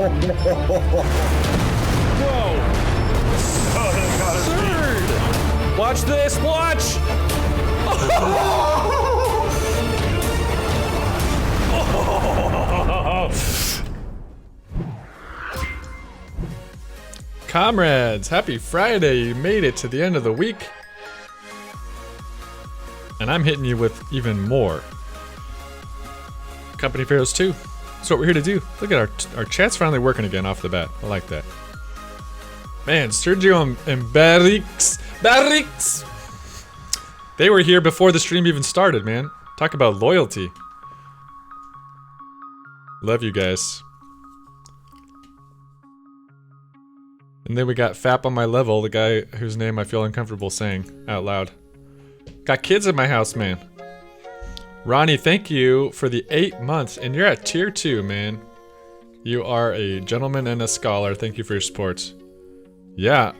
Absurd! Watch this, watch! Comrades, happy Friday. You made it to the end of the week. And I'm hitting you with even more. Company Pharaohs 2. That's what we're here to do. Look at our chat's finally working again off the bat. I like that. Man, Sergio and Barrix. They were here before the stream even started, man. Talk about loyalty. Love you guys. And then we got Fap on my level, the guy whose name I feel uncomfortable saying out loud. Got kids in my house, man. Ronnie, thank you for the 8 months, and you're at tier 2, man. You are a gentleman and a scholar. Thank you for your support. Yeah.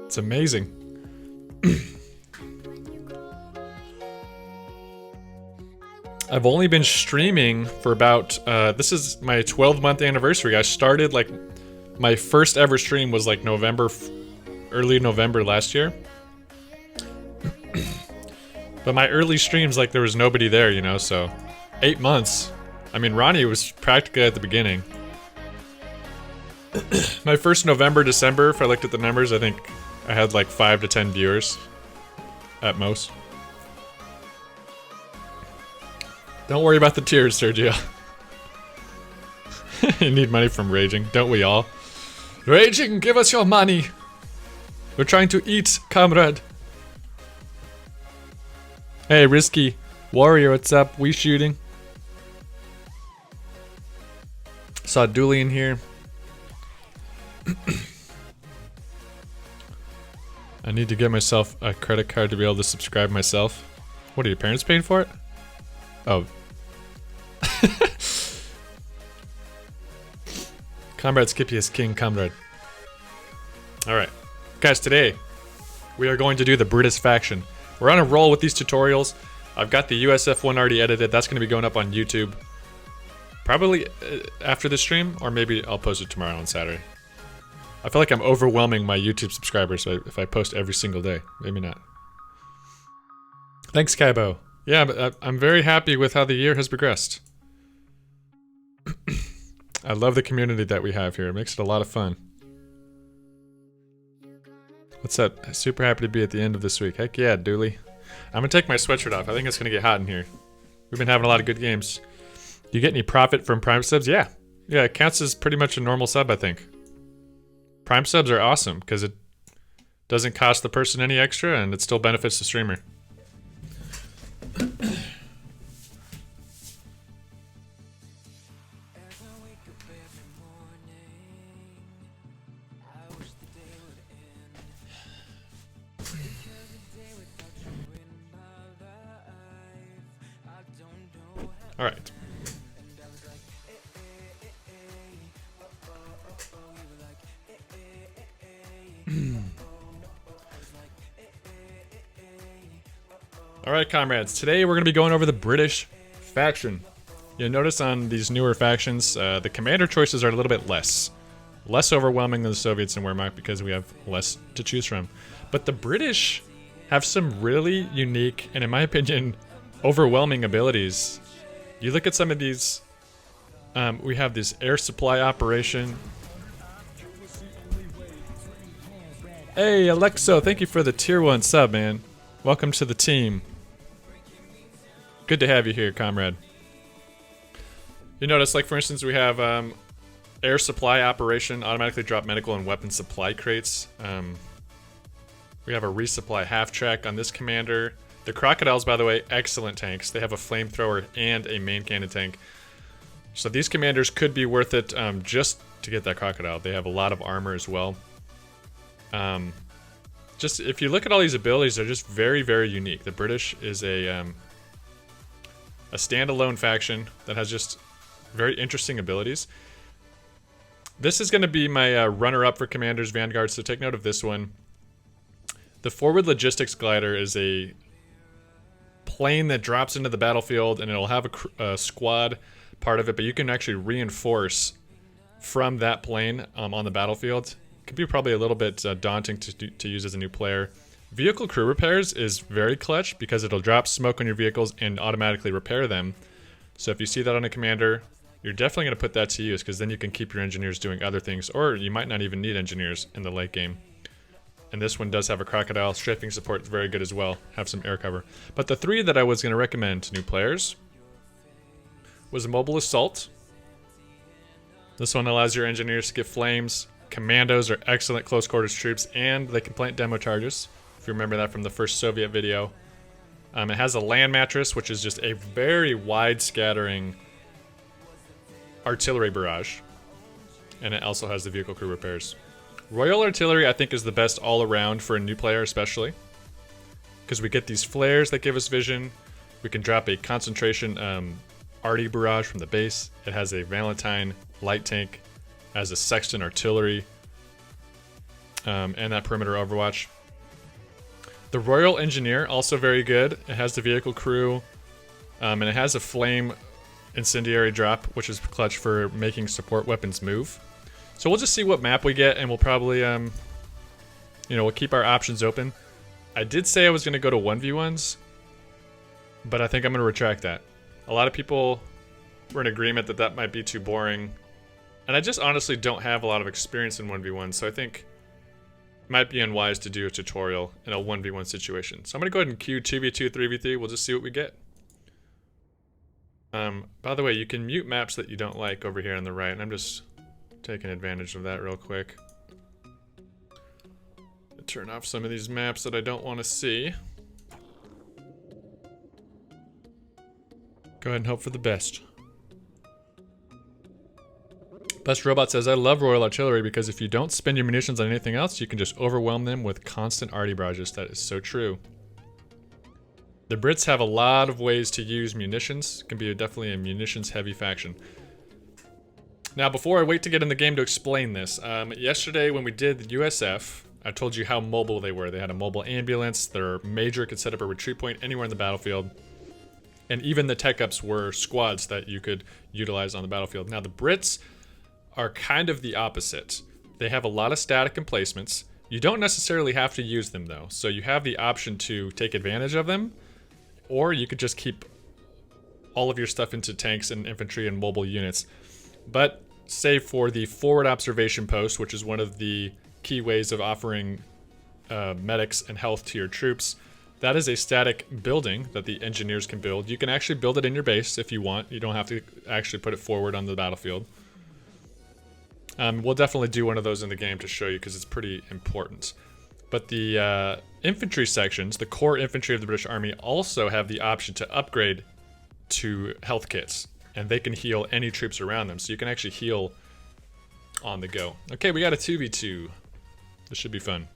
It's amazing. I've only been streaming for about, this is my 12-month anniversary. I started, like, my first ever stream was, like, early November last year. But my early streams, like, there was nobody there, you know, so 8 months. I mean, Ronnie was practically at the beginning. My first November, December, if I looked at the numbers, I think I had like 5 to 10 viewers at most. Don't worry about the tears, Sergio. You need money from Raging, don't we all? Raging, give us your money! We're trying to eat, comrade. Hey, Risky Warrior, what's up? We shooting. Saw Dooley in here. I need to get myself a credit card to be able to subscribe myself. What are your parents paying for it? Oh. Comrade Skippy is king, comrade. Alright. Guys, today we are going to do the British faction. We're on a roll with these tutorials. I've got the USF one already edited. That's going to be going up on YouTube. Probably after the stream, or maybe I'll post it tomorrow on Saturday. I feel like I'm overwhelming my YouTube subscribers so if I post every single day. Maybe not. Thanks, Kaibo. Yeah, but I'm very happy with how the year has progressed. I love the community that we have here. It makes it a lot of fun. What's up? Super happy to be at the end of this week. Heck yeah, Dooley. I'm gonna take my sweatshirt off. I think it's gonna get hot in here. We've been having a lot of good games. Do you get any profit from Prime subs? Yeah. Yeah, it counts as pretty much a normal sub, I think. Prime subs are awesome because it doesn't cost the person any extra and it still benefits the streamer. All right. All right, comrades. Today we're going to be going over the British faction. You'll notice on these newer factions, the commander choices are a little bit less overwhelming than the Soviets and Wehrmacht because we have less to choose from. But the British have some really unique and, in my opinion, overwhelming abilities. You look at some of these, we have this air supply operation. Hey, Alexo, thank you for the tier 1 sub, man. Welcome to the team. Good to have you here, comrade. You notice, like, for instance, we have air supply operation, automatically drop medical and weapon supply crates. We have a resupply half track on this commander. The Crocodiles, by the way, excellent tanks. They have a flamethrower and a main cannon tank. So these commanders could be worth it just to get that Crocodile. They have a lot of armor as well. Just if you look at all these abilities, they're just very, very unique. The British is a standalone faction that has just very interesting abilities. This is going to be my runner-up for Commanders Vanguard, so take note of this one. The Forward Logistics Glider is a plane that drops into the battlefield, and it'll have a squad part of it, but you can actually reinforce from that plane on the battlefield could be probably a little bit daunting to use as a new player. Vehicle crew repairs is very clutch because it'll drop smoke on your vehicles and automatically repair them. So if you see that on a commander, you're definitely going to put that to use, because then you can keep your engineers doing other things, or you might not even need engineers in the late game. And this one does have a crocodile. Strafing support is very good as well. Have some air cover. But the 3 that I was going to recommend to new players was a mobile assault. This one allows your engineers to get flames. Commandos are excellent close quarters troops, and they can plant demo charges, if you remember that from the first Soviet video. It has a land mattress, which is just a very wide scattering artillery barrage. And it also has the vehicle crew repairs. Royal Artillery, I think, is the best all around for a new player, especially because we get these flares that give us vision. We can drop a concentration arty barrage from the base. It has a Valentine light tank, has a Sexton artillery, and that perimeter overwatch. The Royal Engineer, also very good. It has the vehicle crew, and it has a flame incendiary drop, which is clutch for making support weapons move. So we'll just see what map we get, and we'll probably, we'll keep our options open. I did say I was going to go to 1v1s, but I think I'm going to retract that. A lot of people were in agreement that that might be too boring, and I just honestly don't have a lot of experience in 1v1, so I think it might be unwise to do a tutorial in a 1v1 situation. So I'm going to go ahead and queue 2v2, 3v3. We'll just see what we get. By the way, you can mute maps that you don't like over here on the right, and I'm just taking advantage of that real quick. Turn off some of these maps that I don't want to see. Go ahead and hope for the best. Best Robot says, I love Royal Artillery because if you don't spend your munitions on anything else, you can just overwhelm them with constant arty barrages. That is so true. The Brits have a lot of ways to use munitions. It can be definitely a munitions heavy faction. Now, before I wait to get in the game to explain this, yesterday when we did the USF, I told you how mobile they were. They had a mobile ambulance. Their major could set up a retreat point anywhere in the battlefield. And even the tech ups were squads that you could utilize on the battlefield. Now, the Brits are kind of the opposite. They have a lot of static emplacements. You don't necessarily have to use them, though. So you have the option to take advantage of them, or you could just keep all of your stuff into tanks and infantry and mobile units. But save for the forward observation post, which is one of the key ways of offering medics and health to your troops. That is a static building that the engineers can build. You can actually build it in your base if you want. You don't have to actually put it forward on the battlefield. We'll definitely do one of those in the game to show you because it's pretty important. But the infantry sections, the core infantry of the British Army, also have the option to upgrade to health kits. And they can heal any troops around them. So you can actually heal on the go. Okay, we got a 2v2. This should be fun.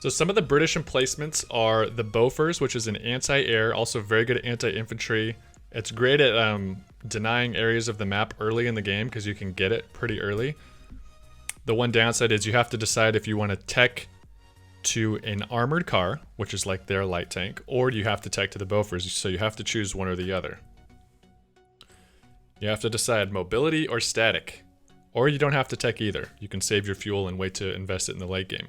So some of the British emplacements are the Bofors, which is an anti-air, also very good at anti-infantry. It's great at denying areas of the map early in the game because you can get it pretty early. The one downside is you have to decide if you want to tech to an armored car, which is like their light tank, or you have to tech to the Bofors, so you have to choose one or the other. You have to decide mobility or static, or you don't have to tech either. You can save your fuel and wait to invest it in the late game.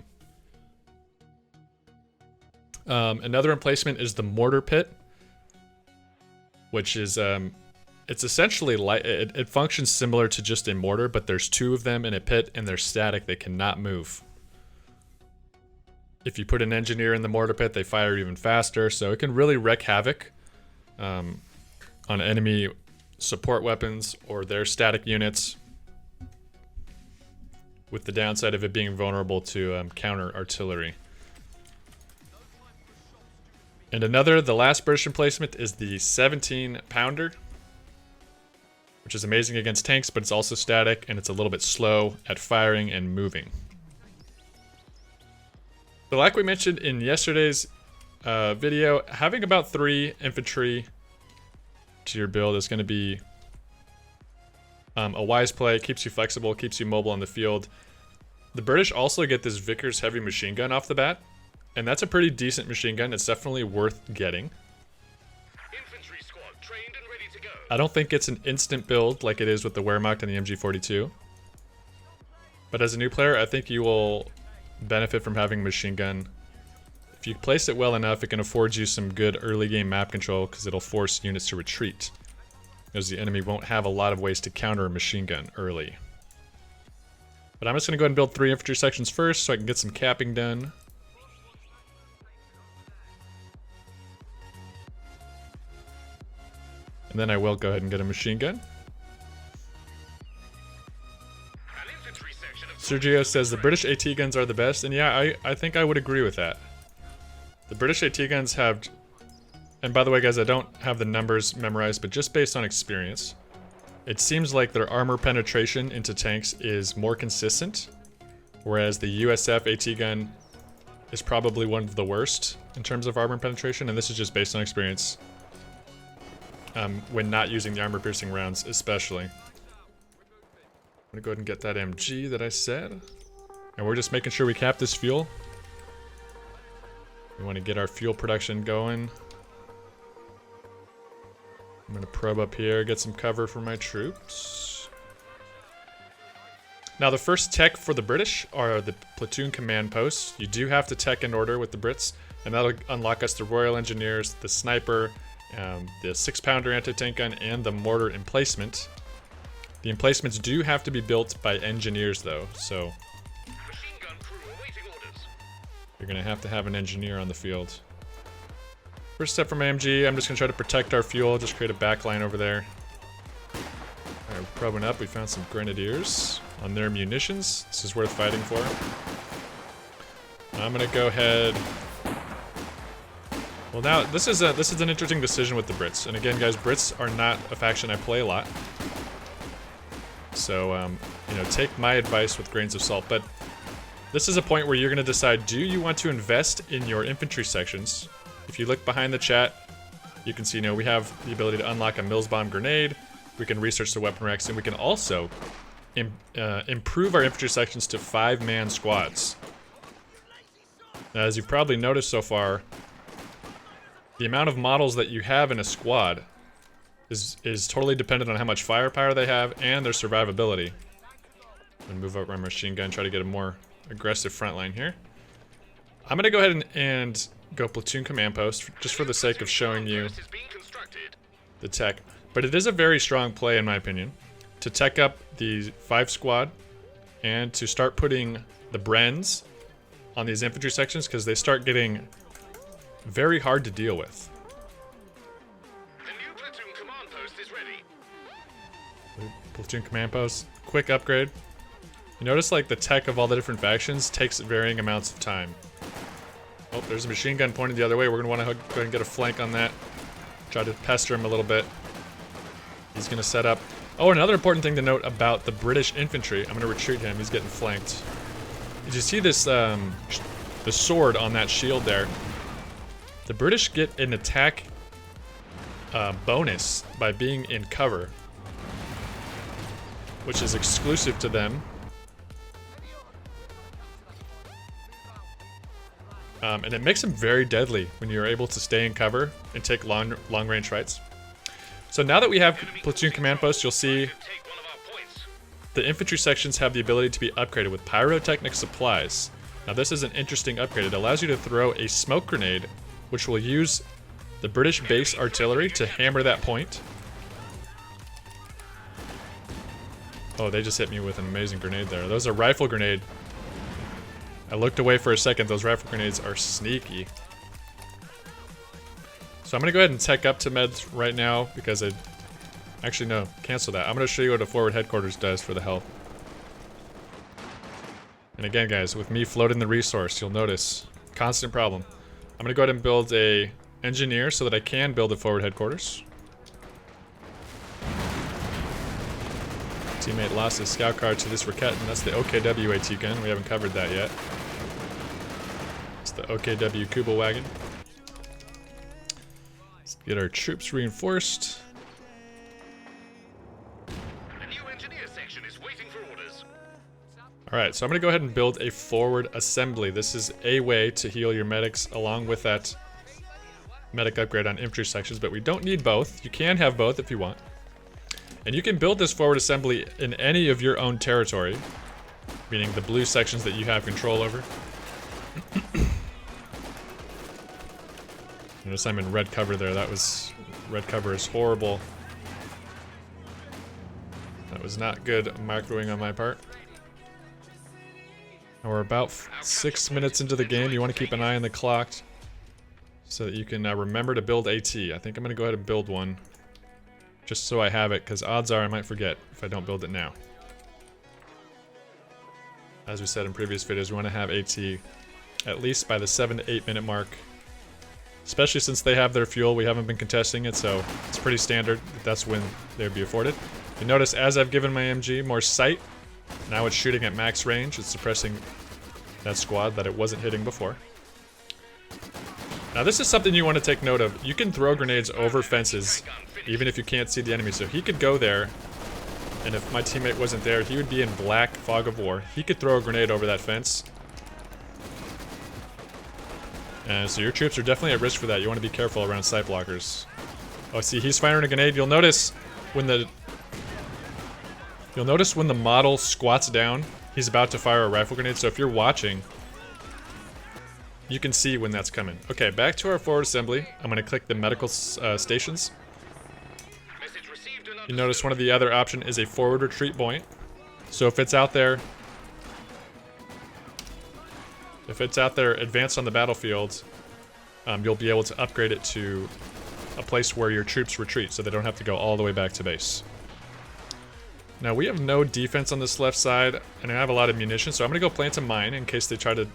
Another emplacement is the mortar pit, which is it's essentially like it functions similar to just a mortar, but there's 2 of them in a pit and they're static. They cannot move. If you put an engineer in the mortar pit, they fire even faster, so it can really wreak havoc on enemy support weapons or their static units, with the downside of it being vulnerable to counter artillery. And the last British emplacement is the 17 pounder, which is amazing against tanks, but it's also static and it's a little bit slow at firing and moving. So like we mentioned in yesterday's video, having about 3 infantry to your build is going to be a wise play. Keeps you flexible, keeps you mobile on the field. The British also get this Vickers heavy machine gun off the bat, and that's a pretty decent machine gun. It's definitely worth getting. Infantry squad trained and ready to I don't think it's an instant build like it is with the Wehrmacht and the MG42. But as a new player, I think you will benefit from having a machine gun. If you place it well enough, it can afford you some good early game map control because it'll force units to retreat. Because the enemy won't have a lot of ways to counter a machine gun early. But I'm just going to go ahead and build 3 infantry sections first so I can get some capping done. And then I will go ahead and get a machine gun. Sergio says the British AT guns are the best, and yeah, I think I would agree with that. The British AT guns have, and by the way guys, I don't have the numbers memorized, but just based on experience, it seems like their armor penetration into tanks is more consistent, whereas the USF AT gun is probably one of the worst in terms of armor penetration, and this is just based on experience. When not using the armor-piercing rounds, especially. I'm gonna go ahead and get that MG that I said. And we're just making sure we cap this fuel. We want to get our fuel production going. I'm gonna probe up here, get some cover for my troops. Now the first tech for the British are the platoon command posts. You do have to tech in order with the Brits, and that'll unlock us the Royal Engineers, the Sniper, the 6-pounder anti-tank gun, and the mortar emplacement. The emplacements do have to be built by engineers though, so you're gonna have to have an engineer on the field. First step from AMG, I'm just gonna try to protect our fuel, just create a backline over there. Alright, we're probing up, we found some grenadiers on their munitions. This is worth fighting for. I'm gonna go ahead. Well now, this is an interesting decision with the Brits. And again guys, Brits are not a faction I play a lot. So, you know, take my advice with grains of salt. But this is a point where you're going to decide, do you want to invest in your infantry sections? If you look behind the chat, you can see, you know, we have the ability to unlock a Mills Bomb grenade. We can research the weapon racks, and we can also improve our infantry sections to 5-man squads. Now, as you've probably noticed so far, the amount of models that you have in a squad is totally dependent on how much firepower they have and their survivability. I'm gonna move up my machine gun, try to get a more aggressive front line here. I'm gonna go ahead and go platoon command post just for the sake of showing you the tech. But it is a very strong play in my opinion to tech up the 5 squad and to start putting the Brens on these infantry sections because they start getting very hard to deal with. Platoon command post, quick upgrade. You notice like the tech of all the different factions takes varying amounts of time. Oh, there's a machine gun pointed the other way. We're gonna want to go ahead and get a flank on that. Try to pester him a little bit. He's gonna set up. Oh, another important thing to note about the British infantry. I'm gonna retreat him. He's getting flanked. Did you see this? The sword on that shield there. The British get an attack bonus by being in cover, which is exclusive to them. And it makes them very deadly when you're able to stay in cover and take long-range fights. So now that we have platoon command posts, you'll see the infantry sections have the ability to be upgraded with pyrotechnic supplies. Now this is an interesting upgrade. It allows you to throw a smoke grenade, which will use the British base artillery to hammer that point. Oh, they just hit me with an amazing grenade there. That was a rifle grenade. I looked away for a second. Those rifle grenades are sneaky. So I'm going to go ahead and tech up to meds right now because I... Actually, no. Cancel that. I'm going to show you what a forward headquarters does for the health. And again, guys, with me floating the resource, you'll notice constant problem. I'm going to go ahead and build a engineer so that I can build a forward headquarters. Teammate lost his scout card to this Raquette, and that's the OKW AT gun. We haven't covered that yet. It's the OKW Kuba wagon. Let's get our troops reinforced. A new engineer section is waiting for orders. Alright, so I'm going to go ahead and build a forward assembly. This is a way to heal your medics along with that medic upgrade on infantry sections, but we don't need both. You can have both if you want. And you can build this forward assembly in any of your own territory, meaning the blue sections that you have control over. Notice I'm in red cover there. Red cover is horrible. That was not good macroing on my part. And we're about 6 minutes into the game. You want to keep an eye on the clock so that you can remember to build AT. I think I'm going to go ahead and build one just so I have it, because odds are I might forget if I don't build it now. As we said in previous videos, we want to have AT at least by the 7 to 8 minute mark. Especially since they have their fuel, we haven't been contesting it, so it's pretty standard that that's when they would be afforded. You notice as I've given my MG more sight, now it's shooting at max range. It's suppressing that squad that it wasn't hitting before. Now this is something you want to take note of. You can throw grenades over fences, even if you can't see the enemy. So he could go there, and if my teammate wasn't there, he would be in black fog of war. He could throw a grenade over that fence. So your troops are definitely at risk for that. You want to be careful around sight blockers. Oh, see, he's firing a grenade. You'll notice when the model squats down, he's about to fire a rifle grenade. So if you're watching, you can see when that's coming. Okay, back to our forward assembly. I'm going to click the medical stations. You notice one of the other option is a forward retreat point. So if it's out there advanced on the battlefield, you'll be able to upgrade it to a place where your troops retreat so they don't have to go all the way back to base. Now we have no defense on this left side, and I have a lot of munitions, so I'm gonna go plant a mine in case they try to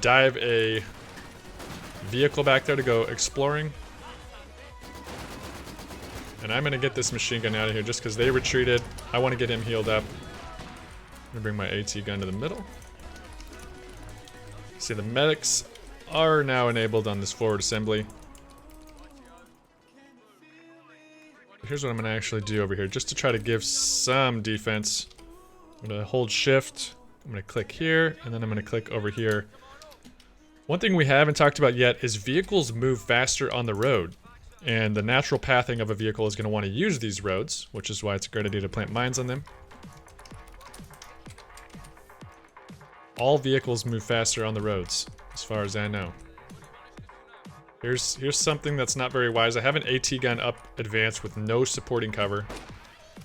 dive a vehicle back there to go exploring. And I'm gonna get this machine gun out of here just because they retreated. I want to get him healed up. I'm gonna bring my AT gun to the middle. See, the medics are now enabled on this forward assembly. Here's what I'm going to actually do over here, just to try to give some defense. I'm going to hold shift, I'm going to click here, and then I'm going to click over here. One thing we haven't talked about yet is vehicles move faster on the road. And the natural pathing of a vehicle is going to want to use these roads, which is why it's a great idea to plant mines on them. All vehicles move faster on the roads, as far as I know. Here's something that's not very wise. I have an AT gun up advanced with no supporting cover.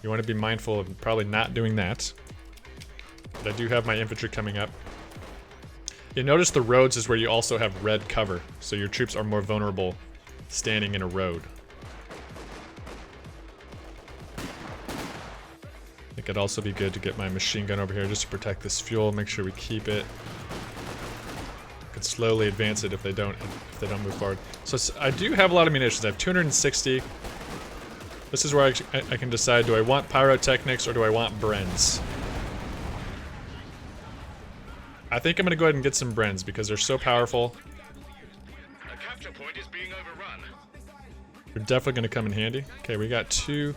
You want to be mindful of probably not doing that. But I do have my infantry coming up. You notice the roads is where you also have red cover, so your troops are more vulnerable standing in a road. I think it'd also be good to get my machine gun over here just to protect this fuel, make sure we keep it. Could slowly advance it if they don't move forward. So I do have a lot of munitions. I have 260. This is where I can decide, do I want pyrotechnics or do I want Brens? I think I'm gonna go ahead and get some Brens because they're so powerful. A capture point is being overrun. They're definitely gonna come in handy. Okay, we got 2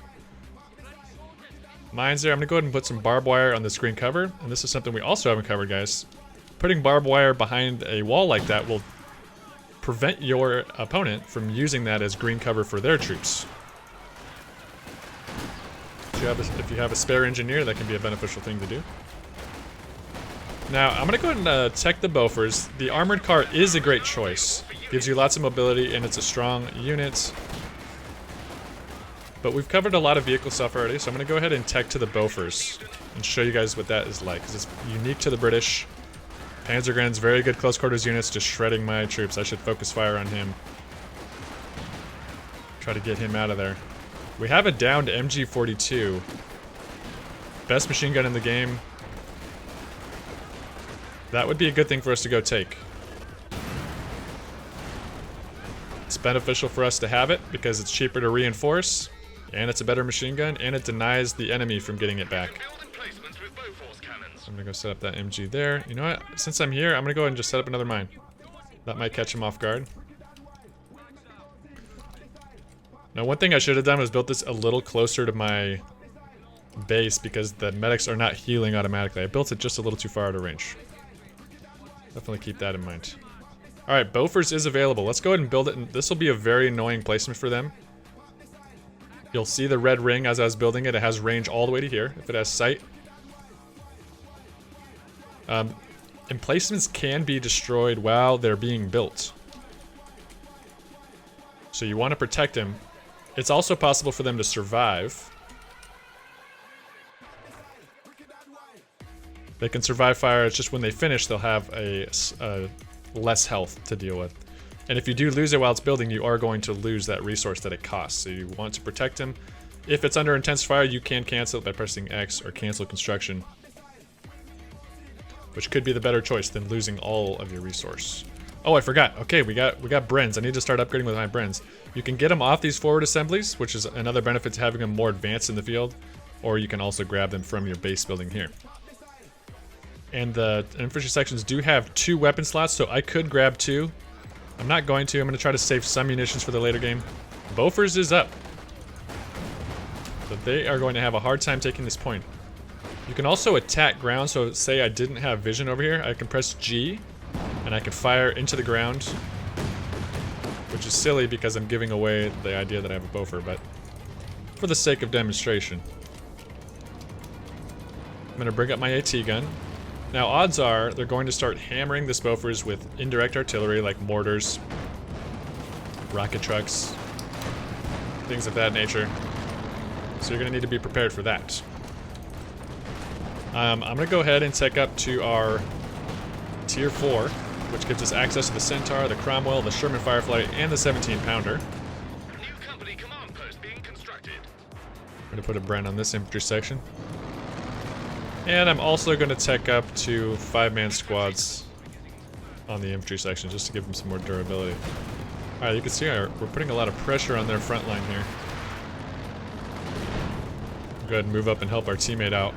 mines there. I'm gonna go ahead and put some barbed wire on this green cover, and this is something we also haven't covered, guys. Putting barbed wire behind a wall like that will prevent your opponent from using that as green cover for their troops. If you have a spare engineer, that can be a beneficial thing to do. Now, I'm gonna go ahead and tech the Bofors. The armored car is a great choice. Gives you lots of mobility, and it's a strong unit. But we've covered a lot of vehicle stuff already, so I'm gonna go ahead and tech to the Bofors and show you guys what that is like, because it's unique to the British. Panzergren's very good close quarters units, just shredding my troops. I should focus fire on him. Try to get him out of there. We have a downed MG42. Best machine gun in the game. That would be a good thing for us to go take. It's beneficial for us to have it because it's cheaper to reinforce, and it's a better machine gun, and it denies the enemy from getting it back. So I'm gonna go set up that MG there. You know what? Since I'm here, I'm gonna go ahead and just set up another mine. That might catch him off guard. Now, one thing I should have done was built this a little closer to my base because the medics are not healing automatically. I built it just a little too far out of range. Definitely keep that in mind. Alright, Bofors is available. Let's go ahead and build it. And this will be a very annoying placement for them. You'll see the red ring as I was building it. It has range all the way to here, if it has sight. Emplacements can be destroyed while they're being built. So you want to protect them. It's also possible for them to survive. They can survive fire, it's just when they finish, they'll have a less health to deal with. And if you do lose it while it's building, you are going to lose that resource that it costs. So you want to protect them. If it's under intense fire, you can cancel it by pressing X or cancel construction, which could be the better choice than losing all of your resource. Oh, I forgot. Okay, we got Brens. I need to start upgrading with my Brens. You can get them off these forward assemblies, which is another benefit to having them more advanced in the field, or you can also grab them from your base building here. And the infantry sections do have 2 weapon slots, so I could grab 2. I'm not going to. I'm going to try to save some munitions for the later game. Bofors is up. But they are going to have a hard time taking this point. You can also attack ground, so say I didn't have vision over here, I can press G, and I can fire into the ground, which is silly because I'm giving away the idea that I have a Bofor, but for the sake of demonstration. I'm going to bring up my AT gun. Now, odds are they're going to start hammering this Bofors with indirect artillery like mortars, rocket trucks, things of that nature. So you're going to need to be prepared for that. I'm going to go ahead and take up to our Tier 4, which gives us access to the Centaur, the Cromwell, the Sherman Firefly, and the 17-pounder. New company command post being constructed. I'm going to put a Bren on this infantry section. And I'm also going to tech up to 5-man squads on the infantry section just to give them some more durability. Alright, you can see we're putting a lot of pressure on their front line here. Go ahead and move up and help our teammate out.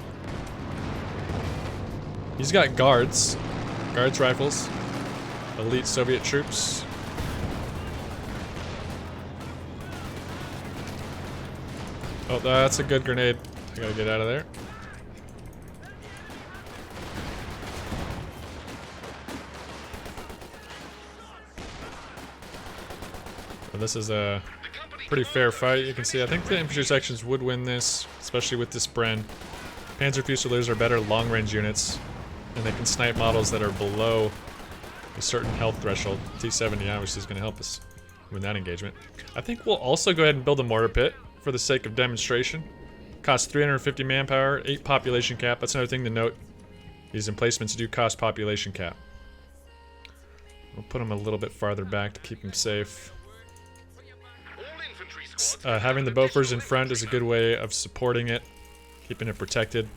He's got guards rifles, elite Soviet troops. Oh, that's a good grenade. I gotta get out of there. Well, this is a pretty fair fight. You can see, I think the infantry sections would win this, especially with this Bren. Panzer Fusiliers are better long-range units, and they can snipe models that are below a certain health threshold. T-70 obviously is going to help us win that engagement. I think we'll also go ahead and build a mortar pit for the sake of demonstration. Costs 350 manpower, 8 population cap. That's another thing to note. These emplacements do cost population cap. We'll put them a little bit farther back to keep them safe. Having the Bofors in front is a good way of supporting it, keeping it protected.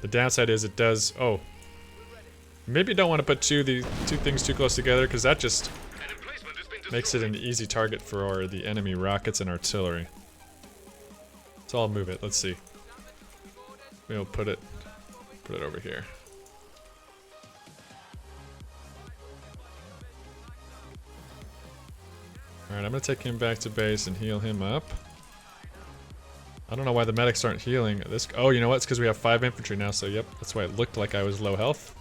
The downside is it does... Oh. Maybe you don't want to put two things too close together, because that just makes it an easy target for the enemy rockets and artillery. So I'll move it. Let's see. We'll put it over here. Alright, I'm gonna take him back to base and heal him up. I don't know why the medics aren't healing this. Oh, you know what? It's because we have 5 infantry now, so yep, that's why it looked like I was low health.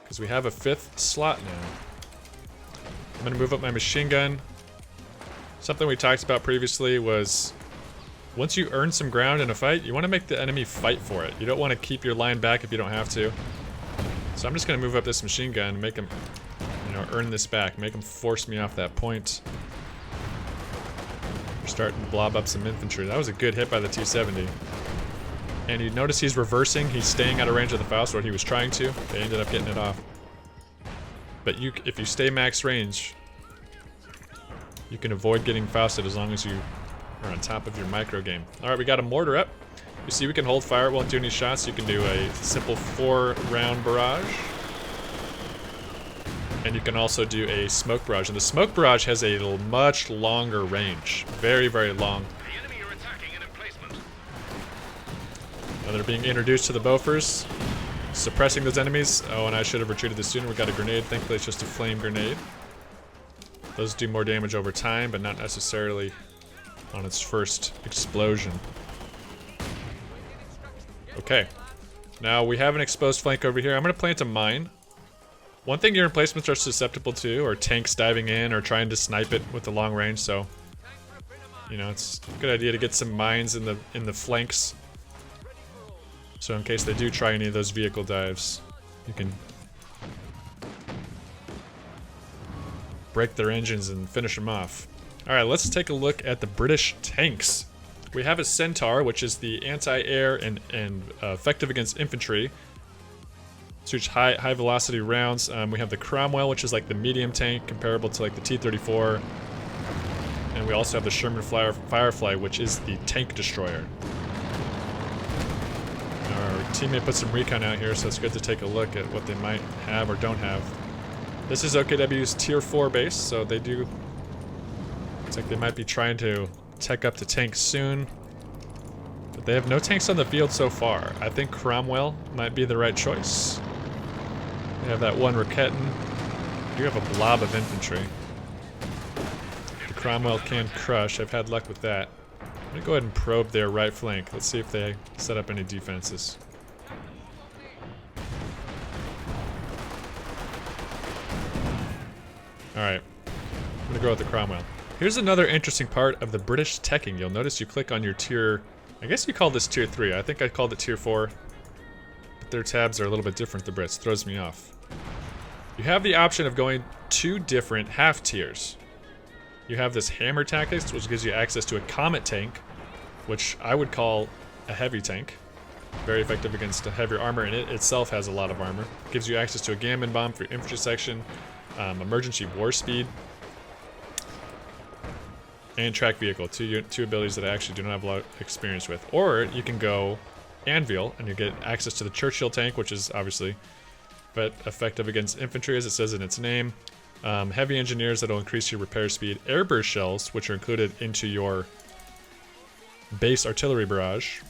Because we have a 5th slot now. I'm gonna move up my machine gun. Something we talked about previously was once you earn some ground in a fight, you want to make the enemy fight for it. You don't want to keep your line back if you don't have to. So I'm just gonna move up this machine gun and make him, earn this back. Make him force me off that point. We're starting to blob up some infantry. That was a good hit by the T-70. And you notice he's reversing. He's staying out of range of the Faust, or he was trying to. They ended up getting it off. But if you stay max range, you can avoid getting Fausted as long as you are on top of your micro game. Alright, we got a mortar up. You see we can hold fire. It won't do any shots. You can do a simple 4-round barrage. And you can also do a smoke barrage. And the smoke barrage has a much longer range. Very, very long. The enemy are attacking an emplacement. Now they're being introduced to the Bofors. Suppressing those enemies. Oh, and I should have retreated this sooner. We got a grenade. Thankfully, it's just a flame grenade. Those do more damage over time, but not necessarily on its first explosion. Okay. Now we have an exposed flank over here. I'm going to plant a mine. One thing your emplacements are susceptible to are tanks diving in or trying to snipe it with the long range, so You know, it's a good idea to get some mines in the flanks. So in case they do try any of those vehicle dives, you can break their engines and finish them off. Alright, let's take a look at the British tanks. We have a Centaur, which is the anti-air and effective against infantry. Shoots high velocity rounds. We have the Cromwell, which is like the medium tank, comparable to like the T-34. And we also have the Sherman Firefly, which is the tank destroyer. Our teammate put some recon out here, so it's good to take a look at what they might have or don't have. This is OKW's Tier 4 base, so they do... Looks like they might be trying to tech up to tanks soon. But they have no tanks on the field so far. I think Cromwell might be the right choice. They have that one Raketin. You have a blob of infantry. The Cromwell can crush. I've had luck with that. I'm gonna go ahead and probe their right flank. Let's see if they set up any defenses. Alright. I'm gonna go with the Cromwell. Here's another interesting part of the British teching. You'll notice you click on your tier... I guess you call this tier 3. I think I called it tier 4. But their tabs are a little bit different, the Brits. Throws me off. You have the option of going 2 different half tiers. You have this hammer tactics, which gives you access to a comet tank, which I would call a heavy tank. Very effective against a heavier armor, and it itself has a lot of armor. Gives you access to a Gammon bomb for your infantry section, emergency war speed, and track vehicle. Two abilities that I actually do not have a lot of experience with. Or you can go Anvil, and you get access to the Churchill tank, which is obviously but effective against infantry, as it says in its name. Heavy engineers that'll increase your repair speed. Airburst shells, which are included into your base artillery barrage.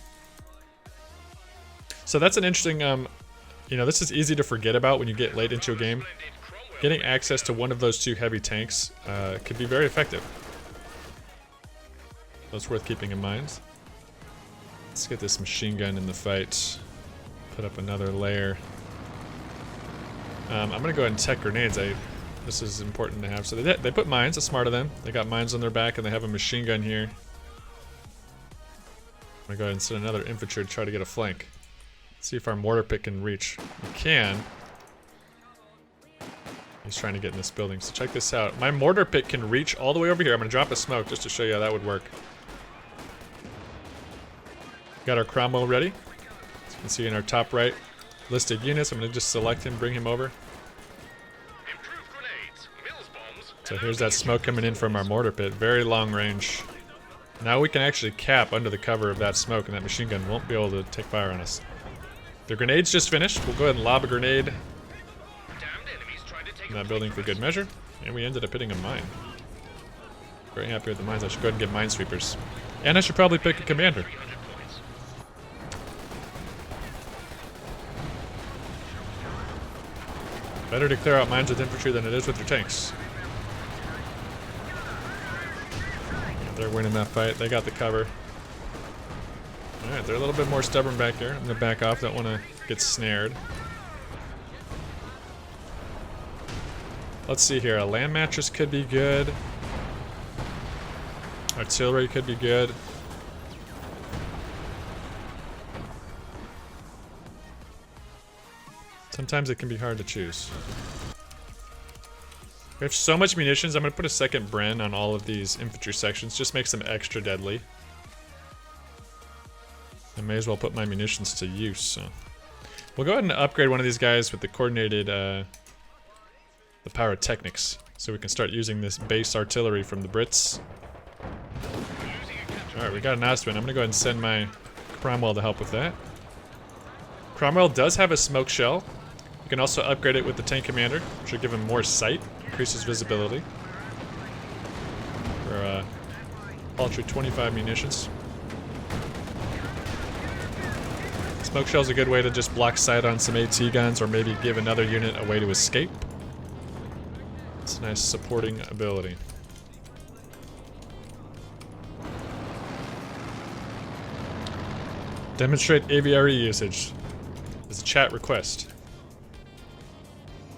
So that's an interesting, you know, this is easy to forget about when you get late into a game. Getting access to one of those 2 heavy tanks could be very effective. That's worth keeping in mind. Let's get this machine gun in the fight. Put up another layer. I'm gonna go ahead and tech grenades. This is important to have. So they put mines. That's smart of them. They got mines on their back, and they have a machine gun here. I'm gonna go ahead and send another infantry to try to get a flank. See if our mortar pit can reach. We can. He's trying to get in this building. So check this out. My mortar pit can reach all the way over here. I'm gonna drop a smoke just to show you how that would work. Got our Cromwell ready. As you can see in our top right listed units. I'm gonna just select him, bring him over. So here's that smoke coming in from our mortar pit. Very long range. Now we can actually cap under the cover of that smoke, and that machine gun won't be able to take fire on us. The grenade's just finished. We'll go ahead and lob a grenade in that building for good measure. And we ended up hitting a mine. Very happy with the mines. I should go ahead and get minesweepers. And I should probably pick a commander. Better to clear out mines with infantry than it is with your tanks. They're winning that fight. They got the cover. Alright, they're a little bit more stubborn back here. I'm going to back off. Don't want to get snared. Let's see here. A land mattress could be good. Artillery could be good. Sometimes it can be hard to choose. We have so much munitions. I'm going to put a second Bren on all of these infantry sections. Just makes them extra deadly. I may as well put my munitions to use. So we'll go ahead and upgrade one of these guys with the coordinated, the pyrotechnics. So we can start using this base artillery from the Brits. Alright, we got an Ostwind. I'm going to go ahead and send my Cromwell to help with that. Cromwell does have a smoke shell. You can also upgrade it with the tank commander, which will give him more sight, increases visibility. For paltry 25 munitions. Smoke shell's a good way to just block sight on some AT guns, or maybe give another unit a way to escape. It's a nice supporting ability. Demonstrate aviary usage. It's a chat request.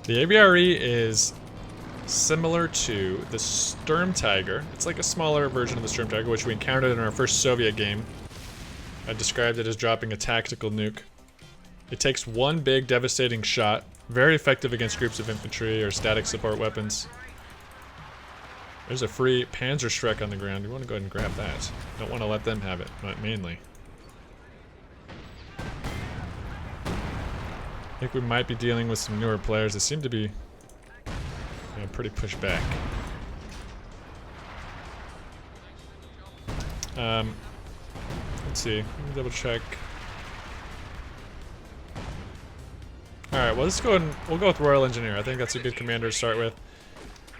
The aviary is similar to the Sturmtiger. It's like a smaller version of the Sturmtiger, which we encountered in our first Soviet game. I described it as dropping a tactical nuke. It takes one big devastating shot, very effective against groups of infantry or static support weapons. There's a free Panzerschreck on the ground. You want to go ahead and grab that. Don't want to let them have it, mainly. I think we might be dealing with some newer players that seem to be pretty pushed back. Let's see. Let me double check. Alright, well, let's go ahead and we'll go with Royal Engineer. I think that's a good commander to start with.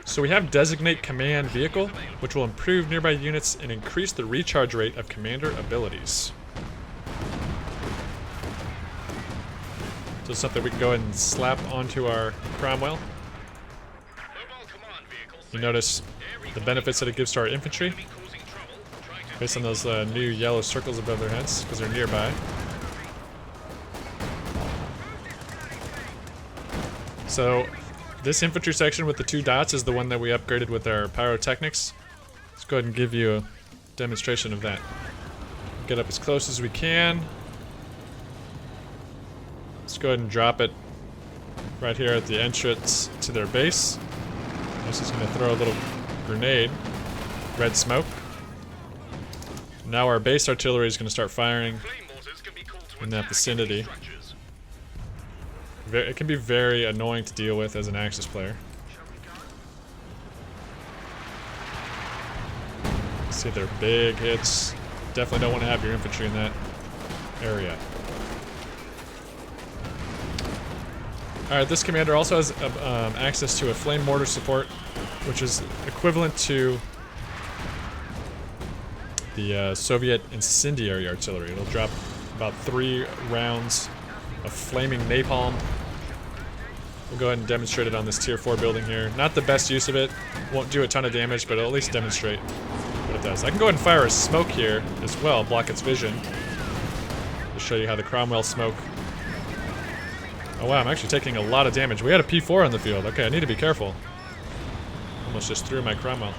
So we have Designate Command Vehicle, which will improve nearby units and increase the recharge rate of commander abilities. So something we can go ahead and slap onto our Cromwell. You notice the benefits that it gives to our infantry based on those new yellow circles above their heads because they're nearby. So this infantry section with the 2 dots is the one that we upgraded with our pyrotechnics. Let's go ahead and give you a demonstration of that. Get up as close as we can. Let's go ahead and drop it right here at the entrance to their base. This is going to throw a little grenade. Red smoke. Now our base artillery is going to start firing in that vicinity. It can be very annoying to deal with as an Axis player. See, they're big hits. Definitely don't want to have your infantry in that area. Alright, this commander also has access to a flame mortar support, which is equivalent to the Soviet incendiary artillery. It'll drop about 3 rounds of flaming napalm. We'll go ahead and demonstrate it on this tier 4 building here. Not the best use of it. Won't do a ton of damage, but it'll at least demonstrate what it does. I can go ahead and fire a smoke here as well, block its vision. To show you how the Cromwell smoke. Oh wow, I'm actually taking a lot of damage. We had a P4 on the field. Okay, I need to be careful. Almost just threw my Cromwell.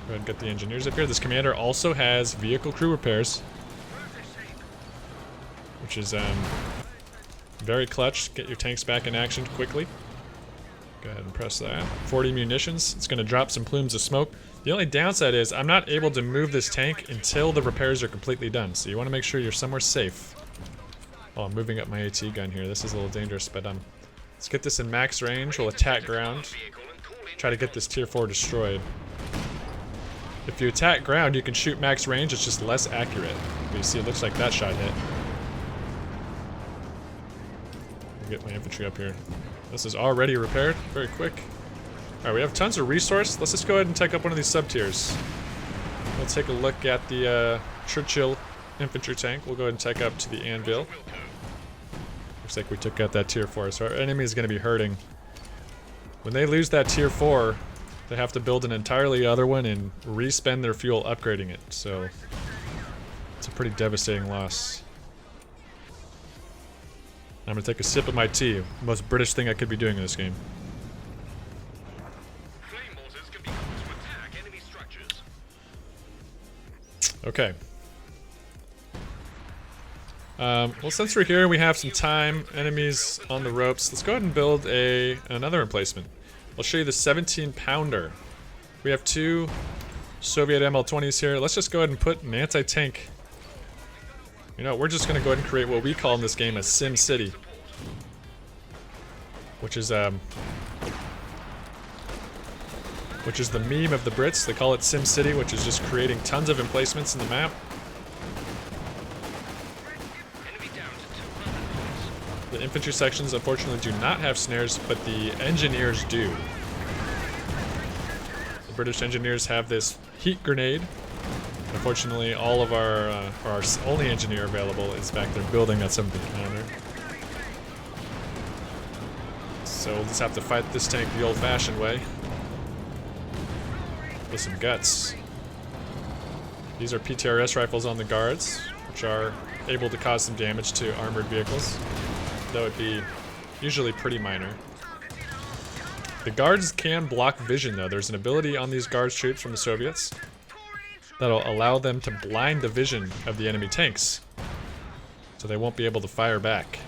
Go ahead and get the engineers up here. This commander also has vehicle crew repairs, which is very clutch. Get your tanks back in action quickly. Go ahead and press that. 40 munitions. It's going to drop some plumes of smoke. The only downside is I'm not able to move this tank until the repairs are completely done. So you want to make sure you're somewhere safe. Oh, I'm moving up my AT gun here. This is a little dangerous, but let's get this in max range. We'll attack ground. Try to get this tier 4 destroyed. If you attack ground, you can shoot max range. It's just less accurate. But you see, it looks like that shot hit. I'll get my infantry up here. This is already repaired. Very quick. Alright, we have tons of resource. Let's just go ahead and take up one of these sub-tiers. We'll take a look at the Churchill infantry tank. We'll go ahead and take up to the Anvil. Looks like we took out that tier 4, so our enemy is going to be hurting. When they lose that tier 4, they have to build an entirely other one and re-spend their fuel upgrading it, so it's a pretty devastating loss. I'm going to take a sip of my tea. Most British thing I could be doing in this game. Okay. Well, since we're here, we have some time. Enemies on the ropes. Let's go ahead and build another emplacement. I'll show you the 17-pounder. We have 2 Soviet ML-20s here. Let's just go ahead and put an anti-tank. You know, we're just going to go ahead and create what we call in this game a Sim City. Which is the meme of the Brits. They call it Sim City, which is just creating tons of emplacements in the map. The infantry sections unfortunately do not have snares, but the engineers do. The British engineers have this heat grenade. Unfortunately, all of our only engineer available is back there building that 17th pounder. So we'll just have to fight this tank the old-fashioned way. With some guts. These are PTRS rifles on the guards, which are able to cause some damage to armored vehicles. That would be usually pretty minor. The guards can block vision though. There's an ability on these guards troops from the Soviets that'll allow them to blind the vision of the enemy tanks. So they won't be able to fire back.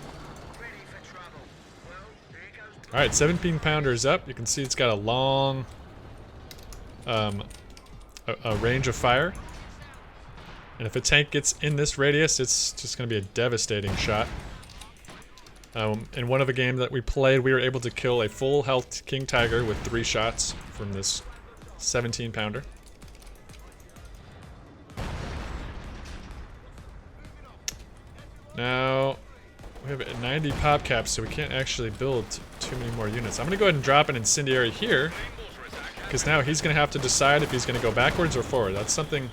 Alright, 17 pounder is up. You can see it's got a long a range of fire. And if a tank gets in this radius, it's just going to be a devastating shot. In one of the games that we played, we were able to kill a full health King Tiger with 3 shots from this 17 pounder. Now, we have 90 pop caps, so we can't actually build too many more units. I'm going to go ahead and drop an incendiary here, because now he's going to have to decide if he's going to go backwards or forward. That's something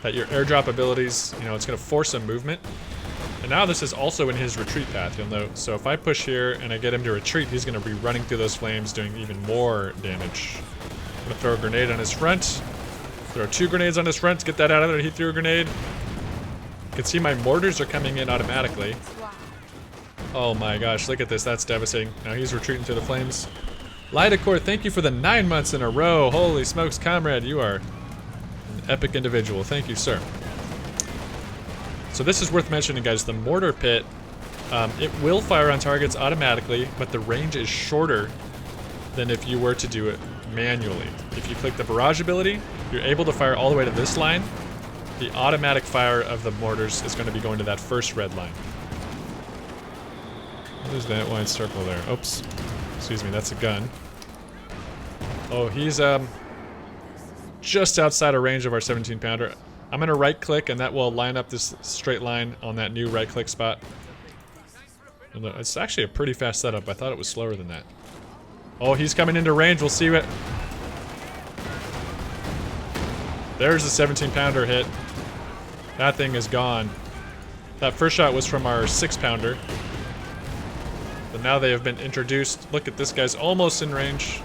that your airdrop abilities, you know, it's going to force some movement. And now this is also in his retreat path, you'll note. So if I push here and I get him to retreat, he's going to be running through those flames, doing even more damage. I'm going to throw a grenade on his front. Throw 2 grenades on his front to get that out of there. He threw a grenade. You can see my mortars are coming in automatically. Oh my gosh, look at this. That's devastating. Now he's retreating through the flames. Lidacor, thank you for the 9 months in a row. Holy smokes, comrade, you are an epic individual. Thank you, sir. So this is worth mentioning, guys. The mortar pit, it will fire on targets automatically, but the range is shorter than if you were to do it manually. If you click the barrage ability, you're able to fire all the way to this line. The automatic fire of the mortars is going to be going to that first red line. What is that wide circle there? Oops. Excuse me, that's a gun. Oh, he's just outside of range of our 17 pounder. I'm going to right click and that will line up this straight line on that new right click spot. It's actually a pretty fast setup. I thought it was slower than that. Oh, he's coming into range. We'll see what... There's the 17 pounder hit. That thing is gone. That first shot was from our 6 pounder. But now they have been introduced. Look at this guy's almost in range.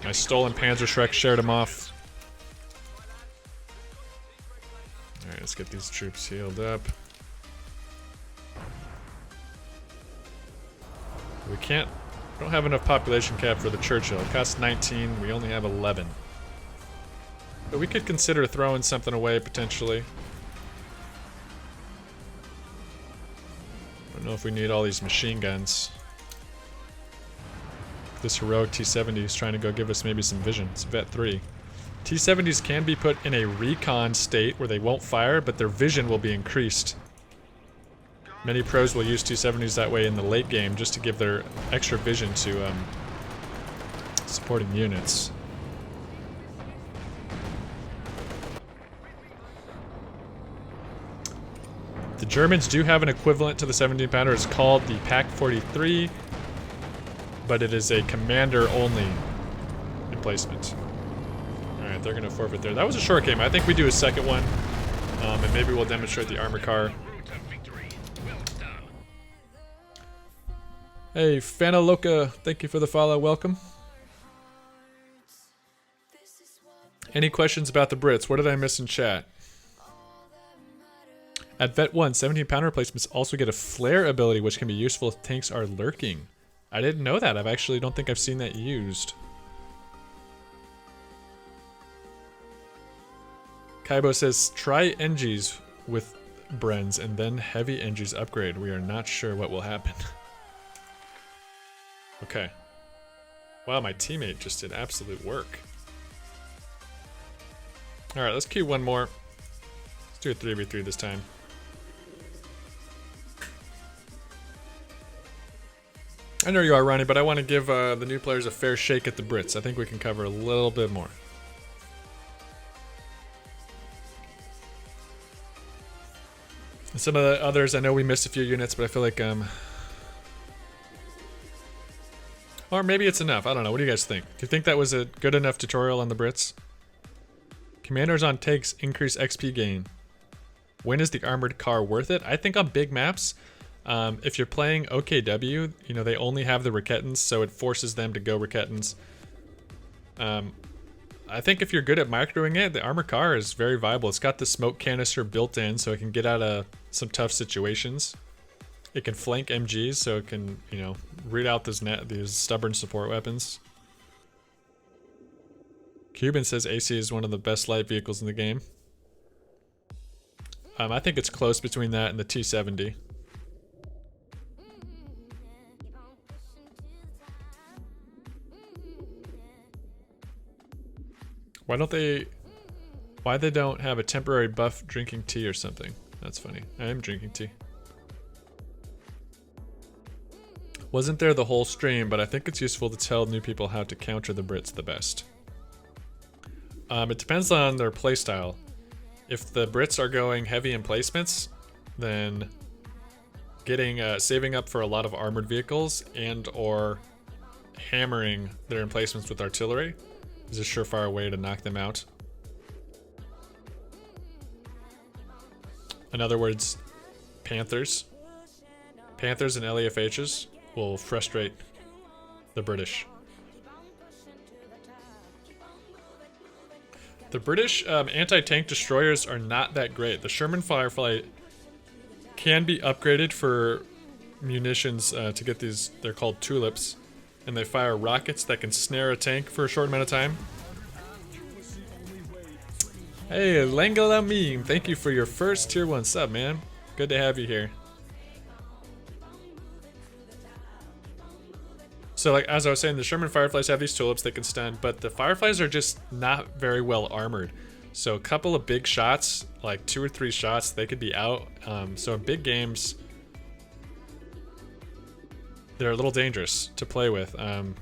My stolen Panzerschreck shared him off. Alright, let's get these troops healed up. We don't have enough population cap for the Churchill. It costs 19, we only have 11. But we could consider throwing something away potentially. I don't know if we need all these machine guns. This heroic T-70 is trying to go give us maybe some vision. It's Vet 3. T-70s can be put in a recon state where they won't fire, but their vision will be increased. Many pros will use T-70s that way in the late game just to give their extra vision to supporting units. The Germans do have an equivalent to the 17 pounder. It's called the Pak 43, but it is a commander-only emplacement. Alright, they're going to forfeit there. That was a short game. I think we do a second one, and maybe we'll demonstrate the armor car. Hey, Fanaloka, thank you for the follow. Welcome. Any questions about the Brits? What did I miss in chat? At Vet 1, 17 pounder replacements also get a flare ability, which can be useful if tanks are lurking. I didn't know that. I don't think I've seen that used. Kaibo says, try NGs with Brens and then heavy NGs upgrade. We are not sure what will happen. Okay. Wow, my teammate just did absolute work. Alright, let's queue one more. Let's do a 3v3 this time. I know you are, Ronnie, but I want to give the new players a fair shake at the Brits. I think we can cover a little bit more. And some of the others, I know we missed a few units, but I feel like, or maybe it's enough. I don't know. What do you guys think? Do you think that was a good enough tutorial on the Brits? Commanders on tanks increase XP gain. When is the armored car worth it? I think on big maps, if you're playing OKW, you know, they only have the Raketans, so it forces them to go Raketans. I think if you're good at microing it, the armored car is very viable. It's got the smoke canister built in, so it can get out of some tough situations. It can flank MGs, so it can, you know, root out these stubborn support weapons. Cuban says AC is one of the best light vehicles in the game. I think it's close between that and the T-70. Why they don't have a temporary buff drinking tea or something? That's funny. I am drinking tea. Wasn't there the whole stream, but I think it's useful to tell new people how to counter the Brits the best. It depends on their playstyle. If the Brits are going heavy in placements, then saving up for a lot of armored vehicles and or hammering their emplacements with artillery is a surefire way to knock them out. In other words, Panthers and LEFHs will frustrate the British. The British anti-tank destroyers are not that great. The Sherman Firefly can be upgraded for munitions to get these, they're called tulips, and they fire rockets that can snare a tank for a short amount of time. Hey, Langalamine, thank you for your first tier 1 sub, man. Good to have you here. So like, as I was saying, the Sherman Fireflies have these tulips that can stun, but the Fireflies are just not very well armored. So a couple of big shots, like 2 or 3 shots, they could be out. So in big games, they're a little dangerous to play with. And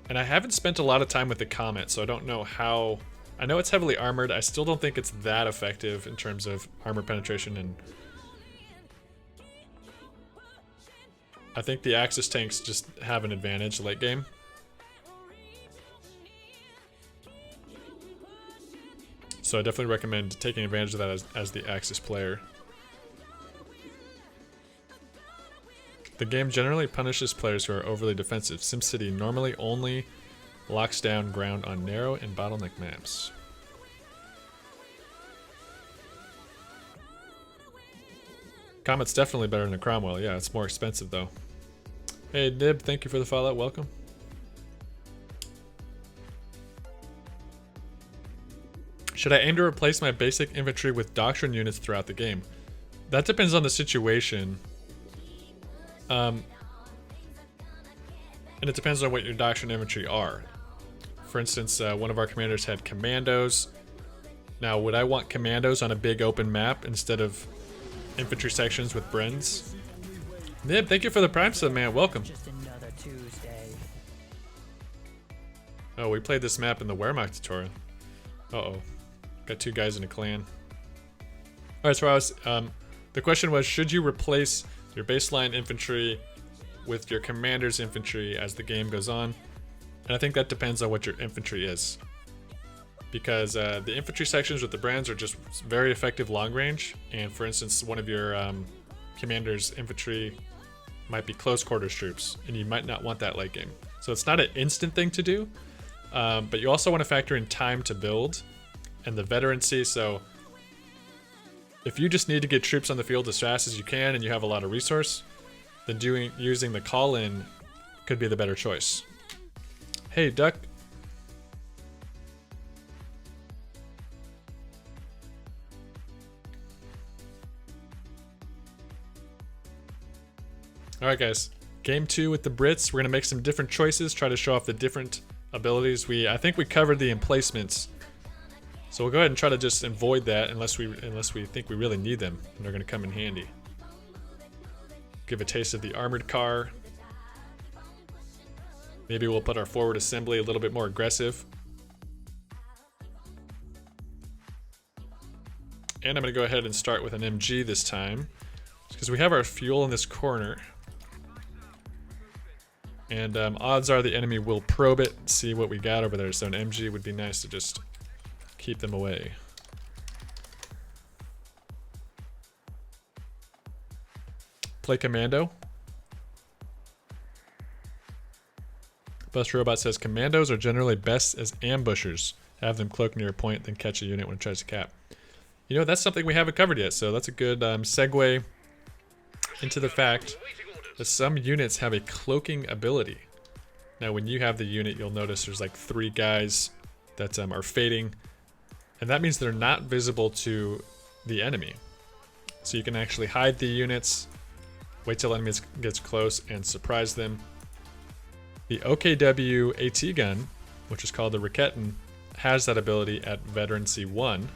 I haven't spent a lot of time with the Comet, so I don't know how... I know it's heavily armored. I still don't think it's that effective in terms of armor penetration, and I think the Axis tanks just have an advantage late game. So I definitely recommend taking advantage of that as the Axis player. The game generally punishes players who are overly defensive. SimCity normally only locks down ground on narrow and bottleneck maps. Comet's definitely better than a Cromwell. Yeah, it's more expensive though. Hey Nib, thank you for the follow. Welcome. Should I aim to replace my basic infantry with doctrine units throughout the game? That depends on the situation. And it depends on what your doctrine infantry are. For instance, one of our commanders had commandos. Now, would I want commandos on a big open map instead of infantry sections with Brens? Nib, thank you for the Prime sub, man. Welcome. Just another Tuesday. Oh, we played this map in the Wehrmacht tutorial. Uh-oh. Got 2 guys in a clan. Alright, so the question was, should you replace your baseline infantry with your commander's infantry as the game goes on? And I think that depends on what your infantry is. Because the infantry sections with the brands are just very effective long range. And for instance, one of your commander's infantry might be close quarters troops, and you might not want that late game. So it's not an instant thing to do, but you also want to factor in time to build and the veterancy. So if you just need to get troops on the field as fast as you can and you have a lot of resource, then using the call-in could be the better choice. Hey, Duck. Alright guys, game 2 with the Brits. We're going to make some different choices, try to show off the different abilities. I think we covered the emplacements. So we'll go ahead and try to just avoid that unless we think we really need them and they're going to come in handy. Give a taste of the armored car. Maybe we'll put our forward assembly a little bit more aggressive. And I'm going to go ahead and start with an MG this time, because we have our fuel in this corner. And odds are the enemy will probe it, see what we got over there. So an MG would be nice to just keep them away. Play commando. Bust Robot says commandos are generally best as ambushers. Have them cloak near a point, then catch a unit when it tries to cap. You know, that's something we haven't covered yet, so that's a good segue into the fact that some units have a cloaking ability. Now when you have the unit, you'll notice there's like 3 guys that are fading, and that means they're not visible to the enemy. So you can actually hide the units, wait till enemies gets close, and surprise them. The OKW AT gun, which is called the Raketten, has that ability at Veterancy 1.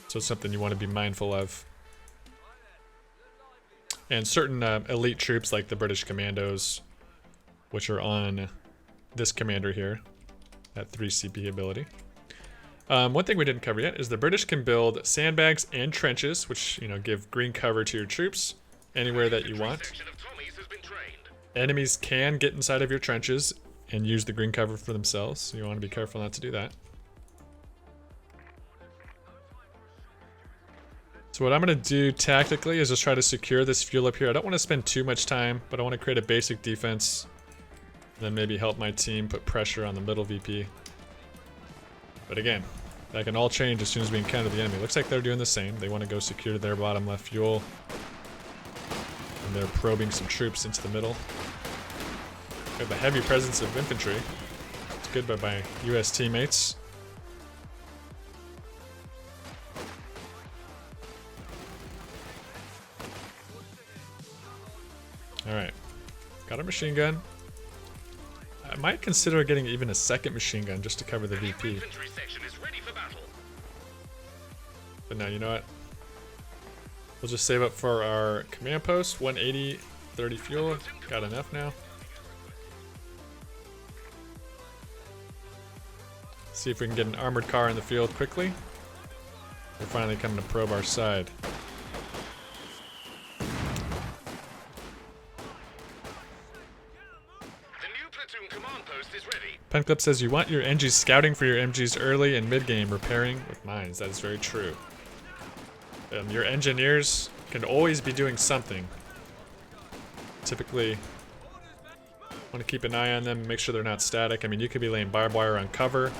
So it's something you want to be mindful of. And certain elite troops like the British Commandos, which are on this commander here, that 3 CP ability. One thing we didn't cover yet is the British can build sandbags and trenches, which, you know, give green cover to your troops anywhere that you want. Enemies can get inside of your trenches and use the green cover for themselves, so you want to be careful not to do that. So what I'm going to do tactically is just try to secure this fuel up here. I don't want to spend too much time, but I want to create a basic defense. Then maybe help my team put pressure on the middle VP. But again, that can all change as soon as we encounter the enemy. Looks like they're doing the same. They want to go secure their bottom left fuel. And they're probing some troops into the middle. We have a heavy presence of infantry. It's good by my US teammates. Alright, got our machine gun. I might consider getting even a second machine gun just to cover the VP. But no, you know what? We'll just save up for our command post. 180, 30 fuel. Got enough now. See if we can get an armored car in the field quickly. They're finally coming to probe our side. Penclip says you want your NGs scouting for your MGs early and mid-game, repairing with mines. That is very true. Your engineers can always be doing something. Typically, want to keep an eye on them and make sure they're not static. I mean, you could be laying barbed wire on cover.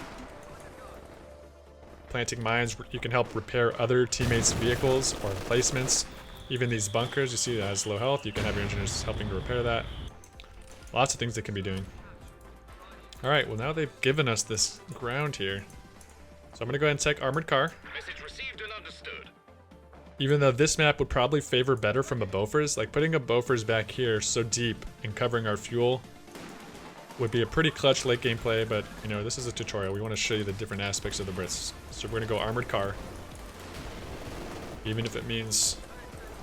Planting mines, you can help repair other teammates' vehicles or emplacements. Even these bunkers, you see that has low health. You can have your engineers helping to repair that. Lots of things they can be doing. Alright, well now they've given us this ground here. So I'm going to go ahead and take armored car. Message received and understood. Even though this map would probably favor better from a Bofors, like putting a Bofors back here so deep and covering our fuel would be a pretty clutch late game play, but you know, this is a tutorial. We want to show you the different aspects of the Brits. So we're going to go armored car. Even if it means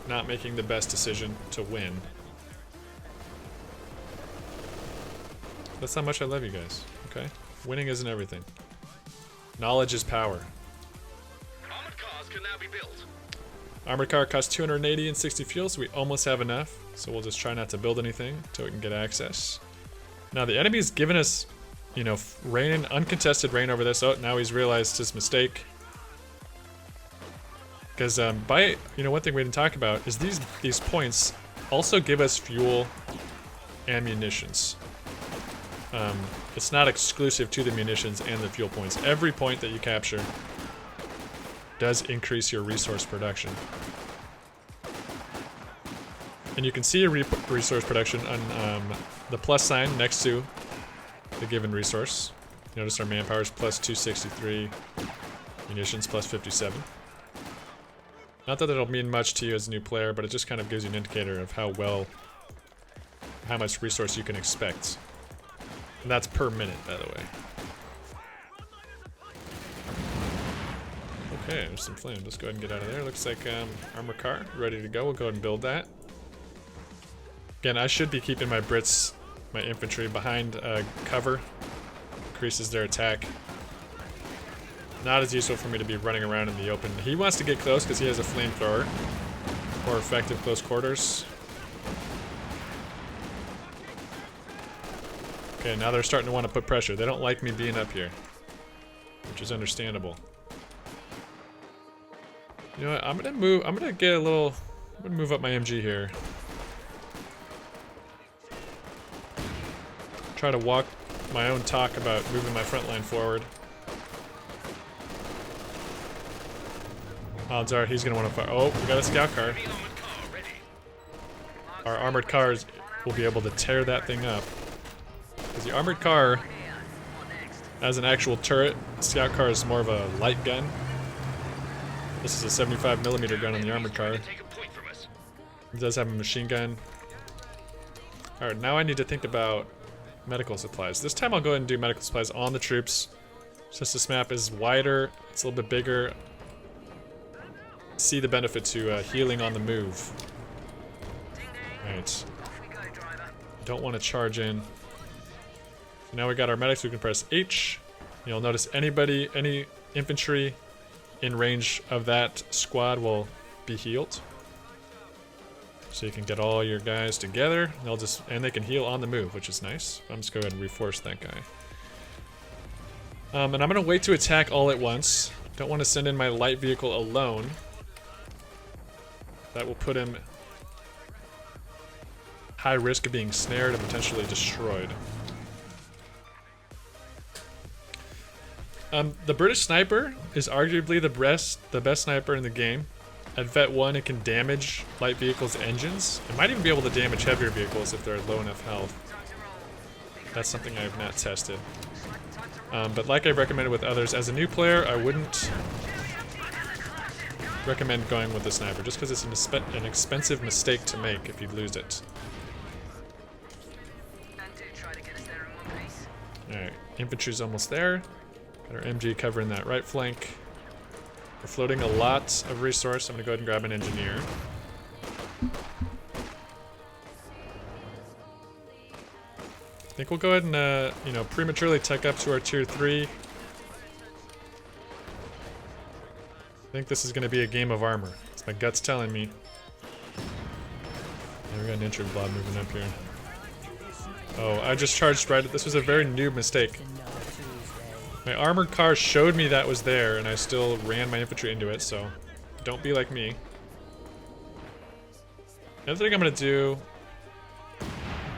not making the best decision to win. That's how much I love you guys, okay? Winning isn't everything. Knowledge is power. Armored cars can now be built. Armored car costs 280 and 60 fuel, so we almost have enough. So we'll just try not to build anything until we can get access. Now the enemy's given us, you know, rain, uncontested rain over this. Oh, now he's realized his mistake. Because you know, one thing we didn't talk about is these points also give us fuel and munitions. It's not exclusive to the munitions and the fuel points. Every point that you capture does increase your resource production. And you can see your resource production on the plus sign next to the given resource. Notice our manpower is plus 263, munitions plus 57. Not that it'll mean much to you as a new player, but it just kind of gives you an indicator of how much resource you can expect. And that's per minute, by the way. Okay, there's some flame. Let's go ahead and get out of there. Looks like armor car ready to go. We'll go ahead and build that. Again, I should be keeping my Brits, my infantry, behind cover. Increases their attack. Not as useful for me to be running around in the open. He wants to get close because he has a flamethrower. More effective close quarters. Okay, now they're starting to want to put pressure. They don't like me being up here, which is understandable. You know what? I'm gonna move up my MG here. Try to walk my own talk about moving my front line forward. Odds are he's gonna want to fire. Oh, we got a scout car. Heavy armored car ready. Our armored cars will be able to tear that thing up. Because the armored car has an actual turret. Scout car is more of a light gun. This is a 75mm gun on the armored car. Take a point from us. It does have a machine gun. Alright, now I need to think about medical supplies. This time I'll go ahead and do medical supplies on the troops. Since this map is wider, it's a little bit bigger. See the benefit to healing on the move. Alright. Don't want to charge in. So now we got our medics, we can press H. You'll notice any infantry in range of that squad will be healed. So you can get all your guys together. And they can heal on the move, which is nice. I'm just go ahead and reforce that guy. And I'm gonna wait to attack all at once. Don't want to send in my light vehicle alone. That will put him high risk of being snared and potentially destroyed. The British sniper is arguably the best sniper in the game. At Vet 1, it can damage light vehicles' engines. It might even be able to damage heavier vehicles if they're low enough health. That's something I have not tested. But like I've recommended with others, as a new player, I wouldn't recommend going with the sniper, just because it's an expensive mistake to make if you lose it. Alright, infantry's almost there. Got our MG covering that right flank. We're floating a lot of resource. I'm gonna go ahead and grab an engineer. I think we'll go ahead and, prematurely tech up to our tier 3. I think this is gonna be a game of armor. It's my gut's telling me. Yeah, we got an entry blob moving up here. Oh, I just charged right at this. Was a very noob mistake. My armored car showed me that was there, and I still ran my infantry into it, so don't be like me. The other thing I'm going to do...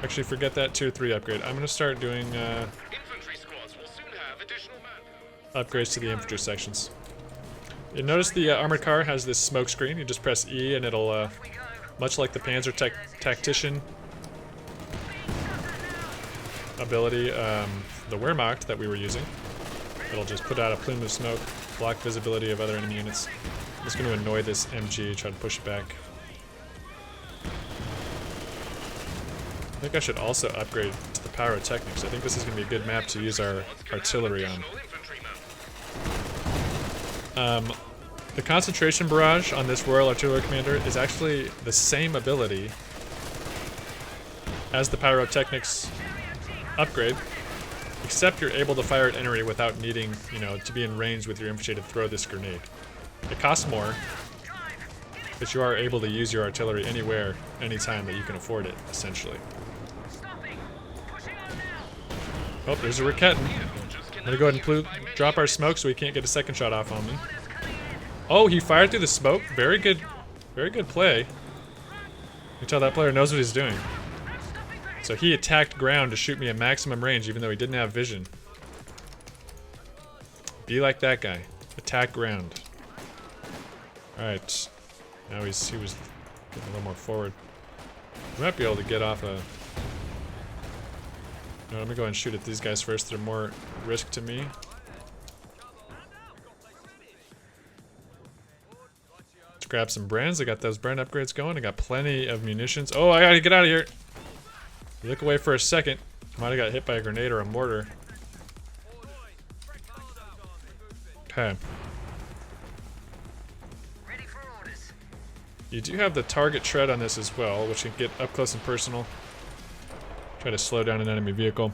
Actually, forget that tier 3 upgrade. I'm going to start doing Infantry squads will soon have additional manpower. upgrades to the infantry sections. You notice the armored car has this smoke screen. You just press E, and it'll, much like the Panzer Tactician ability, the Wehrmacht that we were using, it'll just put out a plume of smoke, block visibility of other enemy units. I'm just going to annoy this MG, try to push it back. I think I should also upgrade to the pyrotechnics. I think this is going to be a good map to use our artillery on. The concentration barrage on this Royal Artillery Commander is actually the same ability as the pyrotechnics upgrade, except you're able to fire at enemy without needing, to be in range with your infantry to throw this grenade. It costs more, but you are able to use your artillery anywhere, anytime that you can afford it, essentially. Oh, there's a Raketin. I'm gonna go ahead and drop our smoke so he can't get a second shot off on me. Oh, he fired through the smoke. Very good play. You can tell that player knows what he's doing. So he attacked ground to shoot me at maximum range even though he didn't have vision. Be like that guy. Attack ground. Alright. Now he was getting a little more forward. We might be able to get off a... No, let me go ahead and shoot at these guys first. They're more risk to me. Let's grab some brands. I got those brand upgrades going. I got plenty of munitions. Oh, I gotta get out of here. Look away for a second. Might have got hit by a grenade or a mortar. Okay. You do have the target tread on this as well, which can get up close and personal. Try to slow down an enemy vehicle.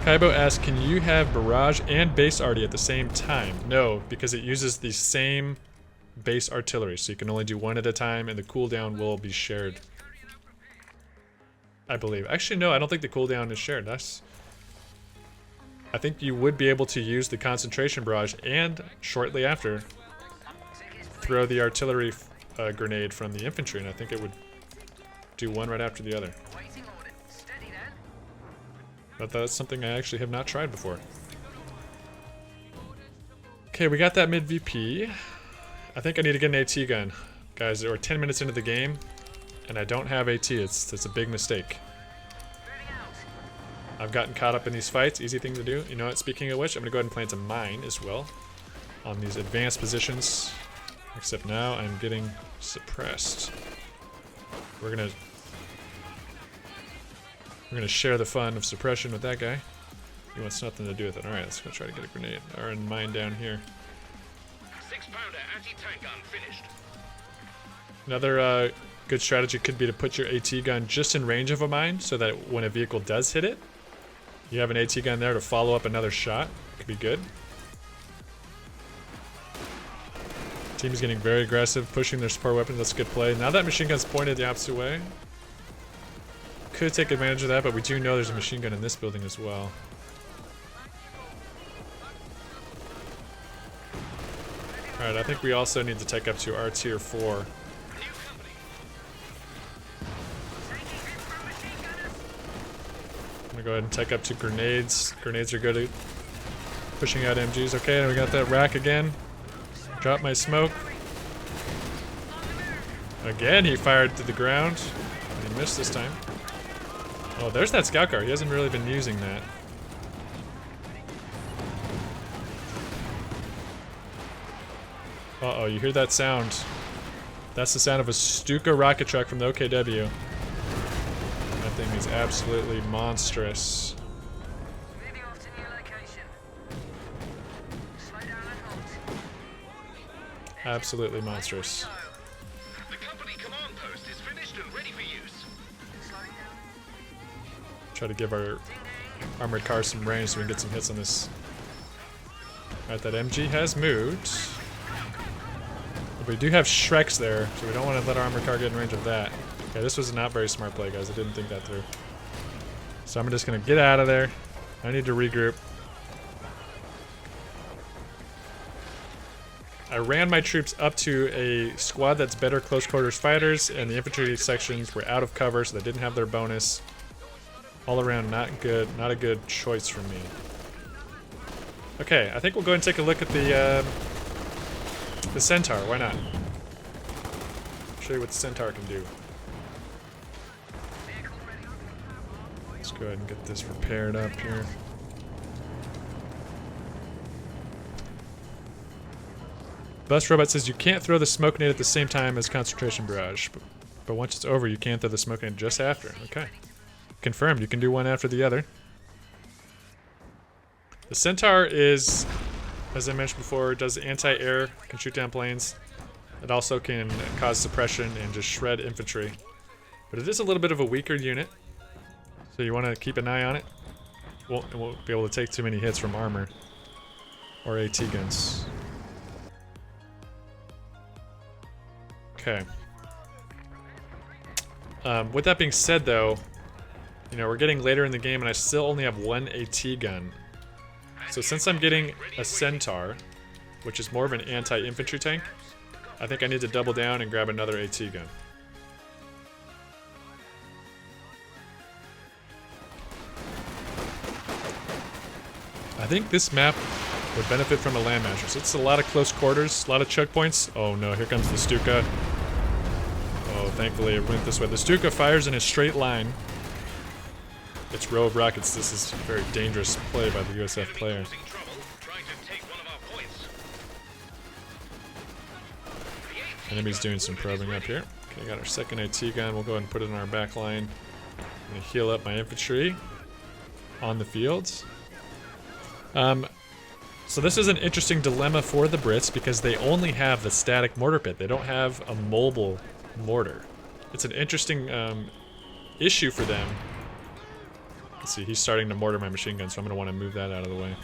Kaibo asks, can you have barrage and base arty at the same time? No, because it uses the same base artillery, so you can only do one at a time, and the cooldown will be shared. I believe. Actually, no, I don't think the cooldown is shared. I think you would be able to use the concentration barrage and, shortly after, throw the artillery grenade from the infantry, and I think it would do one right after the other. But that's something I actually have not tried before. Okay, we got that mid VP. I think I need to get an AT gun. Guys, we're 10 minutes into the game, and I don't have AT. It's a big mistake. I've gotten caught up in these fights. Easy thing to do. You know what? Speaking of which, I'm going to go ahead and plant a mine as well on these advanced positions. Except now I'm getting suppressed. We're gonna share the fun of suppression with that guy. He wants nothing to do with it. Alright, let's go try to get a grenade. Or a mine down here. 6-pounder anti-tank gun finished. Another good strategy could be to put your AT gun just in range of a mine so that when a vehicle does hit it, you have an AT gun there to follow up another shot. Could be good. Team is getting very aggressive, pushing their support weapons. That's a good play. Now that machine gun's pointed the opposite way. Could take advantage of that, but we do know there's a machine gun in this building as well. Alright, I think we also need to take up to our tier 4. I'm gonna go ahead and take up to grenades. Grenades are good at pushing out MGs. Okay, and we got that rack again. Drop my smoke. Again, he fired to the ground. He missed this time. Oh, there's that scout car. He hasn't really been using that. Uh-oh, you hear that sound. That's the sound of a Stuka rocket truck from the OKW. That thing is absolutely monstrous. Absolutely monstrous. The company command post is finished and ready for use. Try to give our armored car some range so we can get some hits on this. Alright, that MG has moved. But we do have Shreks there, so we don't want to let our armored car get in range of that. Okay, this was a not very smart play, guys. I didn't think that through. So I'm just going to get out of there. I need to regroup. I ran my troops up to a squad that's better close quarters fighters, and the infantry sections were out of cover, so they didn't have their bonus. All around, not good. Not a good choice for me. Okay, I think we'll go ahead and take a look at the Centaur. Why not? Show you what the Centaur can do. Let's go ahead and get this repaired up here. Bus Robot says you can't throw the smoke grenade at the same time as concentration barrage, but once it's over, you can throw the smoke grenade just after. Okay. Confirmed, you can do one after the other. The Centaur is, as I mentioned before, does anti-air, can shoot down planes. It also can cause suppression and just shred infantry. But it is a little bit of a weaker unit, so you want to keep an eye on it. It won't be able to take too many hits from armor or AT guns. Okay. With that being said, though, you know, we're getting later in the game and I still only have one AT gun. So since I'm getting a Centaur, which is more of an anti-infantry tank, I think I need to double down and grab another AT gun. I think this map would benefit from a landmaster. So it's a lot of close quarters, a lot of choke points. Oh no, here comes the Stuka. Oh, thankfully it went this way. The Stuka fires in a straight line. Its row of rockets. This is a very dangerous play by the USF player. Enemy's doing some probing up here. Okay, got our second AT gun. We'll go ahead and put it in our back line. I'm gonna heal up my infantry on the fields. So this is an interesting dilemma for the Brits because they only have the static mortar pit. They don't have a mobile mortar. It's an interesting issue for them. Let's see, he's starting to mortar my machine gun, so I'm going to want to move that out of the way.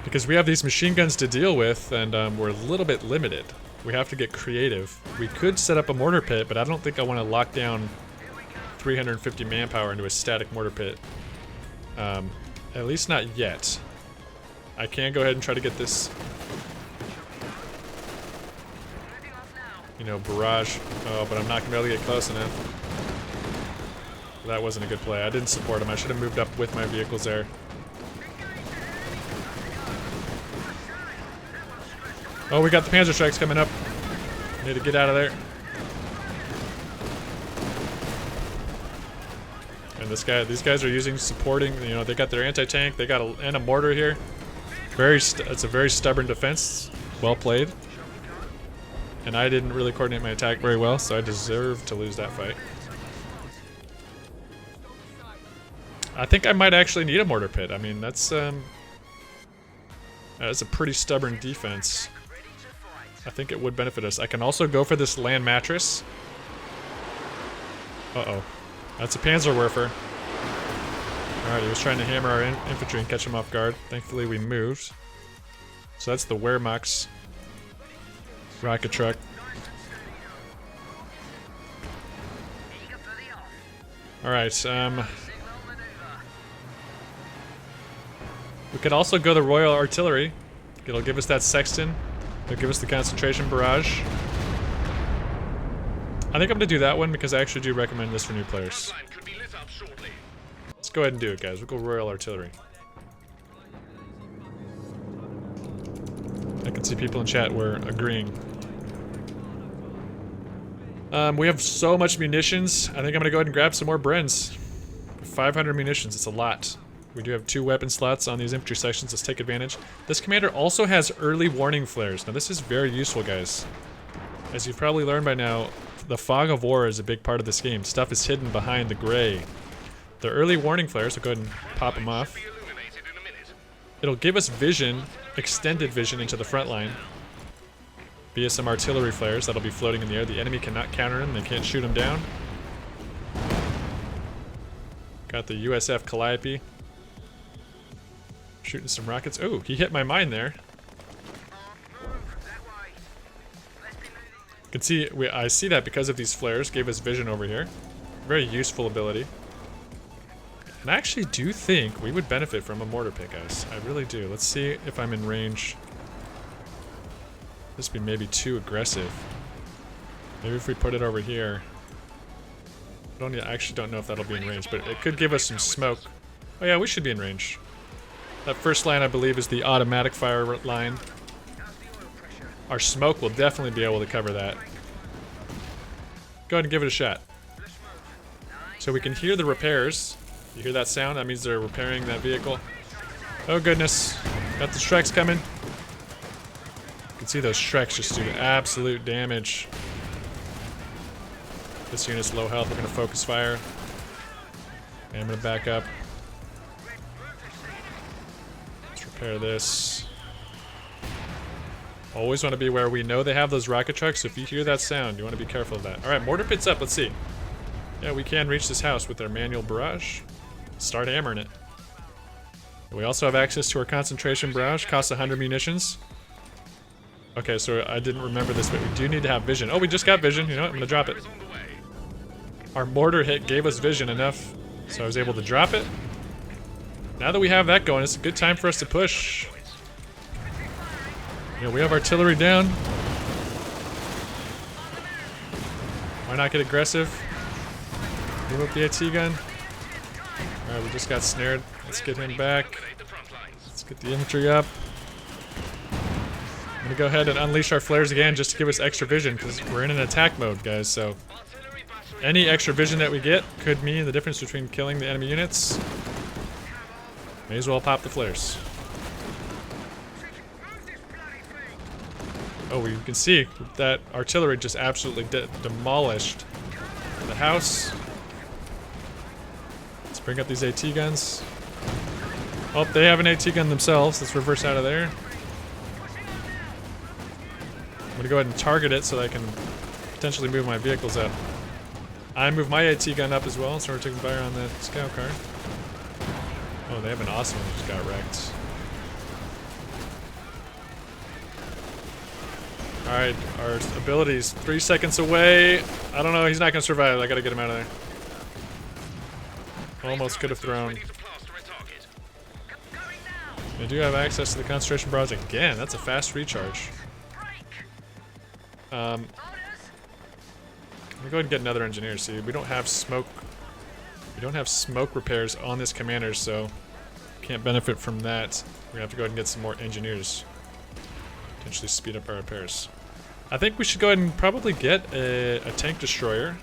Because we have these machine guns to deal with, and we're a little bit limited. We have to get creative. We could set up a mortar pit, but I don't think I want to lock down 350 manpower into a static mortar pit. At least not yet. I can go ahead and try to get this, you know, barrage. Oh, but I'm not going to be able to get close enough. That wasn't a good play. I didn't support him. I should have moved up with my vehicles there. Oh, we got the Panzer strikes coming up. Need to get out of there. And these guys are using supporting. You know, they got their anti-tank. They got and a mortar here. It's a very stubborn defense. Well played. And I didn't really coordinate my attack very well, so I deserve to lose that fight. I think I might actually need a mortar pit. I mean, that's a pretty stubborn defense. I think it would benefit us. I can also go for this land mattress. Uh-oh. That's a Panzerwerfer. Alright, he was trying to hammer our infantry and catch him off guard. Thankfully, we moved. So that's the Wehrmacht's rocket truck. Alright, we could also go the Royal Artillery. It'll give us that Sexton. It'll give us the concentration barrage. I think I'm gonna do that one because I actually do recommend this for new players. Let's go ahead and do it, guys. We'll go Royal Artillery. I can see people in chat were agreeing. We have so much munitions. I think I'm gonna go ahead and grab some more Brens. 500 munitions, it's a lot. We do have 2 weapon slots on these infantry sections. Let's take advantage. This commander also has early warning flares. Now this is very useful, guys. As you've probably learned by now, the fog of war is a big part of this game. Stuff is hidden behind the gray. The early warning flares, so go ahead and pop them off. It'll give us vision, extended vision into the front line. Via some artillery flares that'll be floating in the air. The enemy cannot counter them, they can't shoot them down. Got the USF Calliope. Shooting some rockets. Oh, he hit my mine there. You can see, I see that because of these flares, gave us vision over here. Very useful ability. And I actually do think we would benefit from a mortar pit, guys. I really do. Let's see if I'm in range. This would be maybe too aggressive. Maybe if we put it over here. I actually don't know if that'll be in range, but it could give us some smoke. Oh yeah, we should be in range. That first line, I believe, is the automatic fire line. Our smoke will definitely be able to cover that. Go ahead and give it a shot. So we can hear the repairs. You hear that sound? That means they're repairing that vehicle. Oh goodness. Got the Shreks coming. You can see those Shreks just do absolute damage. This unit's low health. We're going to focus fire. And I'm going to back up. Let's repair this. Always want to be where we know they have those rocket trucks, so if you hear that sound, you want to be careful of that. Alright, mortar pit's up, let's see. Yeah, we can reach this house with our manual barrage. Start hammering it. We also have access to our concentration barrage, costs 100 munitions. Okay, so I didn't remember this, but we do need to have vision. Oh, we just got vision, you know what, I'm gonna drop it. Our mortar hit gave us vision enough, so I was able to drop it. Now that we have that going, it's a good time for us to push. Yeah, we have artillery down. Why not get aggressive? Move up the AT gun. Alright, we just got snared. Let's get him back. Let's get the infantry up. I'm gonna go ahead and unleash our flares again just to give us extra vision, because we're in an attack mode, guys, so any extra vision that we get could mean the difference between killing the enemy units. May as well pop the flares. Oh, you can see that artillery just absolutely demolished the house. Let's bring up these AT guns. Oh, they have an AT gun themselves. Let's reverse out of there. I'm gonna go ahead and target it so that I can potentially move my vehicles up. I move my AT gun up as well, so we're taking fire on the scout car. Oh, they have an awesome one that just got wrecked. Alright, our abilities 3 seconds away. I don't know, he's not gonna survive. I gotta get him out of there. Almost could have thrown. They do have access to the concentration barrage again. That's a fast recharge. Let me go ahead and get another engineer. See, we don't have smoke. We don't have smoke repairs on this commander, so can't benefit from that. We're gonna have to go ahead and get some more engineers. Potentially speed up our repairs. I think we should go ahead and probably get a tank destroyer.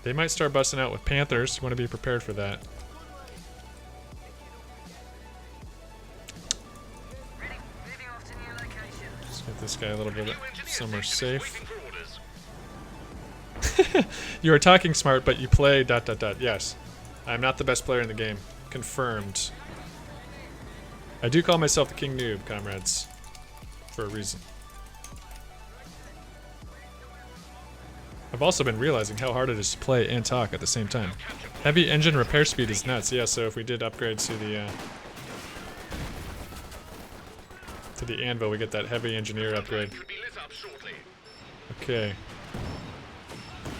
They might start busting out with Panthers. You want to be prepared for that. Just get this guy a little bit somewhere safe. You are talking smart, but you play ... Yes. I'm not the best player in the game. Confirmed. I do call myself the King Noob, comrades. For a reason. I've also been realizing how hard it is to play and talk at the same time. Heavy engine repair speed is nuts. Yeah, so if we did upgrade to the anvil, we get that heavy engineer upgrade. Okay.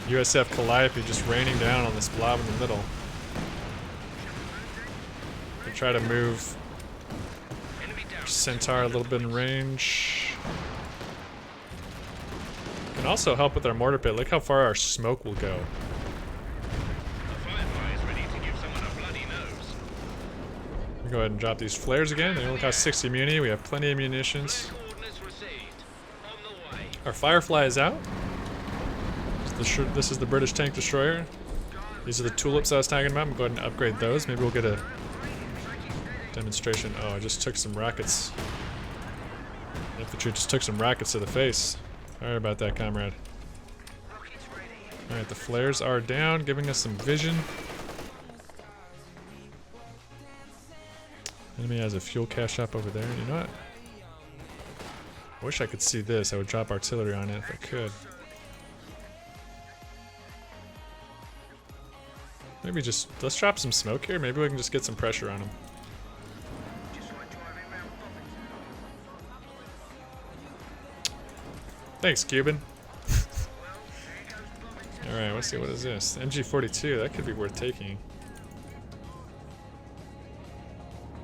USF Calliope just raining down on this blob in the middle. We try to move Centaur a little bit in range. Can also help with our mortar pit. Look how far our smoke will go. We go ahead and drop these flares again. They only cost 60 immunity. We have plenty of munitions. Our Firefly is out. This is the British tank destroyer. These are the tulips I was talking about. I'm going to upgrade those. Maybe we'll get a demonstration. Oh, I just took some rockets. Infantry just took some rockets to the face. Sorry about that, comrade. Alright, the flares are down, giving us some vision. Enemy has a fuel cache up over there. You know what? I wish I could see this. I would drop artillery on it if I could. Maybe just, let's drop some smoke here. Maybe we can just get some pressure on him. Thanks, Cuban. Alright, let's see, what is this? MG42, that could be worth taking.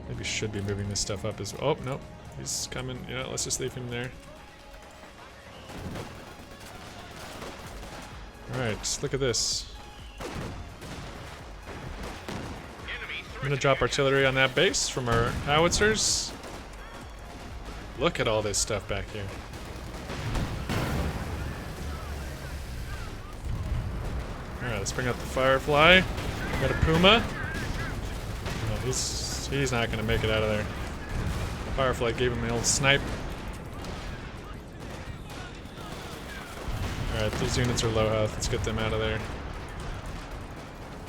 Maybe should be moving this stuff up as well. Oh, nope. He's coming. You know, let's just leave him there. Alright, just look at this. I'm gonna drop artillery on that base from our howitzers. Look at all this stuff back here. Alright, let's bring up the Firefly. Got a Puma. No, he's not gonna make it out of there. The Firefly gave him an old snipe. Alright, these units are low health. Let's get them out of there.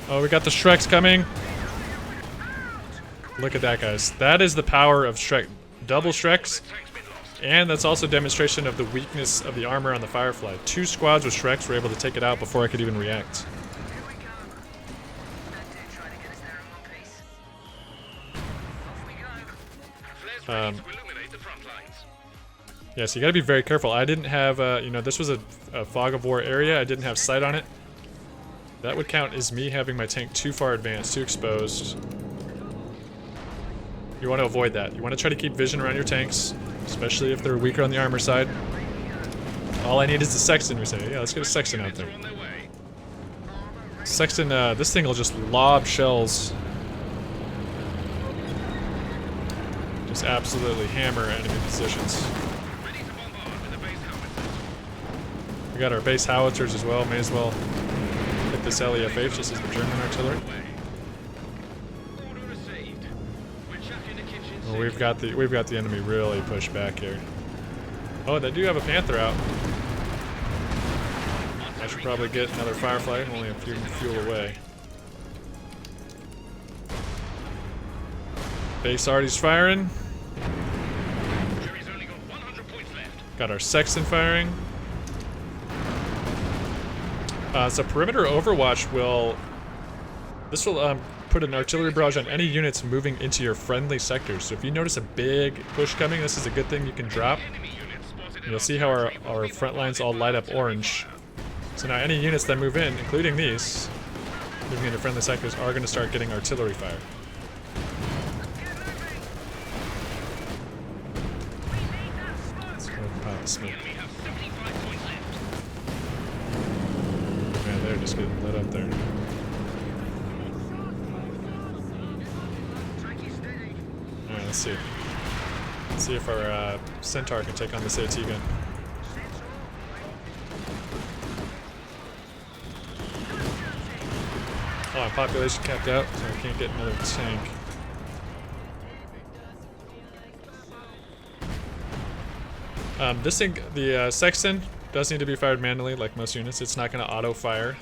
Oh, we got the Shreks coming. Look at that, guys. That is the power of Shrek. Double Shreks. And that's also a demonstration of the weakness of the armor on the Firefly. 2 squads with Shreks were able to take it out before I could even react. Yeah, so you gotta be very careful. I didn't have, you know, this was a fog of war area. I didn't have sight on it. That would count as me having my tank too far advanced, too exposed. You want to avoid that. You want to try to keep vision around your tanks, especially if they're weaker on the armor side. All I need is the Sexton, we say. Yeah, let's get a Sexton out there. Sexton, this thing will just lob shells. Just absolutely hammer enemy positions. We got our base howitzers as well. May as well hit this LEFH. This is the German artillery. Well, we've got the enemy really pushed back here. Oh, they do have a Panther out. I should probably get another Firefly. I'm only a few fuel away. Base already's firing. Got our Sexton firing. So perimeter overwatch will... This will put an artillery barrage on any units moving into your friendly sectors. So if you notice a big push coming, this is a good thing you can drop. You'll see how our front lines all light up orange. So now any units that move in, including these, moving into friendly sectors, are going to start getting artillery fire. Let's go ahead and pop the smoke. Man, they're just getting lit up there. Alright, let's see. See if our Centaur can take on this AT gun. Oh, my population capped out, so I can't get another tank. This thing, the Sexton, does need to be fired manually, like most units. It's not going to auto-fire.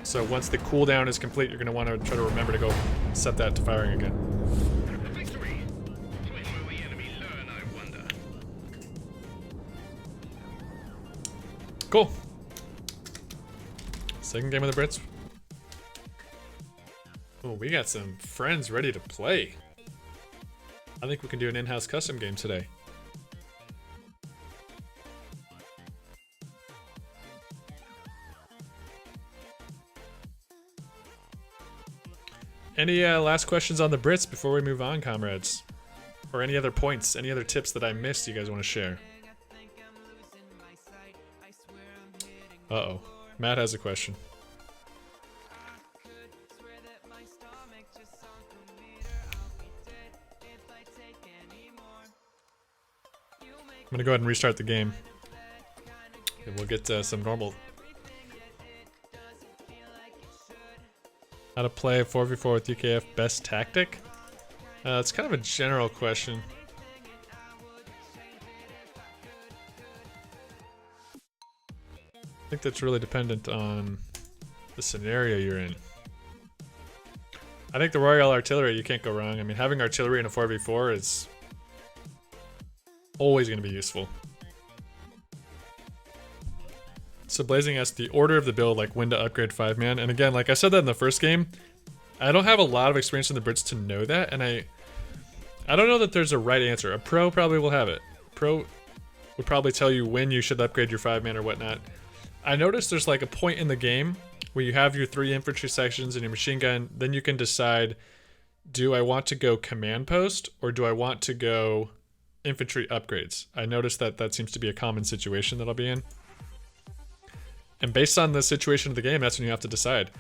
So once the cooldown is complete, you're going to want to try to remember to go set that to firing again. Victory! When will the enemy learn, I wonder? Cool. Second game of the Brits. Oh, we got some friends ready to play. I think we can do an in-house custom game today. Any last questions on the Brits before we move on, comrades? Or any other points, any other tips that I missed you guys want to share? Uh-oh. Matt has a question. I'm gonna go ahead and restart the game. And we'll get some normal. How to play 4v4 with UKF best tactic? It's kind of a general question. I think that's really dependent on the scenario you're in. I think the Royal Artillery, you can't go wrong. I mean, having artillery in a 4v4 is always going to be useful. So Blazing asks the order of the build, like when to upgrade 5-man. And again, like I said that in the first game, I don't have a lot of experience in the Brits to know that, and I don't know that there's a right answer. A pro probably will have it. Pro would probably tell you when you should upgrade your 5-man or whatnot. I noticed there's like a point in the game where you have your 3 infantry sections and your machine gun, then you can decide, do I want to go command post or do I want to go infantry upgrades? I noticed that that seems to be a common situation that I'll be in. And based on the situation of the game, that's when you have to decide.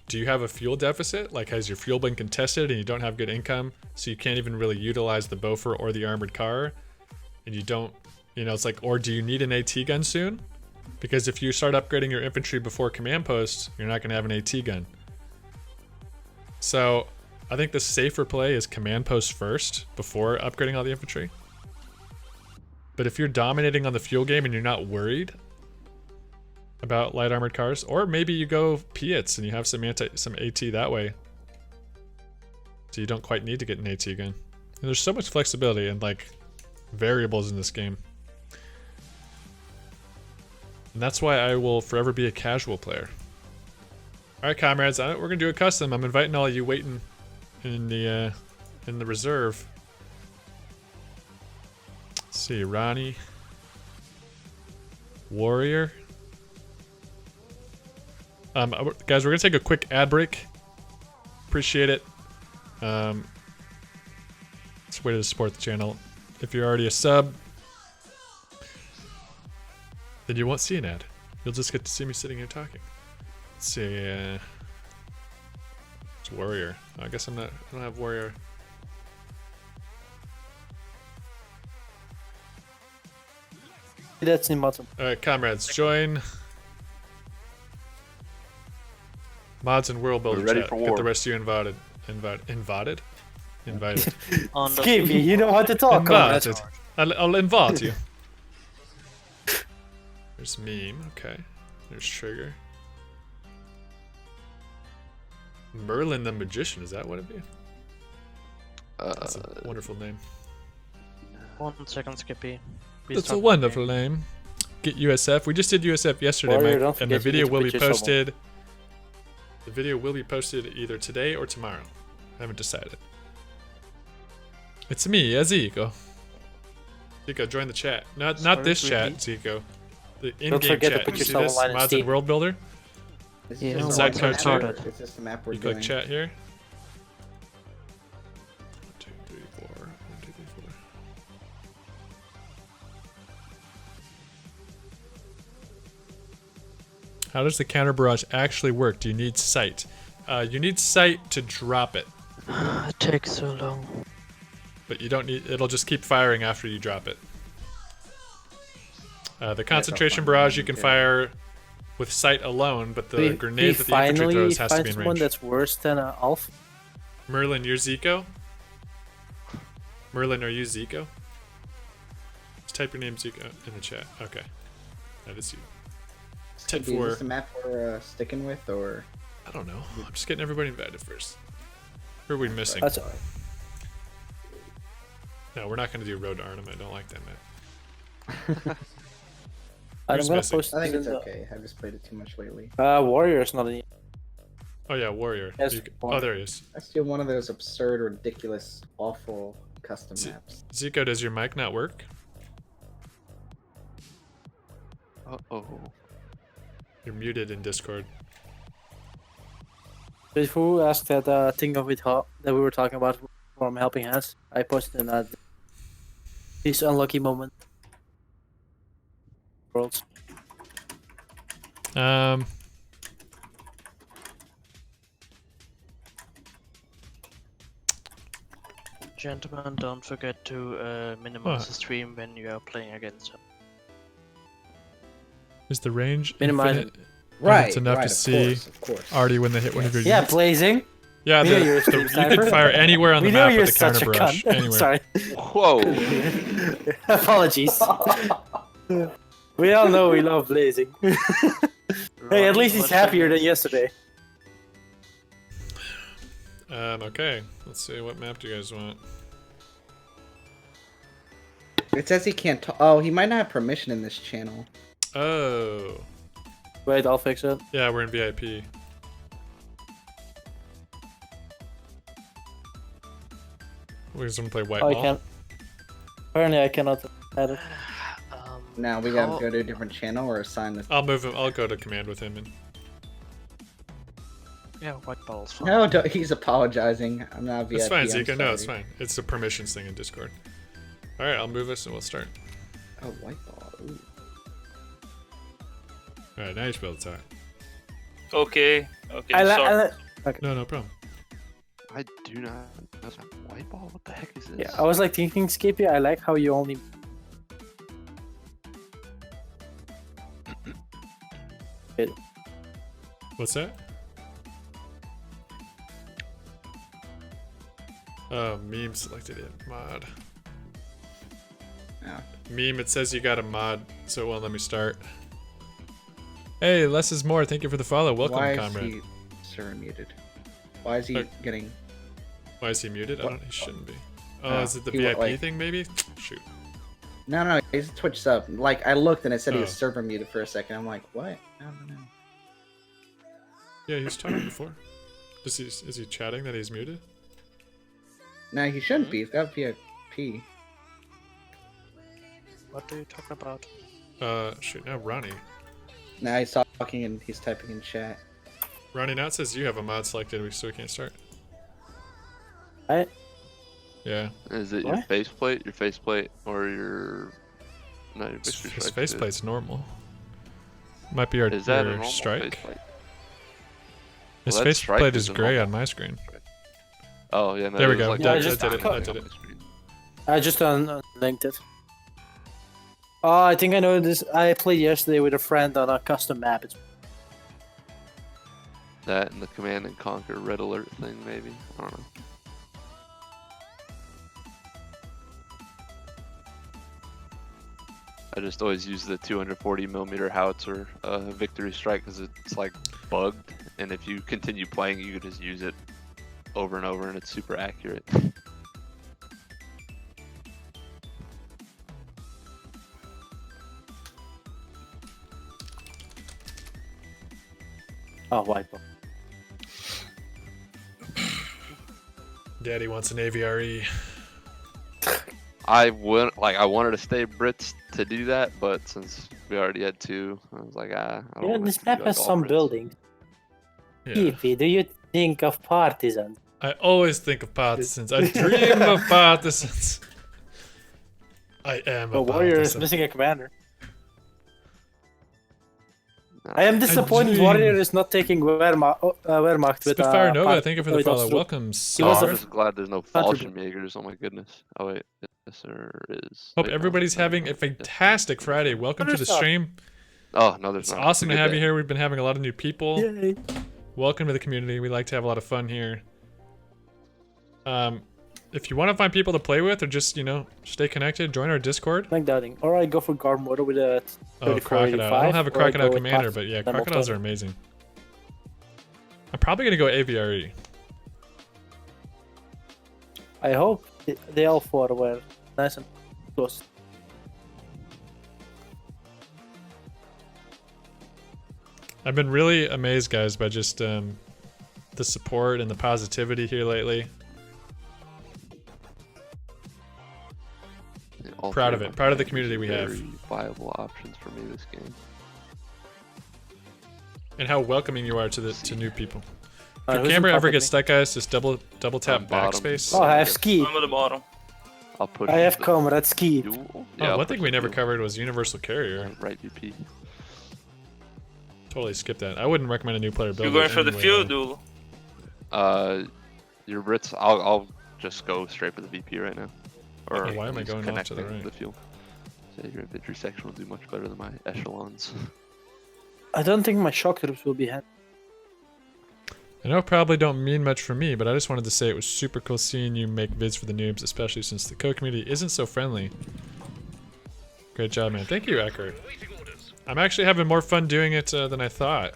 Do you have a fuel deficit? Like, has your fuel been contested and you don't have good income, so you can't even really utilize the Bofor or the armored car? And you don't, you know, it's like, or do you need an AT gun soon? Because if you start upgrading your infantry before command posts, you're not going to have an AT gun. So I think the safer play is command post first before upgrading all the infantry. But if you're dominating on the fuel game and you're not worried about light armored cars, or maybe you go Piats and you have some AT that way, so you don't quite need to get an AT gun. And there's so much flexibility and like variables in this game, and that's why I will forever be a casual player. All right, comrades, we're gonna do a custom. I'm inviting all you waiting in the reserve. Let's see, Ronnie, Warrior. Guys, we're gonna take a quick ad break. Appreciate it. It's a way to support the channel. If you're already a sub, then you won't see an ad. You'll just get to see me sitting here talking. Let's see. It's Warrior. I guess I don't have Warrior. That's in bottom. All right, comrades, join mods and world builder ready chat. for Get war. the rest of you invited. Invited. On the Skippy, you know how to talk. comrade. Invited. I'll invite you. There's Meme. Okay. There's Trigger. Merlin the Magician. Is that what it be? That's a wonderful name. 1 second, Skippy. Please That's talk a to wonderful me. name. Get USF. We just did USF yesterday, Warrior, Mike, don't and the forget you video need to will put be your shovel. posted. The video will be posted either today or tomorrow. I haven't decided. It's me, Zico. Zico, join the chat. Not Sorry, this chat, repeat. Zico. The in-game forget to chat. put You see yourself this? online in Mods and Steam. World Builder. This Yeah, is just Inside a card map two. we're- It's just a map we're You click doing. chat here. 1, 2, 3, 4. 1, 2, 3, 4. How does the counter barrage actually work? Do you need sight? You need sight to drop it. It takes so long. but you don't need. It'll just keep firing after you drop it. The concentration barrage you can fire with sight alone, but the grenade that the infantry throws has to be in Finally, one range. that's worse than Alf. Merlin, you're Zico? Merlin, are you Zico? Just type your name Zico in the chat. Okay. That is you. Tip Is 4. this the map we're sticking with, or? I don't know. I'm just getting everybody invited first. Who are we missing? That's alright. No, we're not going to do Road to Arnhem. I don't like that map. I'm Who's gonna missing? post I think it it's in the- okay. I've just played it too much lately. Warrior's not in. Oh yeah, Warrior. Yes, Oh, there he is. I steal one of those absurd, ridiculous, awful custom maps. Zico, does your mic not work? Uh-oh. You're muted in Discord. Before we asked that thing of it that we were talking about from Helping Hands, I posted in that this unlucky moment. Worlds. Gentlemen, don't forget to minimize What? the stream when you are playing against him. Is the range Minimize infinite? Right. It's enough right, to of see course, of course. already when they hit one of your Yeah, units? Blazing. Yeah, We know you're a you stream can sniper. fire anywhere on the We know map you're with the counter such a barrage. cunt. Anywhere. Sorry. Whoa! Apologies. We all know we love Blazing. Hey, at least he's happier than yesterday. Okay. Let's see. What map do you guys want? It says he can't talk. Oh, he might not have permission in this channel. Oh. Wait, I'll fix it. Yeah, we're in VIP. We're just gonna play white I ball. can't. Apparently, I cannot add it. Now we gotta how- go to a different channel or assign this. I'll move him. I'll go to command with him. And Yeah, white ball's fine. No, he's apologizing. I'm not VIP. it's fine, I'm Zika. No, it's sorry. fine. It's a permissions thing in Discord. All right, I'll move us and we'll start. Oh, white ball. Ooh. All right, now you should be able to talk. Okay. Okay. I sorry. No, no problem. I do not. That's not white ball. What the heck is this? Yeah, I was like thinking, Skippy. I like how you only. What's that? Oh, meme selected it. Mod. Yeah. Meme, it says you got a mod, so it won't let me start. Hey, less is more. Thank you for the follow. Welcome, Why comrade. is he server muted? Why is he Look. getting? Why is he muted? I What? don't. He shouldn't be. Oh, Oh, is it the he VIP like- thing? Maybe. Shoot. No, he's a Twitch sub. Like I looked and it said he was Oh. server muted for a second. I'm like, what? I don't know. Yeah, he was talking before. Is he chatting that he's muted? No, he shouldn't be. He's got VIP. What are you talking about? Shoot. Now Ronnie. Now he's talking and he's typing in chat. Ronnie now it says you have a mod selected, so we can't start. I. Yeah. Is it What? your faceplate, or your? No, your victory His strike. faceplate's normal. Might be our, Is that a your normal strike. faceplate? His Well, that strike faceplate is is a gray normal on my screen. Oh yeah, no, There we it was go. Like Yeah, That, just- that did it. That did it. I just unlinked it. Oh, I think I know this. I played yesterday with a friend on a custom map. It's That and the Command and Conquer Red Alert thing, maybe. I don't know. I just always use the 240mm howitzer victory strike because it's like bugged, and if you continue playing, you can just use it over and over, and it's super accurate. white ball. Daddy wants an AVRE. I wanted to stay Brits to do that, but since we already had two, I was like, I don't Yeah, want this to map do, has like, all some Brits. buildings. Yeah. Skippy, do you think of partisans? I always think of partisans. I dream of partisans. I am The a warrior is partisan. missing a commander. I am disappointed dream. Warrior is not taking Wehrmacht with Spitfire Nova, Pat- thank you for the with follow. Ostro. Welcome, was Oh, sir. I'm just glad there's no Contribute. Fallschirmjägers. Oh my goodness. Oh wait, yes there is. Hope Wait, no, everybody's no, having no. a fantastic Friday. Welcome to the There's not. stream. Oh no, there's It's not. awesome to Good have day. you here. We've been having a lot of new people. Yay. Welcome to the community. We like to have a lot of fun here. If you want to find people to play with or just, you know, stay connected, join our Discord. Like doubting. Or I go for guard motor with a Oh, Crocodile. I don't have a 3485, or I Crocodile go with Commander, Puff but yeah, Lemon Crocodiles Top. are amazing. I'm probably going to go AVRE. I hope they all four were nice and close. I've been really amazed, guys, by just the support and the positivity here lately. Yeah, all Proud three of it. my Proud of the characters community are we have. very viable options for me this game. And how welcoming you are to new people. If your who's camera on top ever of gets me? stuck, guys, just double tap On bottom. backspace. Oh, I have ski. I'm at the bottom. I'll push. I have the comrade ski. duel. Oh, I'll one push thing we the never duel. covered was Universal Carrier. Right VP. Totally skipped that. I wouldn't recommend a new player build. You're it going for the anyway, field though. duel. Your Brits. I'll just go straight for the VP right now. Or Oh, why am I use going off to the connecting right? the fuel. So your infantry section will do much better than my echelons. I don't think my shock troops will be happy. I know it probably don't mean much for me, but I just wanted to say it was super cool seeing you make vids for the noobs, especially since the co community isn't so friendly. Great job, man. Thank you, Eckert. I'm actually having more fun doing it than I thought.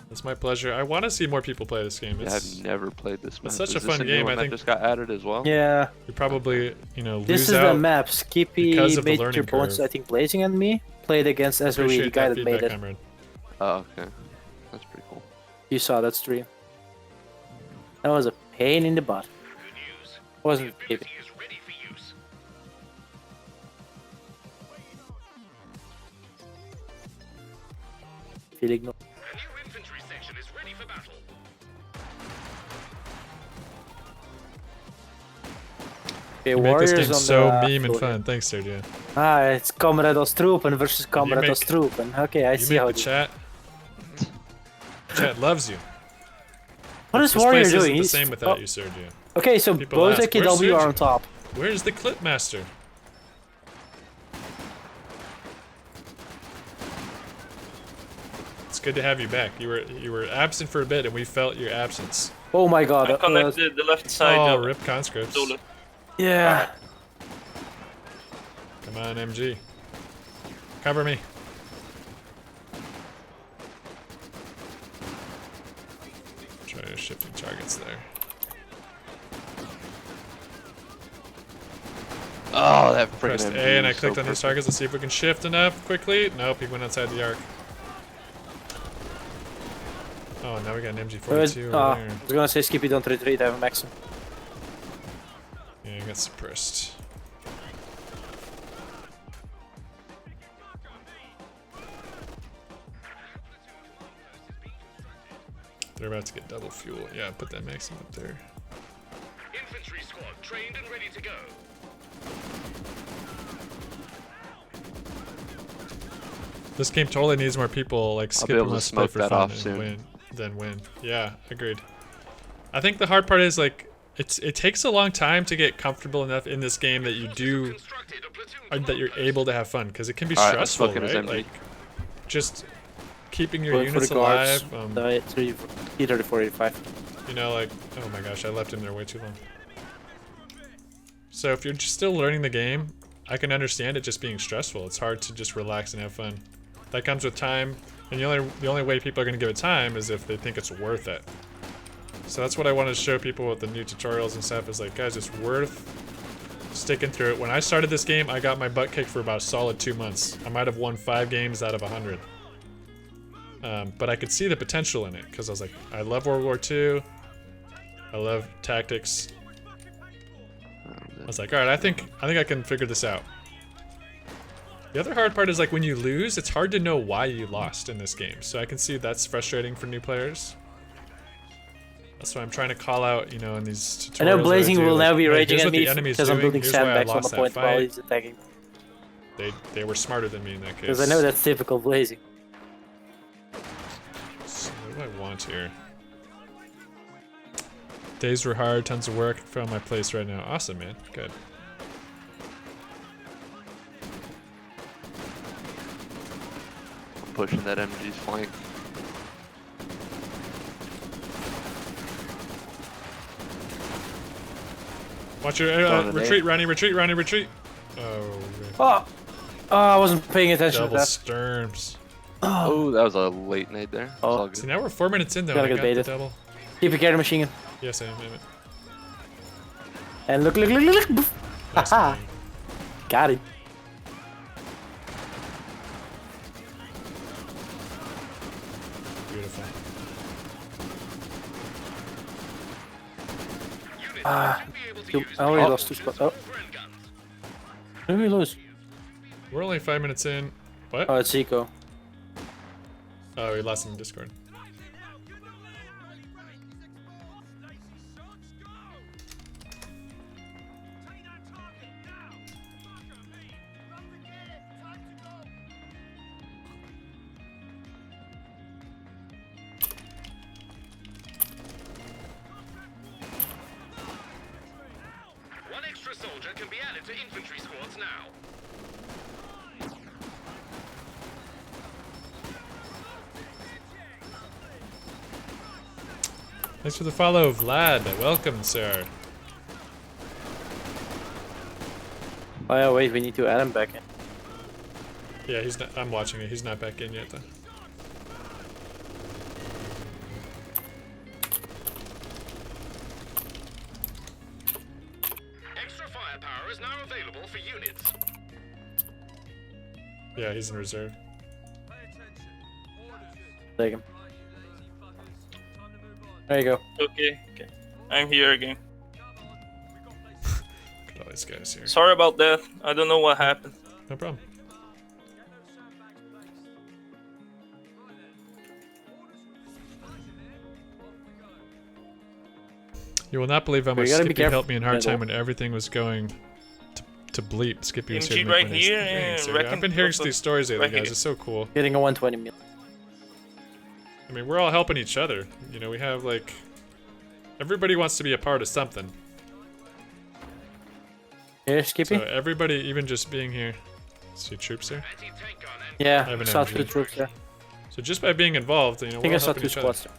It's my pleasure. I want to see more people play this game. Yeah, It's, I've never played this map. such Is a this fun new game, one I that think- just got added as well. Yeah, we probably, you know, this lose is out. the map. Skippy, because of the Major learning Bones, curve. I think, Blazing and me played against Ezra, the Appreciate guy that that made feedback, it. comrade. Oh, okay. That's pretty cool. You saw that stream. That was a pain in the butt. Wasn't maybe. is ready for use. Feeling no. A new infantry section is ready for battle. Okay, You make Warriors this game on so the meme and floor. fun. Thanks, Sergio. Ah, it's Comrade Ostrupen versus Comrade make- Ostrupen. Okay, I You see make how the it is. chat. Chat loves you. What is This Warrior place isn't doing? the He's- same without oh, you, Sergio. okay, so People both ask, AKW "Where's are Sergio?" on top. Where's the clip master? It's good to have you back. You were absent for a bit, and we felt your absence. Oh my god. I connected the left side. Oh, of rip conscripts. Dole. yeah. Come on, MG. Cover me. Try shifting targets there. Oh, that freaking Pressed MG A and I is clicked so on these perfect. targets to see if we can shift enough quickly. Nope, he went outside the arc. Oh, now we got an MG42 I over there. was gonna say Skippy, don't retreat, I have a maxim. Yeah, I got suppressed. They're about to get double fuel. Yeah, put that maximum up there. Infantry squad trained and ready to go. This game totally needs more people like I'll skip be able and to let's play smoke for that fun off and soon. win. Yeah, agreed. I think the hard part is like it takes a long time to get comfortable enough in this game that you do Constructed a platoon or that you're commanders. able to have fun because it can be Alright, I'm stressful, smoking his right? MG. Like just keeping your Going for units the guards. alive. The T-3485. You know, like, oh my gosh, I left him there way too long. So if you're just still learning the game, I can understand it just being stressful. It's hard to just relax and have fun. That comes with time, and the only way people are going to give it time is if they think it's worth it. So that's what I want to show people with the new tutorials and stuff is like, guys, it's worth sticking through it. When I started this game, I got my butt kicked for about a solid 2 months. I might have won 5 games out of 100. But I could see the potential in it because I was like, I love World War II. I love tactics. I was like, all right, I think I can figure this out. The other hard part is like when you lose, it's hard to know why you lost in this game. So I can see that's frustrating for new players. That's why I'm trying to call out, you know, in these tutorials. I know that Blazing do, will like, now be hey, raging here's at what the me enemy's because I'm doing, building here's why I sandbags on the lost that point while fight. he's attacking. They were smarter than me in that case. Because I know that's typical Blazing. volunteer. Days were hard, tons of work. Found my place right now. Awesome, man. Good. Pushing that MG's flank. Watch your retreat, Ronnie. Retreat, Ronnie. Retreat. Oh, man. Oh, I wasn't paying attention Double to that. storms. Oh, that was a late nade there. It's Oh. all good. See, now we're 4 minutes in though. Gotta I get got the baited. double. Keep it carry machine gun. Yes, I am. Damn it. And look. Boof. Nice Haha. thing. Got it. Beautiful. Ah, I already lost 2 spots. Oh. Who did we lose? We're only 5 minutes in. What? Oh, it's Zico. Oh, we lost him in Discord. One extra soldier can be added to infantry squads now. Thanks for the follow, Vlad. Welcome, sir. Oh yeah, wait, we need to add him back in. Yeah, he's not. I'm watching it. He's not back in yet, though. Extra firepower is now available for units. Yeah, he's in reserve. Take him. There you go. Okay, okay. I'm here again. Look at all these guys here. Sorry about that. I don't know what happened. No problem. You will not believe how much gotta be Skippy careful. helped me in hard Middle. time when everything was going to bleep. Skippy was MG here to right make my nice here things. and So, yeah, I've been hearing Reckon- these stories lately, right guys. here. It's so cool. Getting a 120 mil. I mean, we're all helping each other. You know, we have like everybody wants to be a part of something. Here, Skippy? So everybody, even just being here. See troops there. Anti-tank gun and Yeah, I have an saw MG. 2 troops there. So just by being involved, you know, I think we're I all saw helping 2 each other. squads there.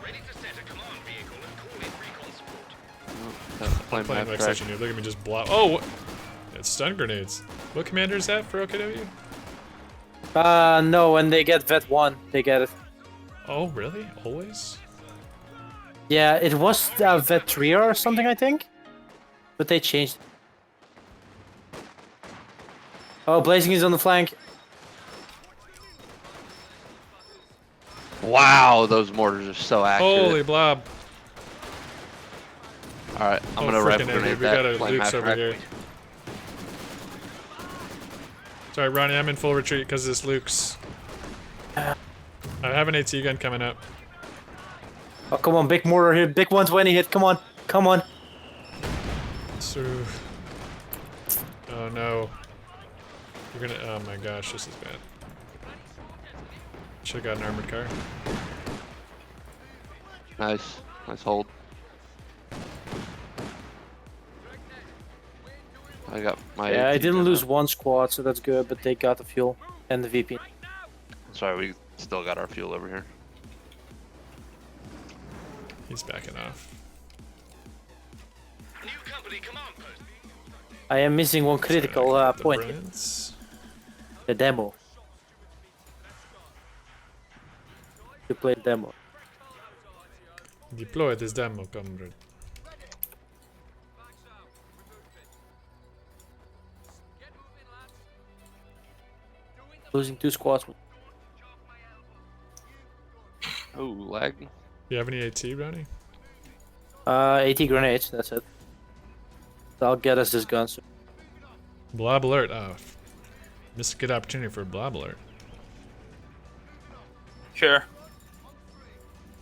ready to set a command vehicle and call in recon support. Playing Playing map like track. such a noob. Look at me just blow. Oh, what? It's stun grenades. What commander is that for OKW? No, when they get Vet 1, they get it. Oh, really? Always? Yeah, it was Vet 3 or something, I think. But they changed it. Oh, Blazing is on the flank. Wow, those mortars are so accurate. Holy blob. Alright, I'm Oh, gonna rifle frickin' A, grenade dude. We got that. a Flame Luke's half over track. here. Sorry, Ronnie, I'm in full retreat because this Luke's. I have an AT gun coming up. Oh, come on, big mortar hit, big 120 hit. Come on, come on. So, oh no. You're gonna. Oh my gosh, this is bad. Should've got an armored car. Nice. Nice hold. I got my. Yeah, I AT didn't gun lose up. 1 squad, so that's good. But they got the fuel and the VP. Sorry, we still got our fuel over here. He's backing off. New company command post. I am missing 1 critical The point. Brents. The demo. To play the demo. Deploy this demo, comrade. Losing 2 squads. Oh, lag. You have any AT, Ronnie? 80 grenades, that's it. That'll get us this gun soon. Blob alert. Oh, missed a good opportunity for a blob alert. Sure.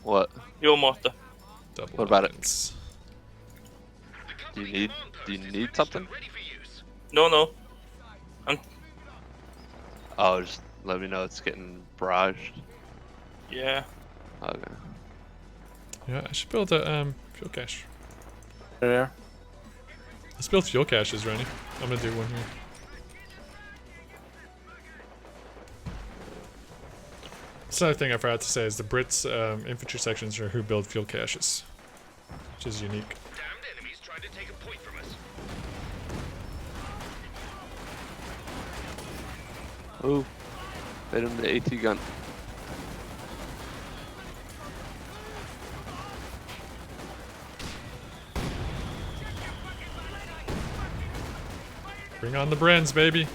What? Your motor. Double What about it? weapons. Do you need something? Ready for use. No, no. Oh, just let me know it's getting barraged. Yeah. Okay. Yeah, I should build a fuel cache. There. Let's build fuel caches, Rennie. I'm gonna do one here. That's another thing I forgot to say is the Brits infantry sections are who build fuel caches, which is unique. Damned enemies tried to take a point from us. Oh, hit him the AT gun. Bring on the Brens, baby.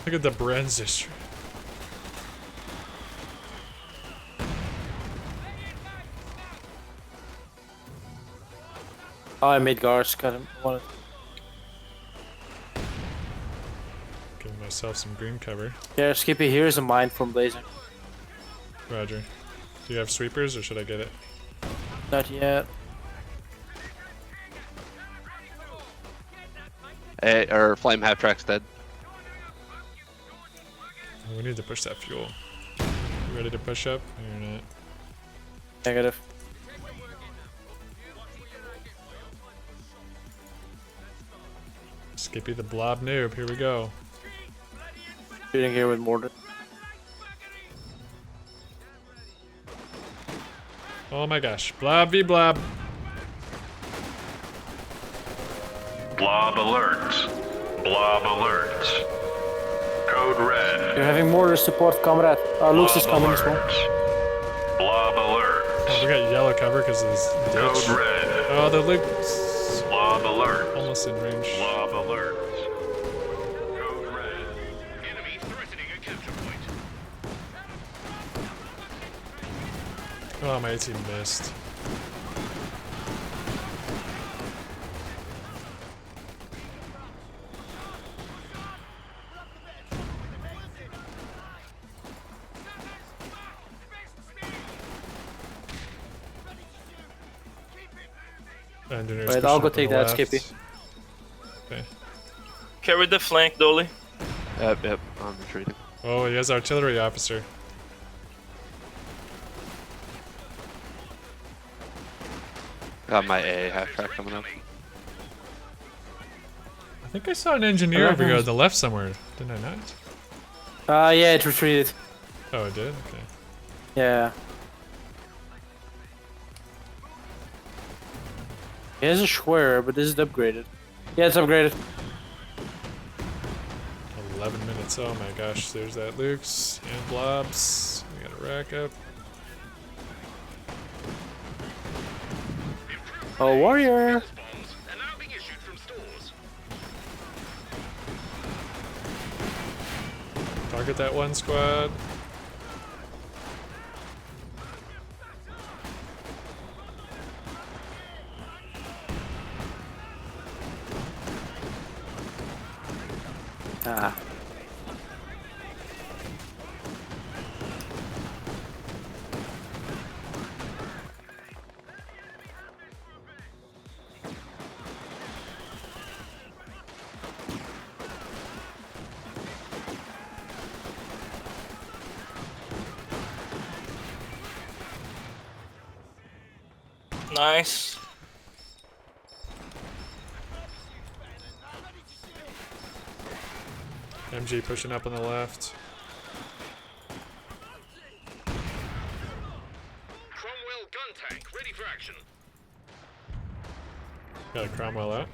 Look at the Brens district. Oh, I made Gars. Got him. Wanted. Giving myself some green cover. Yeah, Skippy, here's a mine from Blazing. Roger. Do you have sweepers or should I get it? Not yet. Hey, or flame half track's dead. Oh, we need to push that fuel. You ready to push up? No, you're not. Negative. Skippy the blob noob. Here we go. Shooting here with mortar. Oh my gosh. Blob v blob. Blob alert. Blob alert. Code red. You're having mortar support, comrade. Lux is coming as well. Blob alert. Oh, we got yellow cover because of this Code ditch. red. Oh, the Luke's Blob alert. almost in range. Blob alert. Code red. Enemy threatening a counterpoint. Oh, my team missed. Engineers Wait, pushing I'll go up on take the that, left. Skippy. Okay. Carry the flank, Dolly. Yep, I'm retreating. Oh, he has artillery officer. Got my A half track coming up. I think I saw an engineer over here on the left somewhere. Didn't I not? Yeah, it retreated. Oh, it did? Okay. Yeah. It has a square, but this is upgraded. Yeah, it's upgraded. 11 minutes. Oh my gosh. There's that Luke's and blobs. We got a rack up. Oh, warrior. Bombs are now being issued from stores. Target that one squad. Ah. Nice. MG pushing up on the left. Cromwell gun tank ready for action. Got a Cromwell out.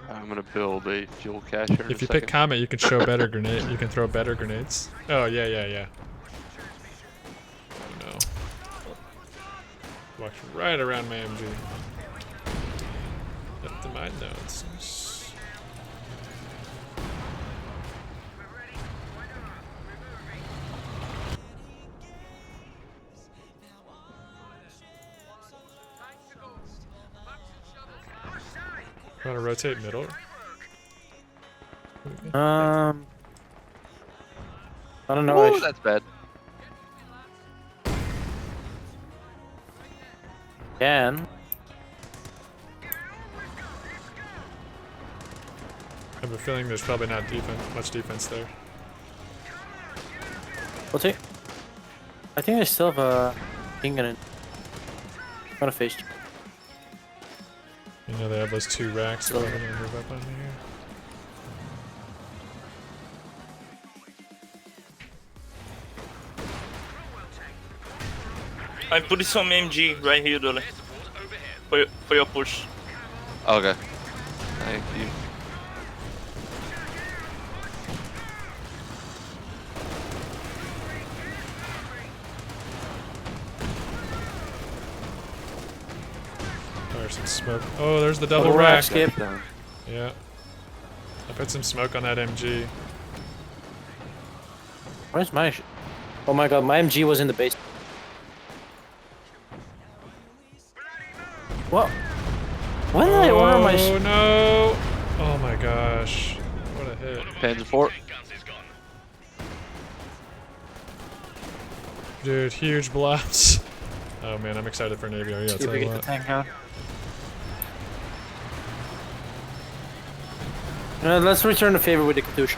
I'm gonna build a fuel cache here in If a you pick second. Comet, you can show better grenade. You can throw better grenades. Oh, yeah, yeah, yeah. Oh, no. Walked right around my MG. Left the mine nodes. Want to rotate middle? I don't know. Ooh, Actually. that's bad. Can. I have a feeling there's probably not much defense there. What's it? I think I still have a king in it. Got a face. You know they have those 2 racks that So- we're gonna move up on here. I'm putting some MG right here, Dolly. For your push. Okay. Thank you. There's some smoke. Oh, there's the double Double rack. rack skip. Down. Yeah. I put some smoke on that MG. Where's my Oh my god, my MG was in the base. What? When did I order my Oh no! Oh my gosh. What a hit. Panzer 4. Dude, huge blobs. Oh man, I'm excited for Navy. Yeah, See if tell we you get the what. tank out. Let's return the favor with the coh2.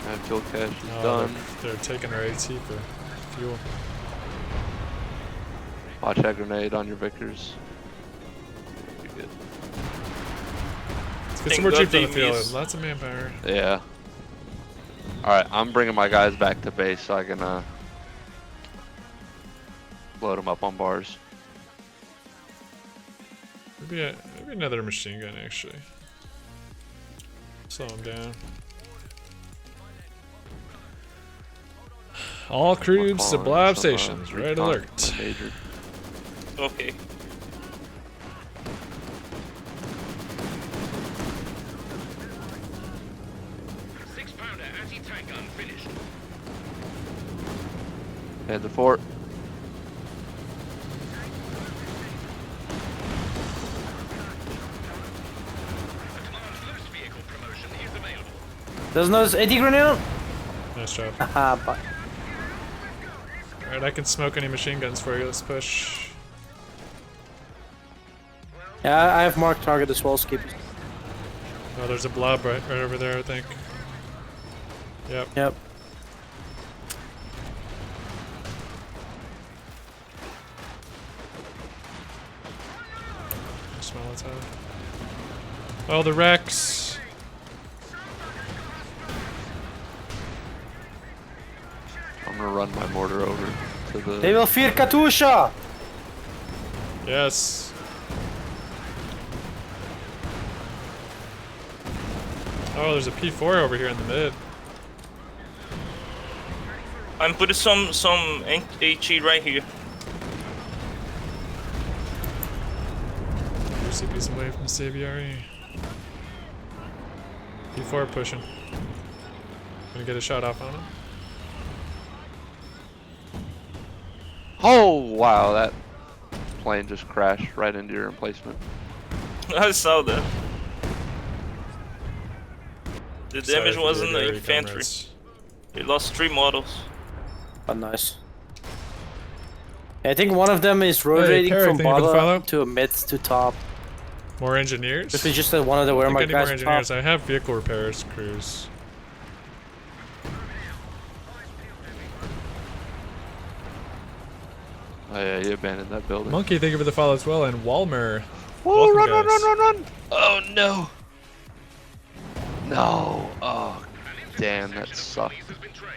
And fuel cache is Oh, done. they're taking our AT for fuel. Watch that grenade on your Vickers. Be good. Let's get Thank some more God troops on they the field. missed. Lots of manpower. Yeah. Alright, I'm bringing my guys back to base so I can load them up on bars. Maybe another machine gun actually. Slow them down. All crews to Calling blob some, stations. Red recon alert. Major. Okay. Six-pounder anti-tank gun finished. Panzer 4. Command loose vehicle promotion is available. There's no AD grenade. Nice job. Haha, but Alright, I can smoke any machine guns for you. Let's push. yeah, I have marked target as well, skip. Oh, there's a blob right over there, I think. Yep. Yep. Smell its head. Oh, the Rex. I'm gonna run my mortar over to the. They will fear coh2. Yes. Oh, there's a P4 over here in the mid. I'm putting some HE right here. UCB's away from CBRE. P4 pushing. Gonna get a shot off on him. Oh wow, that plane just crashed right into your emplacement. I saw that. The Sorry damage for the wasn't the artillery, infantry. comrades. He lost 3 models. Oh, nice. I think one of them is rotating Perry, from thank you for the follow. bottom to a mid to top. More engineers? This is just one of the where I my think I need more guys engineers. top. I have vehicle repairs crews. Oh yeah, you abandoned that building. Monkey, thank you for the follow as well, and Walmer. Whoa, Welcome, run, guys. run! Oh no! No! Oh, damn, that sucked. Has been trained.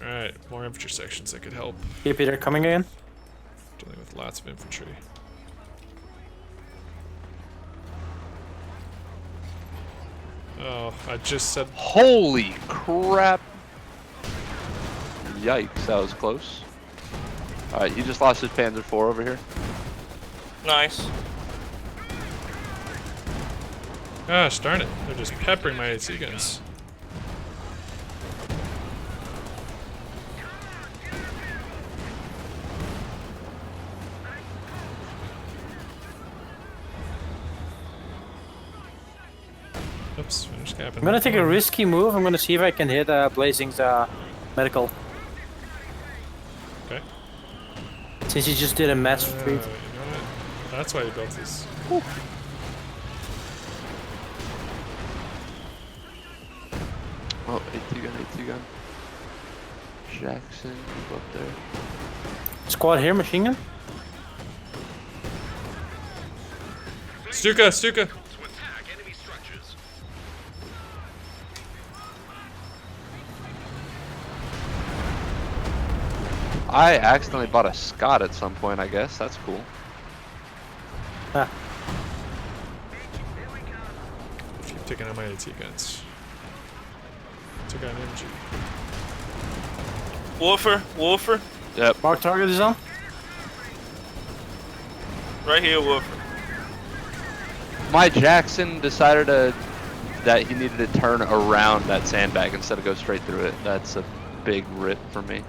Alright, more infantry sections that could help. Here, Peter, coming again. Dealing with lots of infantry. Oh, I just said. Holy crap! Yikes, that was close. Alright, he just lost his Panzer 4 over here. Nice. Gosh darn it, they're just peppering my AT guns. Oops, finished capping. I'm gonna take a risky move. I'm gonna see if I can hit Blazing's medical. Okay. Since he just did a mass retreat. You know what? That's why he built this. Oh, AT gun, AT gun. Jackson, go up there. Squad here, machine gun. Stuka, Stuka. To attack enemy structures. I accidentally bought a Scott at some point, I guess. That's cool. Ah, Keep taking out my AT guns. Took out an MG. Wolfer. Yep. mark target is on. Right here, Wolfer. My Jackson decided that he needed to turn around that sandbag instead of go straight through it. That's a big rip for me.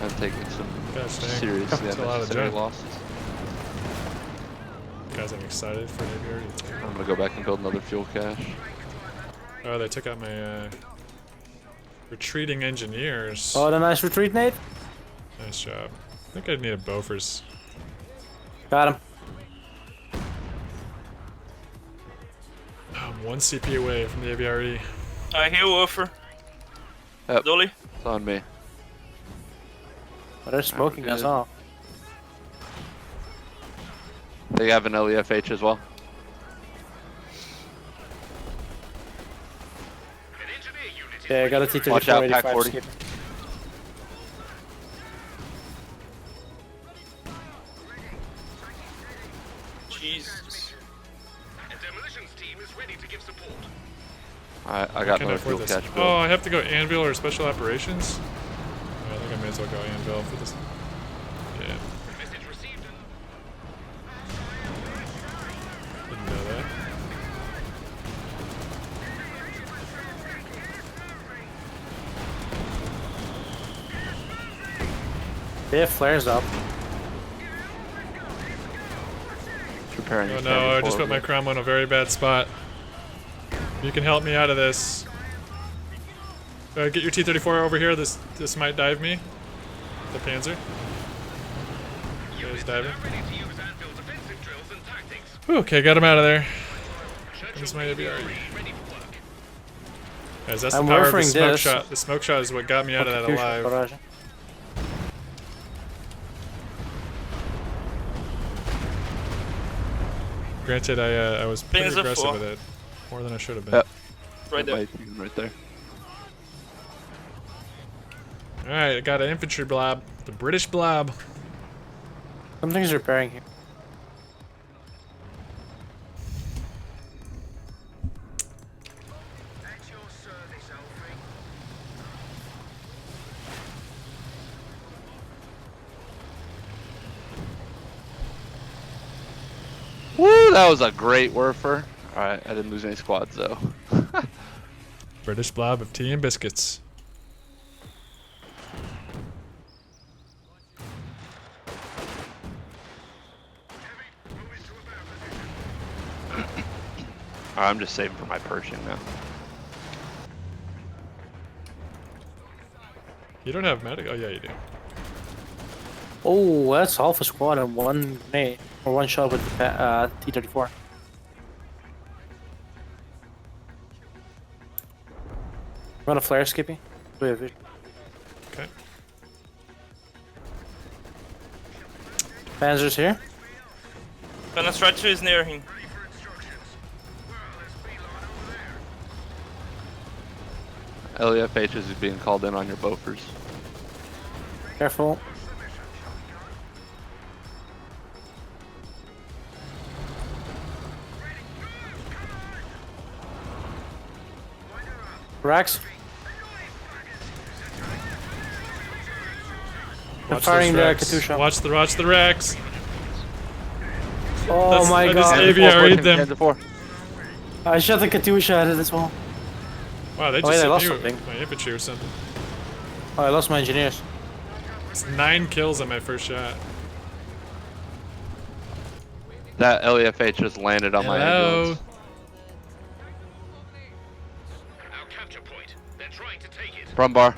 I'm taking some Gosh dang. seriously That's a lot of unnecessary junk. losses. Guys, I'm excited for maybe I'm gonna go back and build another fuel cache. Oh, they took out my retreating engineers. Oh, the nice retreat, Nate. Nice job. I think I'd need a Bofors. Got him. I'm 1 CP away from the AVRE. I hear Wolfer. Yep. Dolly. It's on me. Oh, they're smoking us good. off. They have an LEFH as well. An engineer unit is Yeah, I got a T-34. Watch out, Pack 85 40. skipping. Jesus. A demolitions team is ready to give support. I got Can I another afford fuel this? cache Oh, built. I have to go Anvil or Special Operations? Oh, I think I may as well go Anvil for this. Yeah, Message received. didn't know that. They have flares up. Preparing Oh your no, cannon I just put forward. my Crom on a very bad spot. You can help me out of this. Get your T-34 over here. This might dive me. The Panzer. He's diving. Ready to use Anvil defensive drills and tactics. Whew, okay, got him out of there. Churchill There's my AVRE. ready for work. Guys, that's I'm the power of the Wolfering smoke this. shot. The smoke shot is what got me out of that alive. Barrage. Granted, I was pretty Panzer aggressive IV. with it. More than I should have been. Yep. Right there. Right there. Alright, I got an infantry blob. The British blob. Something's repairing here. Woo, that was a great Werfer. Alright, I didn't lose any squads though. British blob of tea and biscuits. Alright, I'm just saving for my Pershing now. You don't have medic? Oh yeah, you do. Oh, that's half a squad and one grenade. Or one shot with the T-34. Run a flare, Skippy. Wait, wait. Okay. Panzer's here. Penestrator is near him. LEFH is being called in on your Bofors. Careful. Racks. I'm Watch firing the those racks. Katusha. Watch the racks. Oh That's- my I just god. AVR'd them. Panzer 4. I shot the Katusha out of this wall. Wow, they Oh, just wait, I hit lost me something. with my infantry or something. Oh, I lost my engineers. It's 9 kills on my first shot. That LEFH just landed on my Hello. ambulance. Our capture point. They're trying to take it. Brumbar.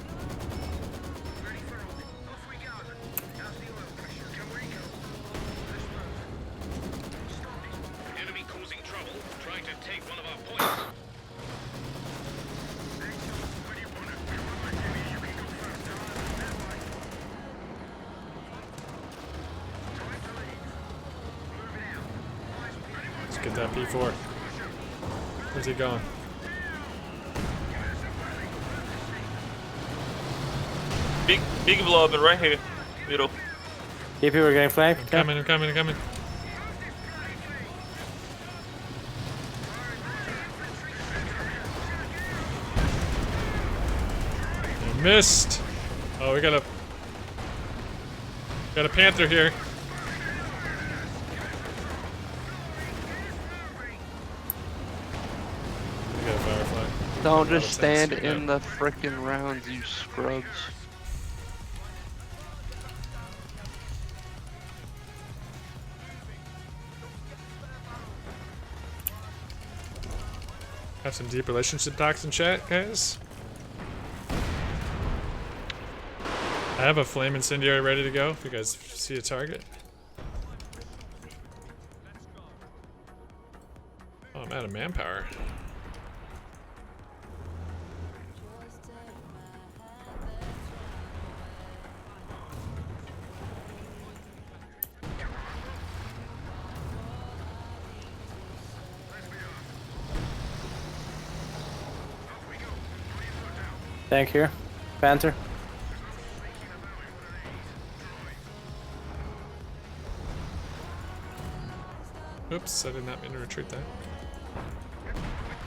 get that P4. Where's he going? Big blob right here. Middle. If you were getting flanked. I'm coming, I'm coming, I'm coming. I missed. Oh, we got a panther here. We got a firefly. Don't Oh, just stand thanks, in the frickin' rounds, you scrubs. Have some deep relationship talks in chat, guys. I have a flame incendiary ready to go if you guys see a target. Oh, I'm out of manpower. Tank here. Panther. Oops, I did not mean to retreat that.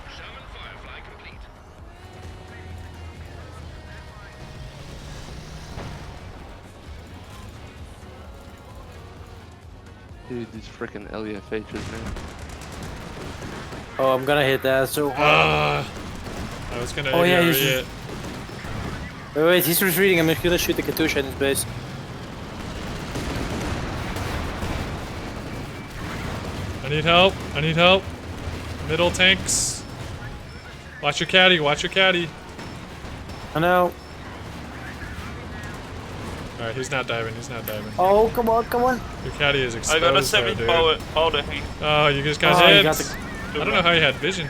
Sherman Firefly complete. Dude, these frickin' LEFHs, man. Oh, I'm gonna hit that so hard. I was gonna Oh, yeah, ADR he's- it. Wait, he's retreating. I'm gonna shoot the Katusha in his base. I need help. I need help. Middle tanks. Watch your caddy. Watch your caddy. I know. Alright, he's not diving. He's not diving. Oh, come on, come on. Your caddy is I exposed got a though, 7 dude. powder here. Oh, you just got Oh, you hit. got the- I don't know how you had vision.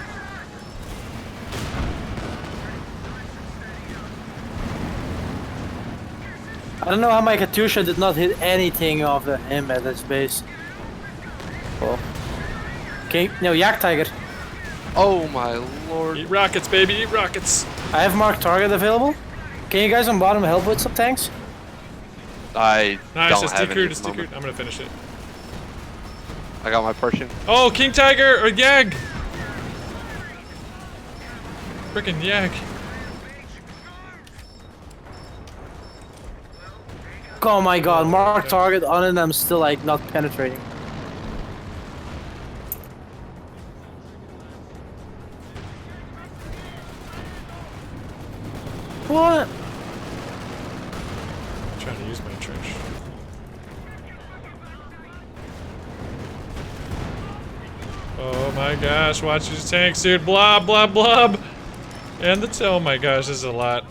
I don't know how my Katusha did not hit anything of him at his base. Oh. Okay, no, Yak Tiger. Oh my lord. Eat rockets, baby. Eat rockets. I have marked target available. Can you guys on bottom help with some tanks? I Nice. don't Just have any decrued. at Just the moment. decrued. I'm gonna finish it. I got my Pershing. Oh, King Tiger or Yag. Frickin' Yag. Oh my god, mark target on it, I'm still like not penetrating. What? I'm trying to use my trench. Oh my gosh, watch these tanks, dude. Blob, blob, blob. And the oh my gosh, this is a lot.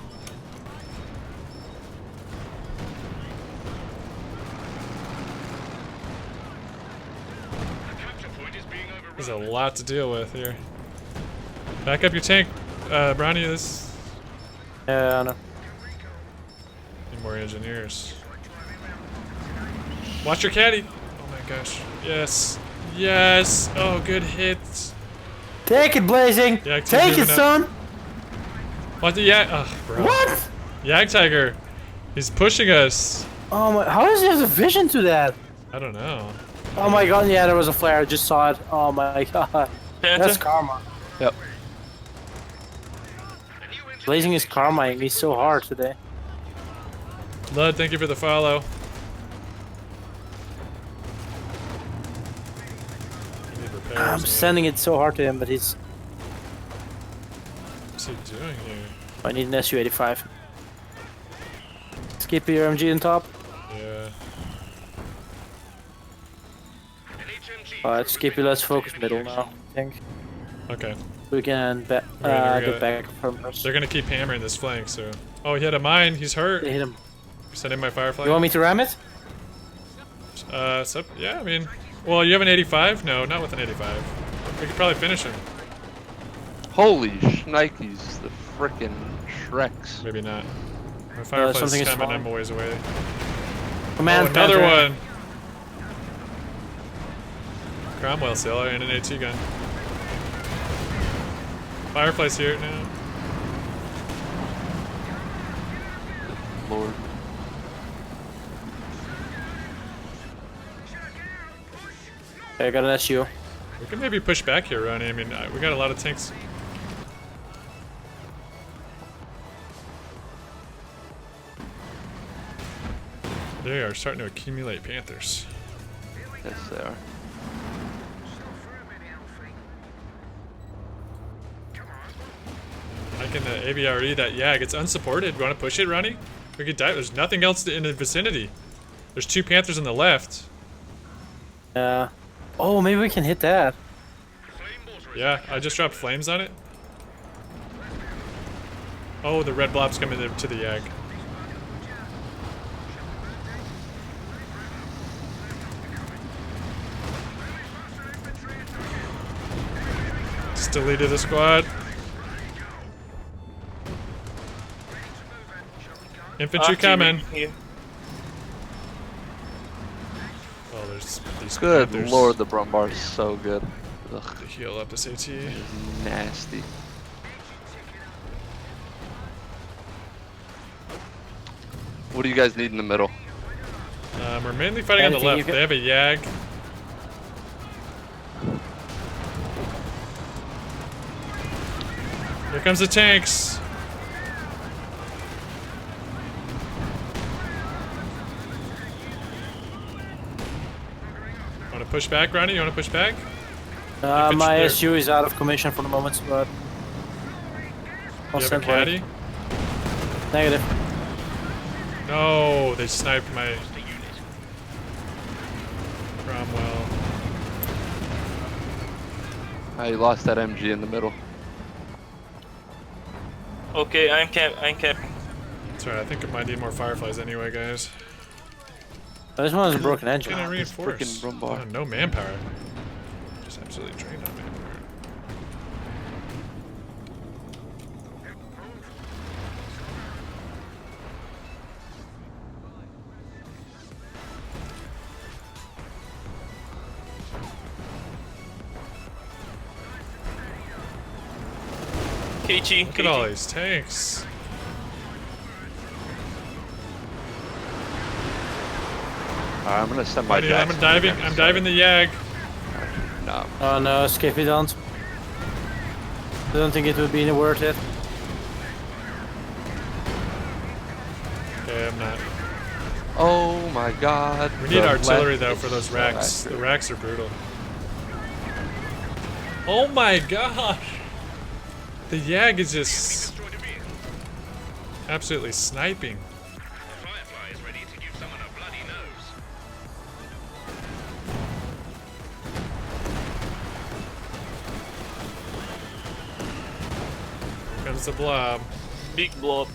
There's a lot to deal with here. Back up your tank, Brownie. This Yeah, I know. need more engineers. Watch your caddy. Oh my gosh. Yes. Yes. Oh, good hit. Take it, Blazing! Yeah, keep Take moving it, up. son! What the Yag? Oh, bro. What? Yag Tiger. He's pushing us. Oh my, how does he have the vision to that? I don't know. Oh my god, yeah, there was a flare, I just saw it. Oh my god. That's Panther. karma. Yep. Blazing is karmaing me so hard today. Lud, thank you for the follow. I need repairs, I'm man. sending it so hard to him, but he's... What's he doing here? I need an Su-85. Skip your MG on top. Yeah. Alright, Skippy, let's focus middle now, I think. Okay. We can We're gonna get back from first. They're gonna keep hammering this flank, so. Oh, he had a mine. He's hurt. They hit him. Send in my firefly. You want me to ram it? Yeah, I mean. Well, you have an 85? No, not with an 85. We could probably finish him. Holy shnikes, the frickin' Shreks. Maybe not. My firefly's something is coming. falling. I'm a ways away. Command Oh, another Panther. one. Cromwell sailor and an AT gun. Firefly's here now. Lord. Okay, I got an SU. We can maybe push back here, Ronnie. I mean, we got a lot of tanks. They are starting to accumulate Panthers. Yes, they are. I can AVRE that Yag. It's unsupported. Want to push it, Ronnie? We could die. There's nothing else in the vicinity. There's 2 Panthers on the left. Yeah. Oh, maybe we can hit that. Yeah, I just dropped flames on it. Oh, the red blob's coming to the Yag. Just deleted the squad. Infantry coming. Here. Oh, there's these Good Panthers. lord, the Brumbar is so good. Ugh, To heal up this AT. nasty. What do you guys need in the middle? We're mainly fighting on the Anything you left. can- They have a Yag. Here comes the tanks. Want to push back, Ronnie? You want to push back? Infantry My there. SU is out of commission for the moment, but I'll You have a send one. caddy? Negative. No, they sniped my Cromwell. I lost that MG in the middle. Okay, I'm cap. Sorry, I think it might need more fireflies anyway, guys. This one has a broken engine. Gonna this reinforce. frickin' Brumbar. Oh, no manpower. Just absolutely drained on manpower. KG. Look at all these tanks. Alright, I'm gonna send my I'm Jackson diving. again, I'm so- diving the Yag. No. Oh no, Skippy don't. I don't think it would be worth it. Okay, I'm not. Oh my god. We need the artillery left though is for those so racks. The accurate. racks are brutal. Oh my gosh! The Yag is just absolutely sniping. Firefly is ready to give someone a bloody nose. Here comes the blob. Big blob.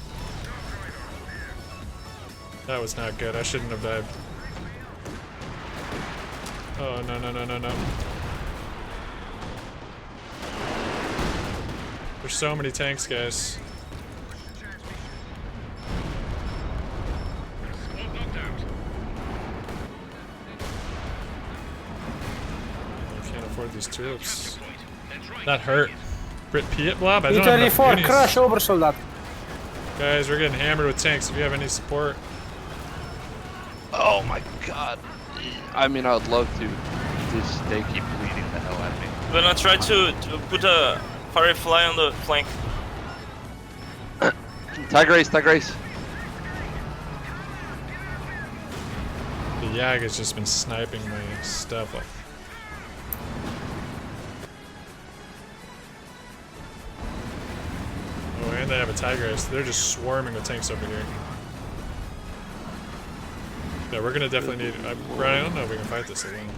That was not good. I shouldn't have dived. Oh no no no no no! There's so many tanks, guys. Squad knocked out. I can't afford these troops. Deployed. Let's right. That hurt. Brit Piet blob? I don't have enough E-34, unis. crush Obersoldat. Guys, we're getting hammered with tanks. If you have any support. Oh my god. I mean, I would love to. Just they keep bleeding the hell out of me. I'm gonna try to put a firefly on the flank. Tiger Race, Tiger Race. The Yag has just been sniping my stuff. Like, oh, and they have a Tiger Race. They're just swarming with tanks over here. Yeah, we're gonna definitely need. Brian, I don't know if we can fight this alone.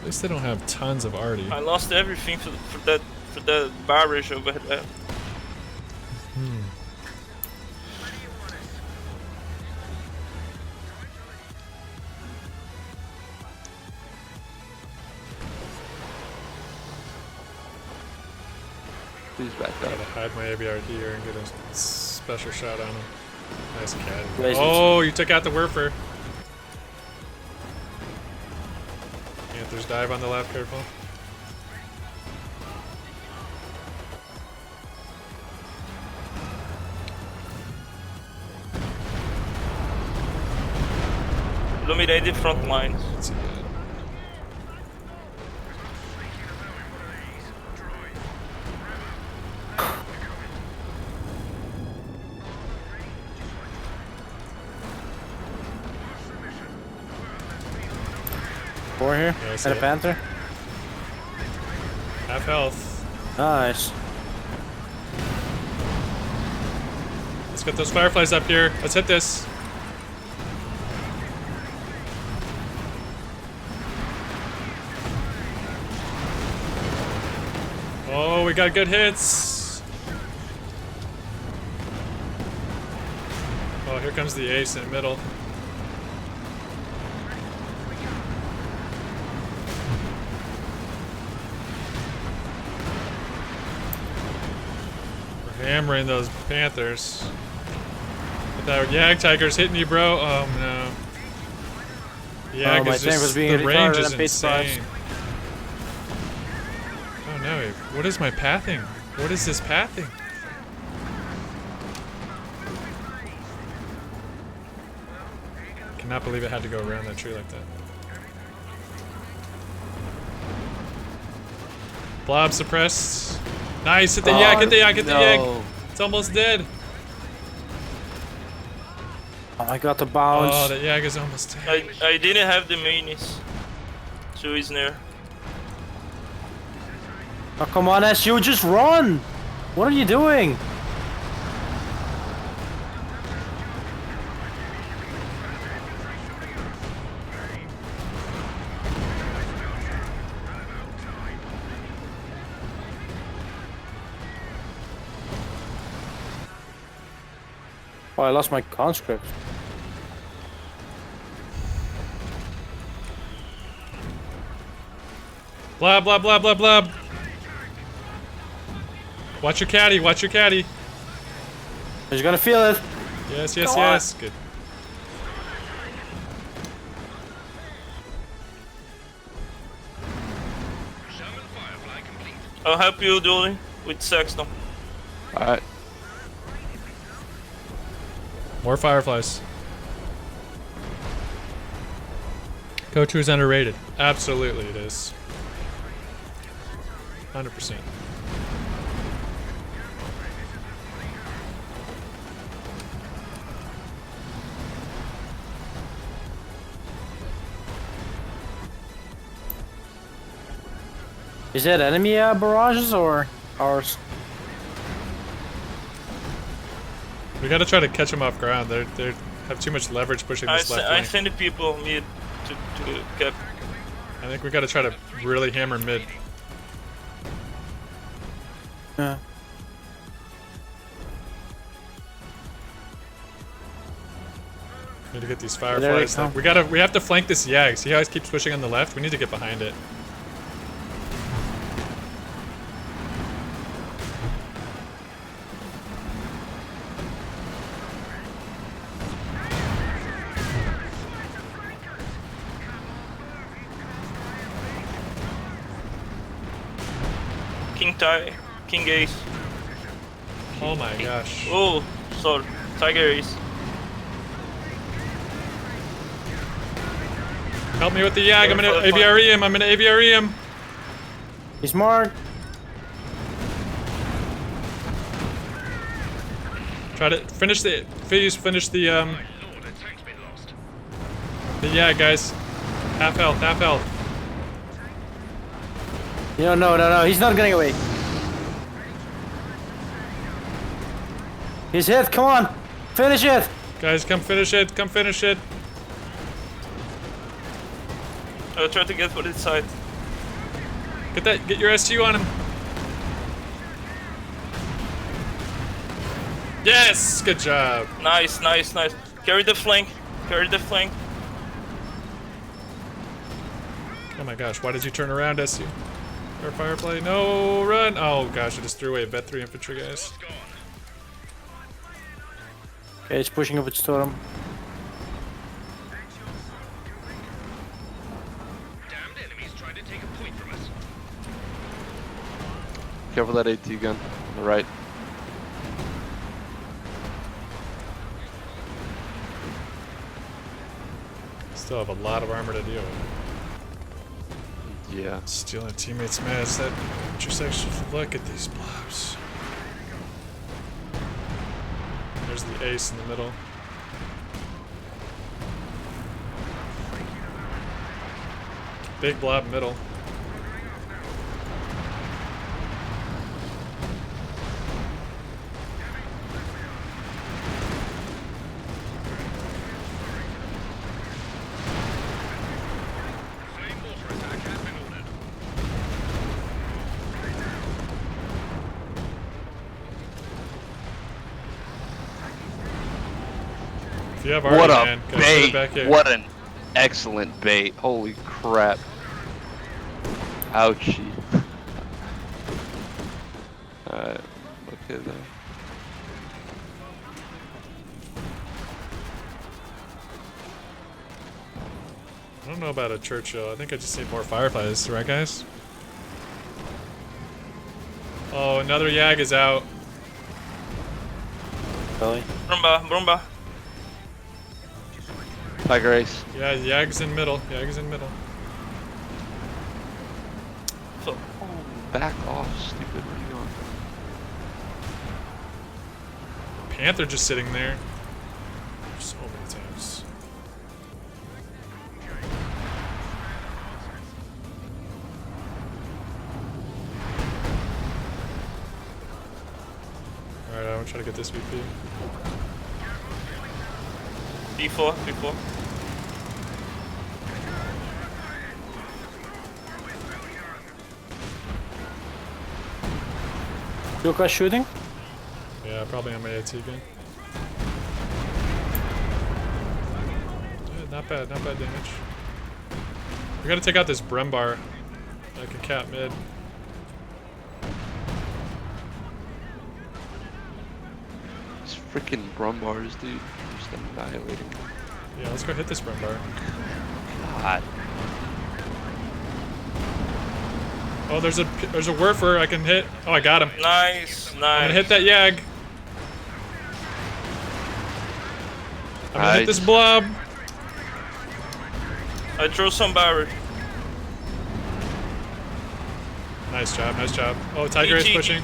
At least they don't have tons of arty. I lost everything for that barrage over there. Please back Gotta up. hide my ABRD here and get a special shot on him. Nice cat. Blazing. Oh, you took out the Werfer. Panthers dive on the left, careful. Illuminate the front lines. Let's see that. Four here. Yeah, I see And a it. Panther. Half health. Nice. Let's get those fireflies up here. Let's hit this. Oh, we got good hits. Oh, here comes the ace in the middle. We're hammering those Panthers. But that Yag Tiger's hitting you, bro. Oh no. The Yag my is tank just, was being the range retarded is and paid insane. Oh no, what is my pathing? What is this pathing? Cannot believe it had to go around that tree like that. Blob suppressed. Nice, hit the yak, hit the yak, hit the yak. It's almost dead. Oh, I got the bounce. Oh, the yak is almost dead. I didn't have the minis. So he's near. Oh, come on, SU, just run! What are you doing? Oh, I lost my conscript. Blah, blah, blah, blah, blah. Watch your caddy, watch your caddy. He's gonna feel it. Yes, yes, Go on. yes. Good. Sherman Firefly complete. I'll help you, Dooley, with Sexton. Alright. More fireflies. coh2 is underrated. Absolutely it is. 100%. Is that enemy barrages or ours? We gotta try to catch them off ground. They have too much leverage pushing I, this left I flank. send the people mid to cap. I think we gotta try to really hammer mid. Yeah. Need to get these there they fireflies. come. We have to flank this Yag. See how he keeps pushing on the left? We need to get behind it. King Ty, King Ace. Oh my gosh. Oh, sorry. Tiger Ace. Help me with the Yag. I'm gonna AVRE him. I'm gonna AVRE him. He's marked. Try to finish the finish the My lord, a tank's been lost. Yag, guys. Half health, half health. No, he's not getting away. He's hit, come on! Finish it! Guys, come finish it. Come finish it. I'll try to get for this side. Get your SU on him. Yes, good job. Nice, nice, nice. Carry the flank. Carry the flank. Oh my gosh, why did you turn around, SU? Or Firefly? No, run! Oh gosh, I just threw away a vet 3 infantry, guys. Gone. Okay, it's pushing up with storm. Damned enemies trying to take a point from us. Careful that AT gun on the right. Still have a lot of armor to deal with. Yeah. Stealing teammates' meds. That intersection. Look at these blobs. There's the ace in the middle. Big blob middle. Flame mortar attack has been ordered. If you have What arty, a man, gotta put it bait! back here. What an excellent bait! Holy crap! Ouchie. Alright, okay then. I don't know about a Churchill. I think I just need more fireflies, right, guys? Oh, another Yag is out. Really? Brumba, Brumba. Tiger Ace. Yeah, Yag's in middle. Yag's in middle. So, Back off, stupid. Where are you going? Panther just sitting there. So many times. Alright, I'm gonna try to get this VP. D4, D4. Luca shooting? Yeah, probably on my AT again. Yeah, not bad damage. We gotta take out this Brembar. I can cap mid. These freaking Brumbars, dude. Just annihilating. Yeah, let's go hit this Brembar. God. Oh, there's a Werfer I can hit. Oh, I got him. Nice, I'm nice. gonna hit that Yag. I'm gonna hit this Nice. blob. I threw some barrel. Nice job, nice job. Oh, Tiger is GG. pushing.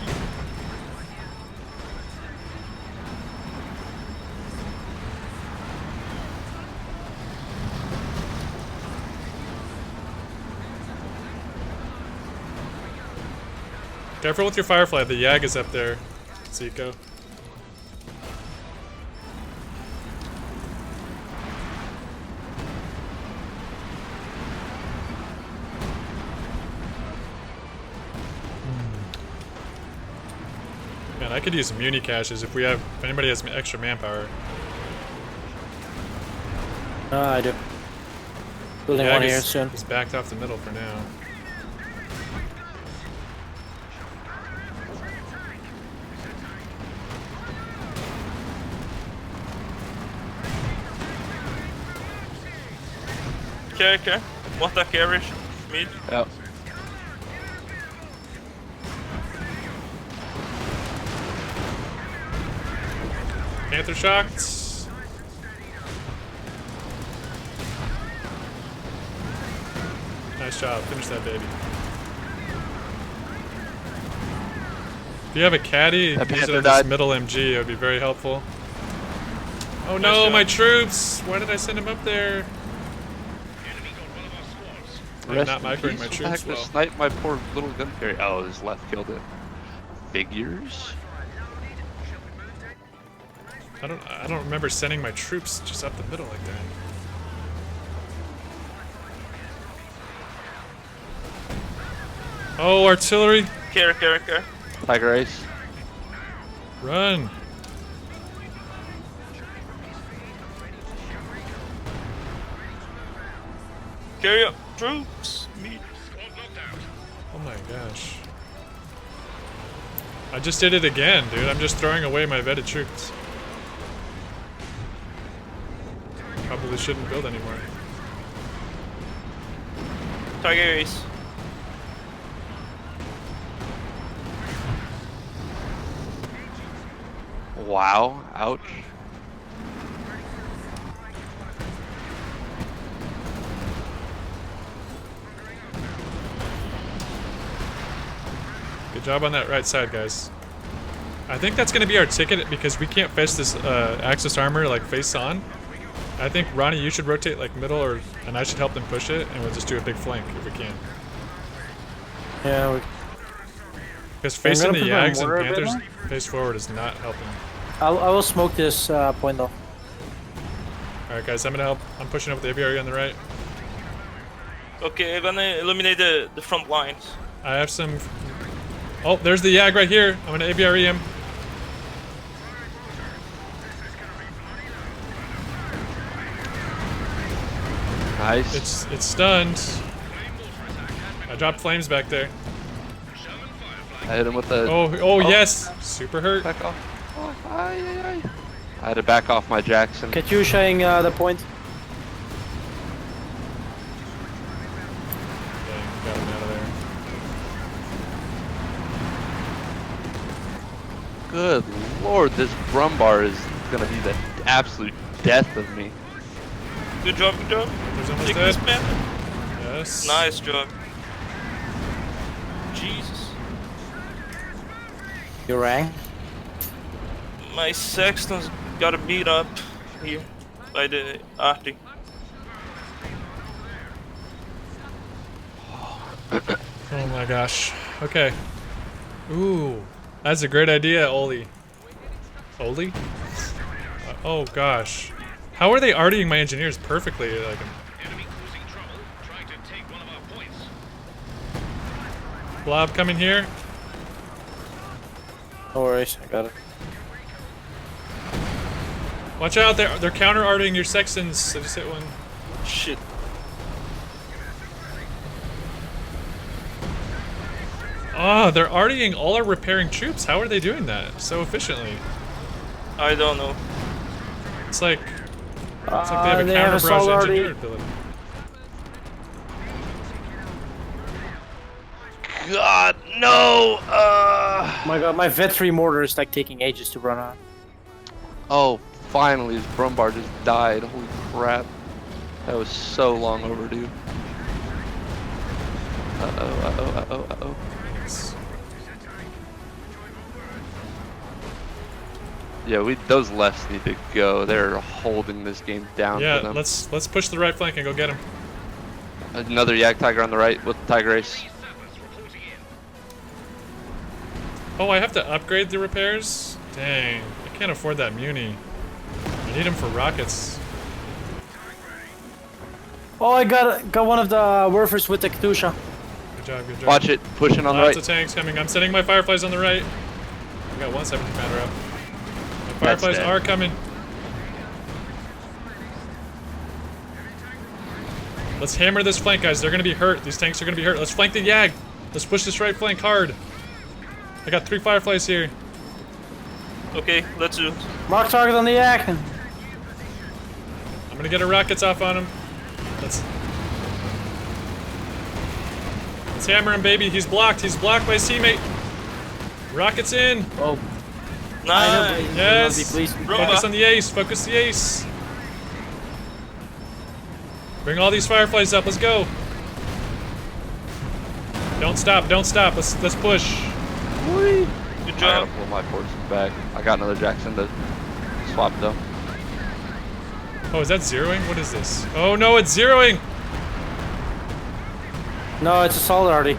Careful with your Firefly, the Yag is up there, Zico. Man, I could use some muni caches if anybody has extra manpower. I do. Building one here soon. Is backed off the middle for now. Okay, okay. What a carriage. Mid. Yep. Panther shocked. Nice job. Finish that baby. If you have a caddy, That use it Panther on this died. middle MG. It would be very helpful. Oh Nice no, job. my troops! Why did I send them up there? Enemy got one of our squads. I'm Rest not in microing peace, my what the troops heck, well. just sniped my poor little gun carrier. Oh, his left killed it. Figures? I don't remember sending my troops just up the middle like that. Oh, artillery! Care, care, care. Tiger Ace. Run! Carry up. Troops. Mid. Squad locked out. Oh my gosh. I just did it again, dude. I'm just throwing away my vetted troops. probably shouldn't build anymore. Tiger Ace. Wow. Ouch. Good job on that right side, guys. I think that's going to be our ticket because we can't face this Axis armor like face on. I think Ronnie, you should rotate like middle, and I should help them push it, and we'll just do a big flank if we can. Yeah, Because facing the put my Yags and mortar a bit Panthers more. face forward is not helping. I will smoke this point though. Alright guys, I'm gonna help. I'm pushing up with the ABRE on the right. Okay, I'm gonna eliminate the front lines. I have some... Oh, there's the Yag right here. I'm gonna ABRE him. Nice. It's stunned. I dropped flames back there. I hit him with the. Oh yes! Super hurt. Back off. Oh, ay, ay, ay. I had to back off my Jackson. Katyushaing the point. Dang, got him out of there. Good lord, this Brumbar is gonna be the absolute death of me. Good job, good job. There's almost Take dead. this man. Yes. Nice job. Jesus. You rang. My Sexton's got a beat up here by the Arctic. Oh my gosh. Okay. Ooh. That's a great idea, Oli. Oli? Oh gosh. How are they artying my engineers perfectly? Like, Enemy causing trouble, trying to take one of our points. Blob coming here. No worries, I got it. Watch out, they're counter artying your Sextons. I just hit one. Shit. Oh, they're artying all our repairing troops. How are they doing that so efficiently? I don't know. It's like they have a they counter have a barrage solar engineer arty. ability. God, no! Oh my god, my Vet3 mortar is like taking ages to run on. Oh, finally, his Brumbar just died. Holy crap. That was so long overdue. Uh-oh, uh-oh, uh-oh, uh-oh. Thanks. Yeah, those lefts need to go. They're holding this game down Yeah, for them. let's push the right flank and go get him. Another Yak Tiger on the right with Tiger Ace. Oh, I have to upgrade the repairs? Dang, I can't afford that muni. I need him for rockets. Oh, I got one of the Werfers with the Katyusha. Good job, good job. Watch it, pushing on the Lots right. of tanks coming. I'm sending my Fireflies on the right. I got 170 pounder up. My Fireflies dead. are coming. Let's hammer this flank, guys. They're gonna be hurt. These tanks are gonna be hurt. Let's flank the Yag. Let's push this right flank hard. I got 3 Fireflies here. Okay, let's do it. Mark target on the Yak. I'm gonna get our rockets off on him. Let's hammer him, baby. He's blocked. He's blocked by his teammate. Rockets in. Oh, Nice. Yes. please. Focus on the ace. Focus the ace. Bring all these Fireflies up. Let's go. Don't stop. Don't stop. Let's push. Good I job. gotta pull my forces back. I got another Jackson to swap though. Oh, is that zeroing? What is this? Oh no, it's zeroing. No, it's a solid arty.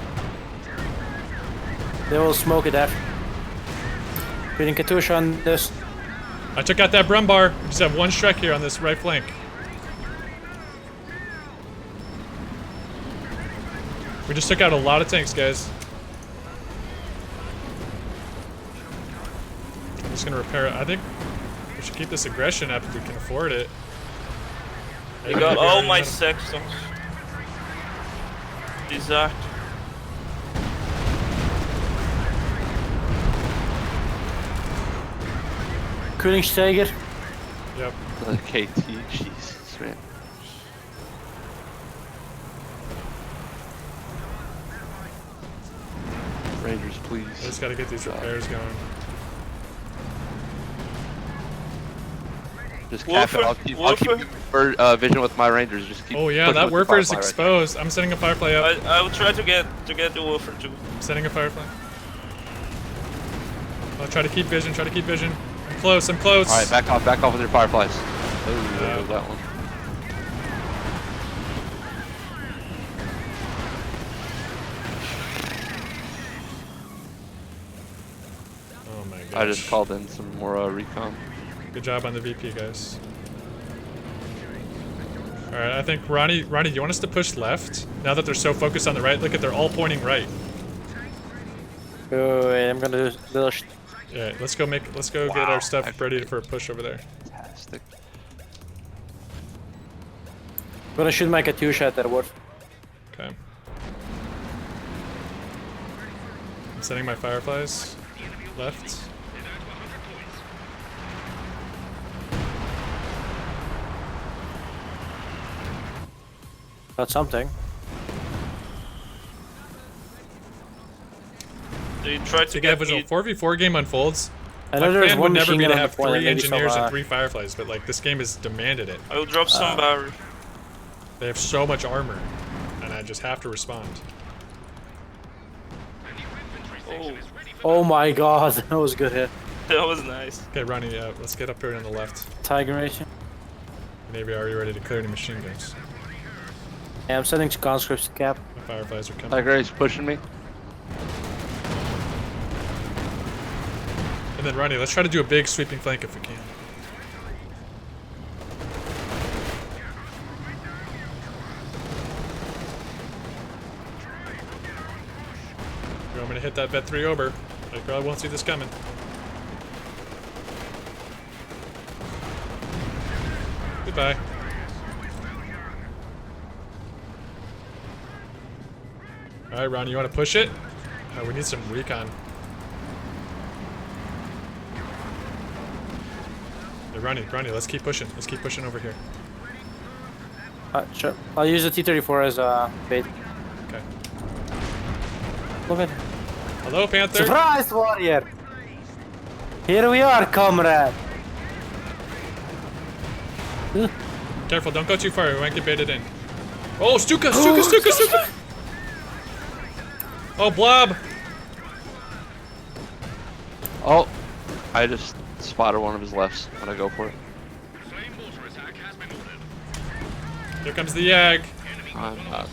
They will smoke it after. Getting Katyusha on this. I took out that Brumbar. We just have 1 Shrek here on this right flank. We just took out a lot of tanks, guys. I'm just gonna repair it. I think we should keep this aggression up if we can afford it. You got all my Sextons. Disaster. Königsteiger. Yep. The KT, Jesus. man. Rangers, please. I just gotta get these repairs going. Just cap it. I'll keep vision with my Rangers. Just keep. Oh yeah, pushing that with the Werfer is Firefly right exposed. I'm setting a Firefly up. I will try to get the Wolfer too. I'm setting a Firefly. I'll try to keep vision. Try to keep vision. I'm close. I'm close. All right, back off with your Fireflies. Oh, there goes that one. Oh my gosh. I just called in some more recon. Good job on the VP, guys. Alright, I think Ronnie, do you want us to push left? Now that they're so focused on the right, look at they're all pointing right. Oh, wait, I'm gonna do a little. Yeah, let's go get our stuff ready for a push over there. Fantastic. I'm gonna shoot my Katyusha at that wood. Okay. I'm setting my Fireflies left. That's something. They tried to To get get me. visual 4v4 game unfolds. I My know there's plan one would never machine be to gun on have the point, 3 maybe some, engineers and 3 Fireflies, but like this game has demanded it. I will drop some battery. They have so much armor, and I just have to respond. Oh, Oh my god, that was a good hit. that was nice. Okay, Ronnie, let's get up here on the left. Tiger Nation. Maybe are you ready to clear any machine guns? Yeah, I'm sending conscripts to cap. The Fireflies are coming. Tiger Ace pushing me. And then Ronnie, let's try to do a big sweeping flank if we can. I'm gonna hit that vet 3 over. I probably won't see this coming. Goodbye. Alright, Ronnie, you wanna push it? We need some recon. Hey, Ronnie, let's keep pushing. Let's keep pushing over here. Sure. I'll use the T-34 as a bait. Okay. Look at Hello, Panther. Surprise, warrior! Here we are, comrade! Careful, don't go too far. We might get baited in. Oh, Stuka! Oh, Blob! Oh, I just spotted one of his lefts when I go for it. Flame mortar attack has been ordered. Here comes the Yag. I'm not.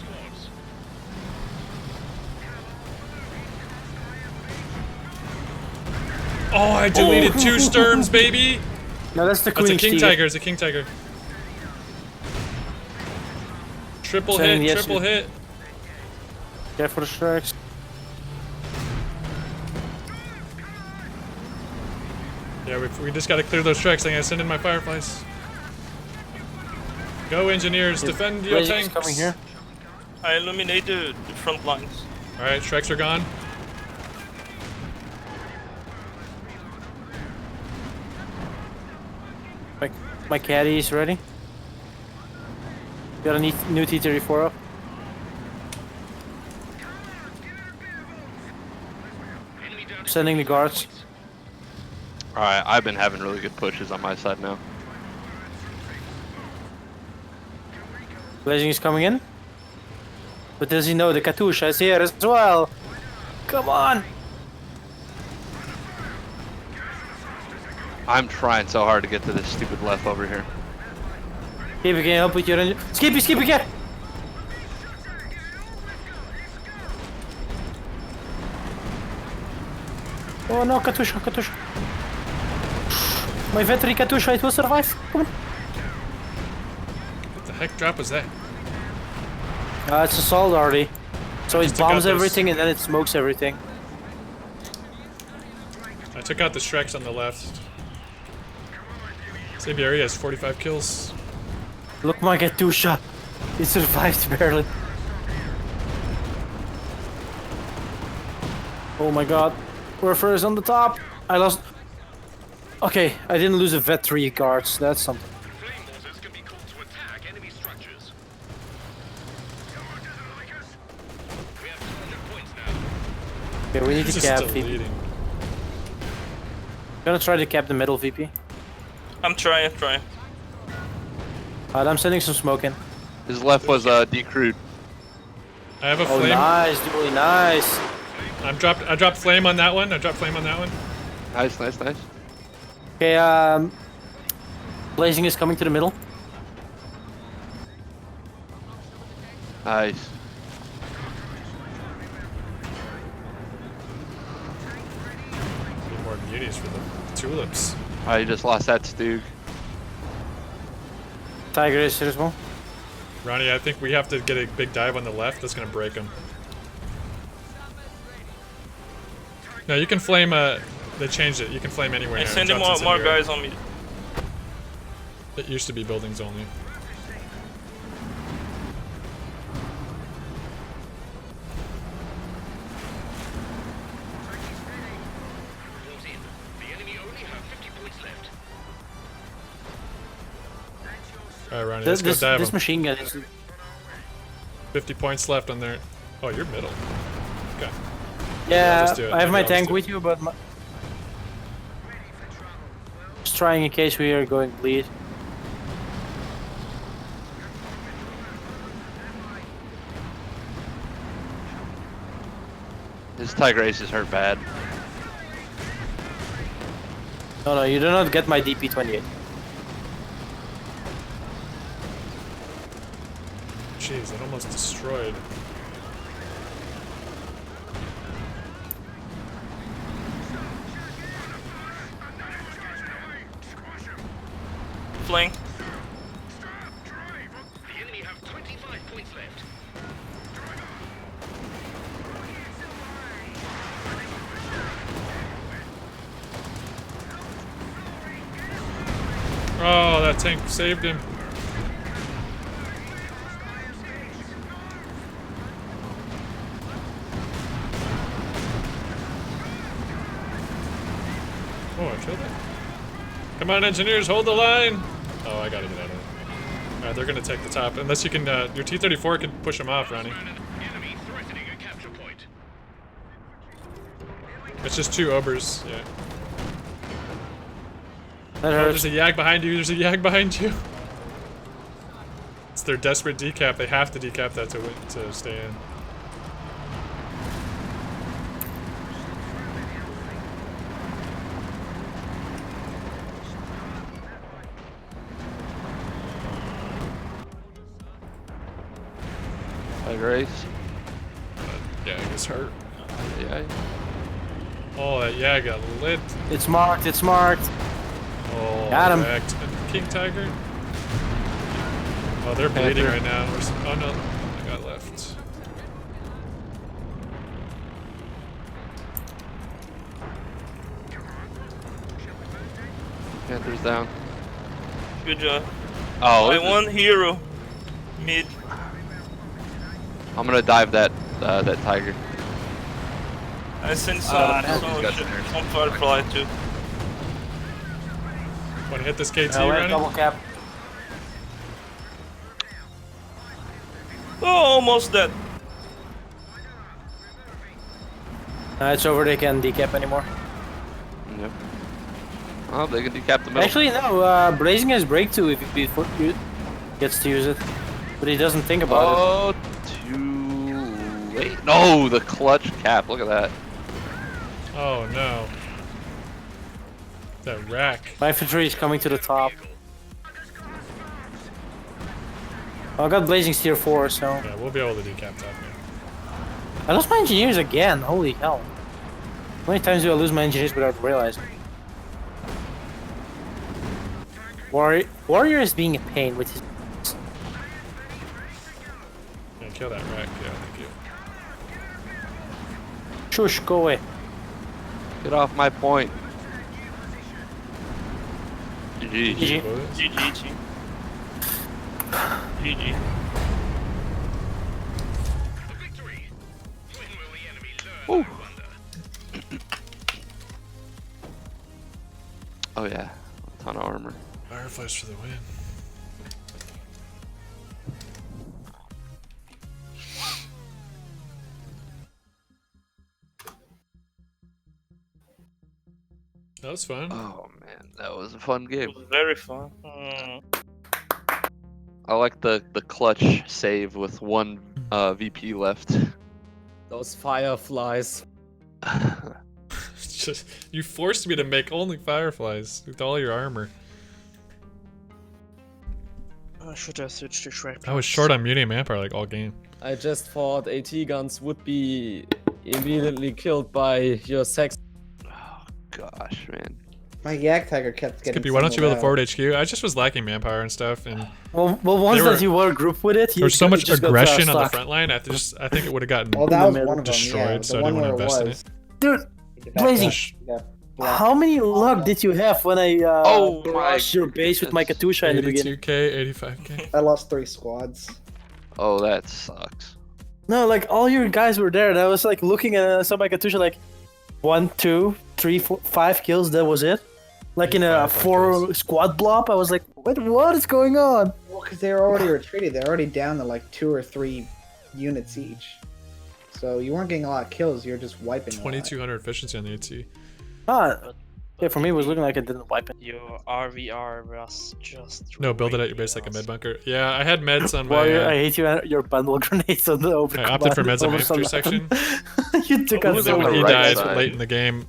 Oh, I deleted 2 Sturms, baby! No, that's the That's Queen a King Steed. Tiger. It's a King Tiger. Triple Saying hit, yes, triple hit. Care for the strikes. Yeah, we just gotta clear those tracks. I'm gonna send in my Fireflies. Go, engineers, defend your Blazing is tanks. coming here. I illuminate the front lines. Alright, Shreks are gone. My caddy is ready. Got a new T-34 up. Sending the guards. Alright, I've been having really good pushes on my side now. Blazing is coming in. But does he know the Katyusha is here as well? Come on! I'm trying so hard to get to this stupid left over here. Skippy, can you help with your engine? Skippy, get! Oh no, Katyusha. My veteran Katyusha, it will survive. Come on. What the heck drop was that? It's assault already. So it Just took out bombs those- everything and then it smokes everything. I took out the Shreks on the left. Sabiari has 45 kills. Look, my Katyusha. It survived barely. Oh my god. We're first on the top. I lost. Okay, I didn't lose a vet 3 guards. That's something. Flame mortars can be called to attack Okay, we need He's to just cap still VP. leading. Gonna try to cap the middle VP. I'm trying. I'm sending some smoke in. His left was decrewed. I have a Oh, flame. nice, really nice. I dropped flame on that one. Nice. Okay, Blazing is coming to the middle. Nice. Need more beauties for the tulips. Alright, you just lost that Stug. Tiger is here as well. Ronnie, I think we have to get a big dive on the left. That's gonna break him. No, you can flame. They changed it. You can flame anywhere. I now. send It him drops more incendiary. guys on me. It used to be buildings only. Close in. The enemy only have 50 points left. All right, Ronnie, let's go dive This him. machine gun is 50 points left on there. Oh, you're middle. Okay. Yeah, just do it. I have my Maybe I'll just tank do it. with you, but just trying in case we are going bleed. His Tiger Ace is hurt bad. No, you do not get my DP28. Jeez, it almost destroyed. Flank. The enemy have 25 points left. Oh, that tank saved him. Oh, I killed it. Come on, engineers, hold the line. Oh, I gotta get out of it. Alright, they're gonna take the top. Unless you can, your T-34 can push them off, Ronnie. Enemy threatening a capture point. It's just two obers, yeah. That Oh, hurts. there's a Yag behind you, there's a Yag behind you. It's their desperate decap, they have to decap that to stay in. Tiger Ace. Yag is hurt. Yeah. Oh, that Yag got lit. It's marked, it's marked. Oh, Got him. wrecked. King Tiger. Oh, they're bleeding Panther. right now. Oh no, I got left. Panther's down. Good job. Oh, I won hero. Mid. I'm gonna dive that that Tiger. I sent some got shit, there. some firefly too. Want to hit this KT, Wait, Ronnie? double cap. Oh, almost dead. It's over, they can't decap anymore. Yep. Oh, they can decap the middle. Actually, no, Blazing has break too if he gets to use it. But he doesn't think about it. Oh, too late. No, the clutch cap. Look at that. Oh no. That rack. My infantry is coming to the top. Oh, I got Blazing's tier 4, so... Yeah, we'll be able to decap top here. I lost my engineers again, holy hell. How many times do I lose my engineers without realizing? Warrior is being a pain with his... Yeah, kill that rack. Yeah, thank you. Shush, go away. Get off my point. GG. GG. GG. GG. A victory. When will the enemy learn, I wonder? Oh yeah, a ton of armor. Fireflies for the win. That was fun. Oh man, that was a fun It game. was very fun. I like the clutch save with one VP left. Those fireflies. Just, you forced me to make only fireflies with all your armor. Should I switch to Shrek? I was short on Muni and Manpower like all game. I just thought AT guns would be immediately killed by your sex. Oh gosh, man. My Yak Tiger kept getting. Skippy, why don't you build a singled forward HQ? I just was lacking manpower and stuff, and Well, once They were- that you were grouped with it, there was so you much just got aggression on the stuck. front line. I think it would have gotten out. Well, that was middle one of them. destroyed, Yeah, the so I one didn't where want to it invest in was. it. Dude, Blazing, how many luck did you have when I Oh my crushed your base with my goodness. Katusha in the beginning? 82k, 85k. I lost 3 squads. Oh, that sucks. No, like all your guys were there, and I was like looking at some my Katusha, like 1, 2, 3, 4, 5 kills. That was it. Like in a 5 4 squad blob, I was like, what is going on? Well, because they were already retreated. They're already down to like 2 or 3 units each. So you weren't getting a lot of kills. You're just wiping. a lot. 2200 efficiency on the AT. Ah, yeah, for me it was looking like it didn't wipe it. Your RVR was just. No, build it at your base like a med bunker. Yeah, I had meds on my. Warrior, I hate you. Your bundle grenades on the over. I opted for meds on my infantry section. You took Oh, out was And then on so when the he many. right died side. late in the game,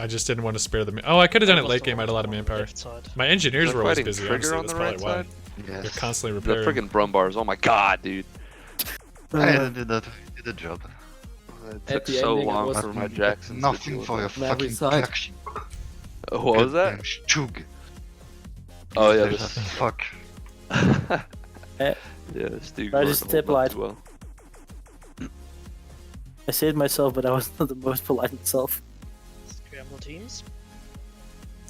I just didn't want to spare the. Oh, I could have done it late game. I had a lot of manpower. Left side. My engineers Was I were always fighting busy. Trigger Honestly, on that's the probably right why. side? They're Yes. constantly The repairing. friggin' Brumbars. Oh my god, dude. I did that. Did the job. It At took the so ending, it long was for my Jacksons. Nothing for your Every fucking side. flagship. What was that? Goddamn Stug. Oh yeah, There's this. nothing. Fuck. Yeah, this dude. I just tip light. Well. I saved myself, but I was not the most polite myself. Scramble teams.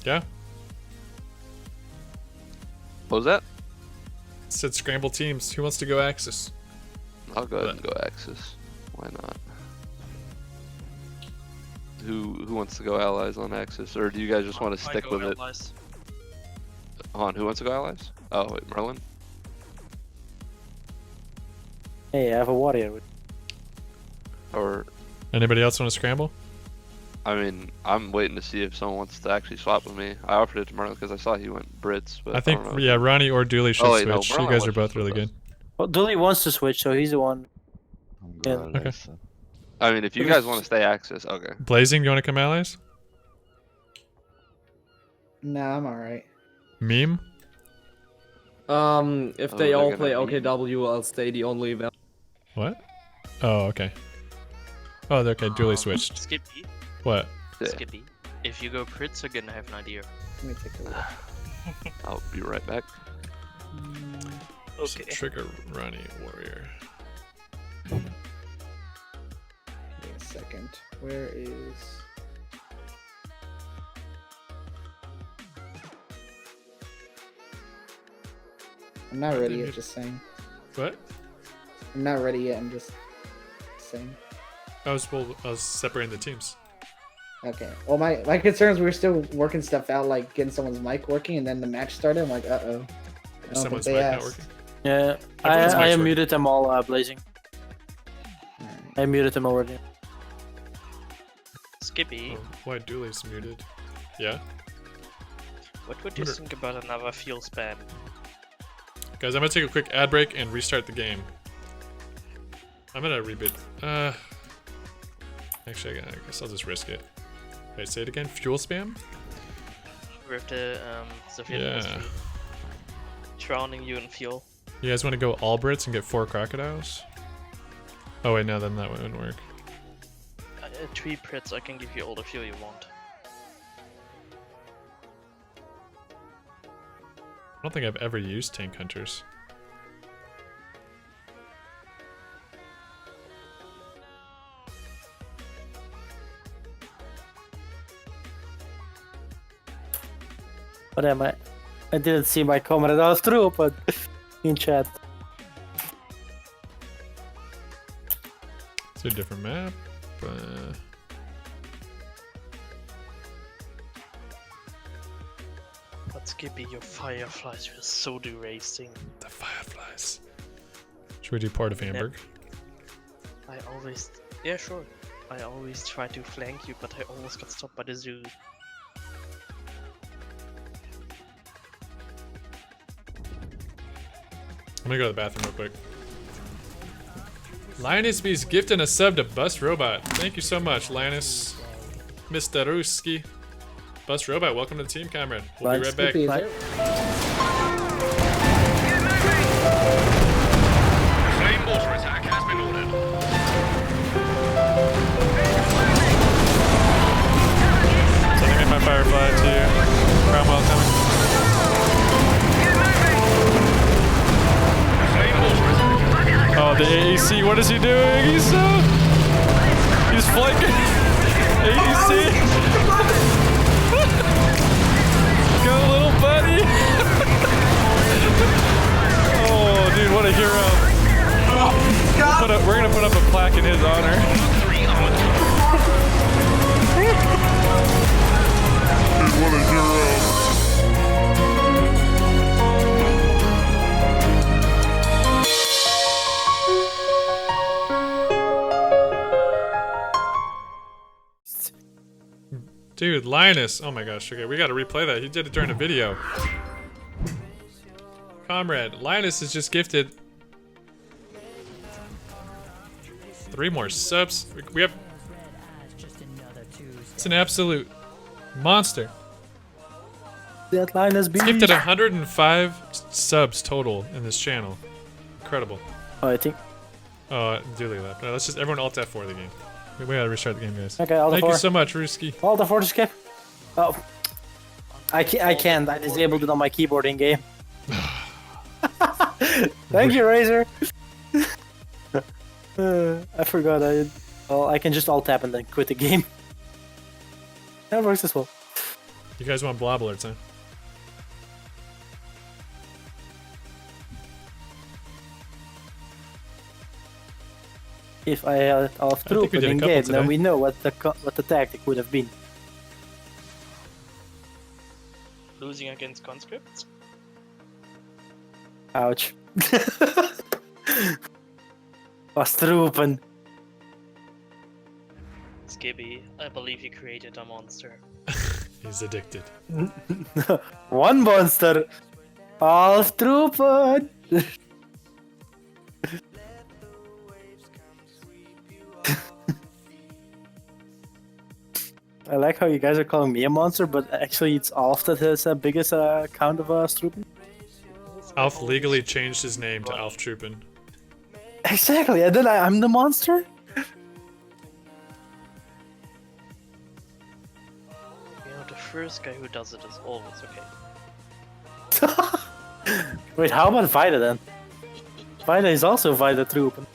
Yeah, What was that? said scramble teams. Who wants to go Axis? I'll go ahead and go Axis. Why not? Who wants to go Allies on Axis, or do you guys just want to stick with it? Hold on, who wants to go Allies? Oh, wait, Merlin. Hey, I have a warrior. Or Anybody else want to scramble? I mean, I'm waiting to see if someone wants to actually swap with me. I offered it to Merlin because I saw he went Brits, but I think don't know. yeah, Ronnie or Dooley should Oh, wait, no, switch. You Merlin guys are was both just really with good. Well, Dooley wants to switch, so he's the one. Yeah. Okay. I mean, if you guys want to stay Axis, okay. Blazing, you want to come allies? Nah, I'm alright. Meme? If Oh, they they're all gonna play be- OKW, I'll stay the only. What? Oh, okay. Oh, okay. Dooley switched. Skippy. What? Yeah, Skippy. If you go Brits, you're gonna have an idea. Let me take a look. I'll be right back. So trigger Ronnie Warrior. Give me a second. Where is? I'm not ready yet. Just saying. What? I'm not ready yet. I'm just saying. I was separating the teams. Okay. Well, my concerns, we were still working stuff out, like getting someone's mic working, and then the match started. I'm like, uh oh. Someone's they mic not asked. working. Yeah, Everyone's I mic's working. muted them all, Blazing. Alright. I muted them already. Skippy. Oh, why Dooley's muted? Yeah. What would you Wonder- think about another fuel spam? Guys, I'm gonna take a quick ad break and restart the game. I'm gonna reboot. Actually, I guess I'll just risk it. Wait, say it again. Fuel spam? With the Soviet Yeah. industry drowning you in fuel. You guys want to go all Brits and get 4 crocodiles? Oh wait, no, then that wouldn't work. 3 Brits, I can give you all the fuel you want. I don't think I've ever used tank hunters. But I didn't see my comrade all through, but in chat. It's a different map. But Skippy, your fireflies were so deracing. The fireflies. Should we do Port of Hamburg? I always... Yeah, sure. I always try to flank you, but I almost got stopped by the zoo. I'm gonna go to the bathroom real quick. Linus B's gifting a sub to Bus Robot. Thank you so much, Linus. Mr. Ruski. Bus Robot, welcome to the team, comrade. We'll be right back. Skippy, is there- Flame mortar attack has been ordered. Sending in my Firefly to you. Cromwell coming. Flame mortar attack. Oh, the AEC, what is he doing? He's flanking. AEC. Go, little buddy. Oh, dude, what a hero. We're gonna put up a plaque in his honor. Dude, what a hero. Dude, Linus. Oh my gosh. Okay, we gotta replay that. He did it during a video. Comrade, Linus is just gifted 3 more subs. We have. It's an absolute monster. That line has been. Gifted 105 subs total in this channel. Incredible. Oh, I think. Oh, Dooley left. Let's just everyone alt F4 the game. We gotta restart the game, guys. Okay, all the Thank four. you so much, Ruski. All the 4 to skip. Oh. I can't. I disabled it on my keyboard in game. Thank you, Razor. I forgot well, I can just alt tab and then quit the game. That works as well. You guys want blob alerts, huh? If I had off think we troop did a in couple game, today. then we know what the tactic would have been. Losing against conscripts? Ouch. Was troepen. Skibby, I believe you created a monster. He's addicted. One monster. Half troepen. I like how you guys are calling me a monster, but actually it's Alf that has the biggest count of Strupen. Alf legally changed his name to Alf Troopin. Exactly, and then I'm the monster? You know, the first guy who does it is always okay. Wait, how about Vida then? Vida is also Vida Troepen.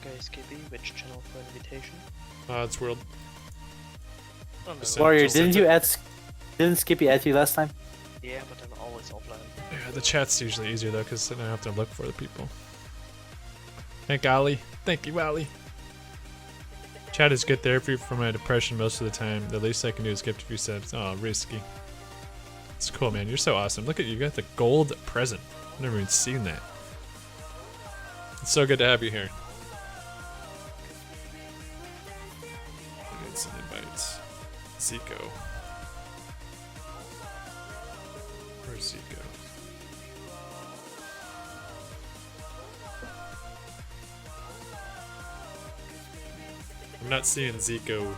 Okay, Skibby, which channel for invitation? It's world. Oh no. Just Warrior, just sent didn't it. you add... Didn't Skippy add you last time? Yeah, but I'm always offline. Yeah, the chat's usually easier though, because then I don't have to look for the people. Thank Ali. Thank you, Ali. Chat is good therapy for my depression most of the time. The least I can do is gift a few subs. Oh, risky. It's cool, man. You're so awesome. Look at you. You got the gold present. I've never even seen that. It's so good to have you here. Get some invites. Zico. Where's Zico? I'm not seeing Zico.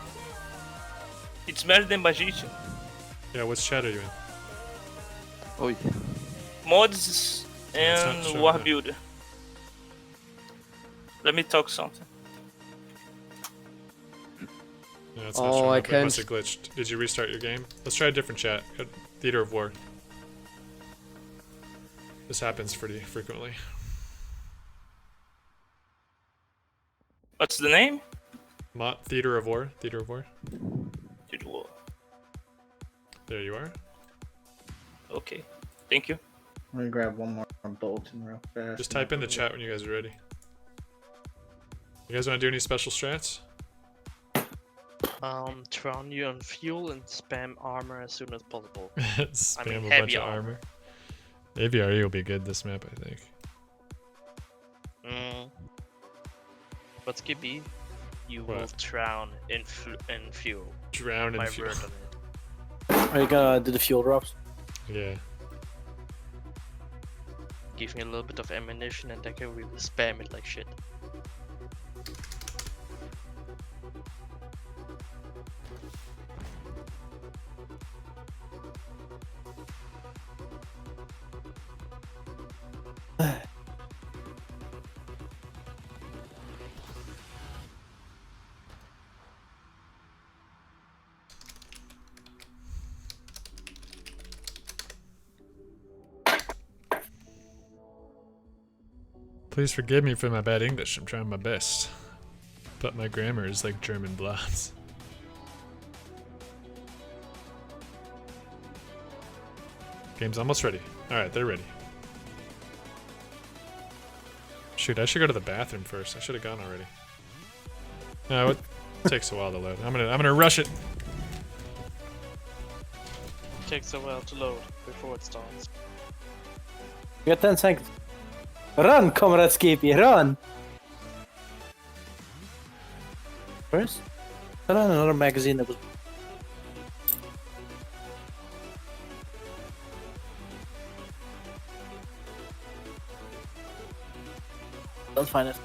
It's better than Magician. Yeah, which chat are you in? Oh, Mods It's and not showing War up. Builder. Let me talk something. Yeah, it's not Oh, showing I up. It can't. must have glitched. Did you restart your game? Let's try a different chat. Go Theater of War. This happens pretty frequently. What's the name? Theater of War. Theater of War. Did War. There you are. Okay. Thank you. I'm gonna grab one more from Bolton real fast. Just type in the chat when you guys are ready. You guys want to do any special strats? Drown you on fuel and spam armor as soon as possible. Spam mean, a heavy bunch of armor. armor. AVRE will be good this map, I think. But Skibby, you What? will drown in fuel. Drown in My fuel. word on it. Are you gonna do the fuel drops? Yeah. Give me a little bit of ammunition and I can really spam it like shit. Please forgive me for my bad English. I'm trying my best. But my grammar is like German blobs. Game's almost ready. Alright, they're ready. Shoot, I should go to the bathroom first. I should have gone already. No, it takes a while to load. I'm gonna rush it. Takes a while to load before it starts. You got 10 seconds. Run, Comrade Skippy, run! First, put on another magazine that was. Don't find it.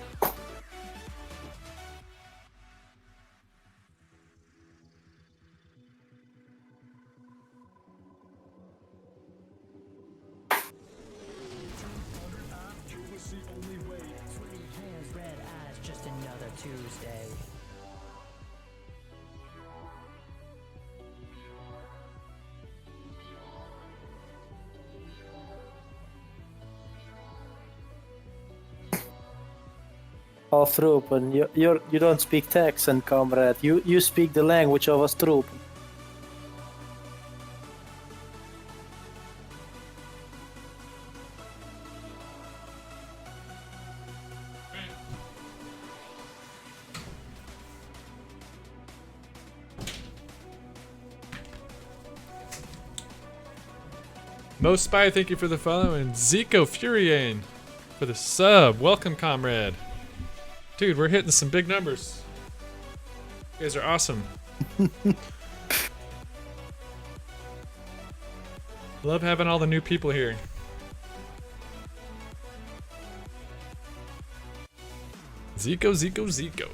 Tuesday. Half troop, and you don't speak Texan, comrade. You speak the language of us troop. Mo Spy, thank you for the follow, and Zico Furiane for the sub. Welcome, comrade. Dude, we're hitting some big numbers. You guys are awesome. Love having all the new people here. Zico, Zico, Zico.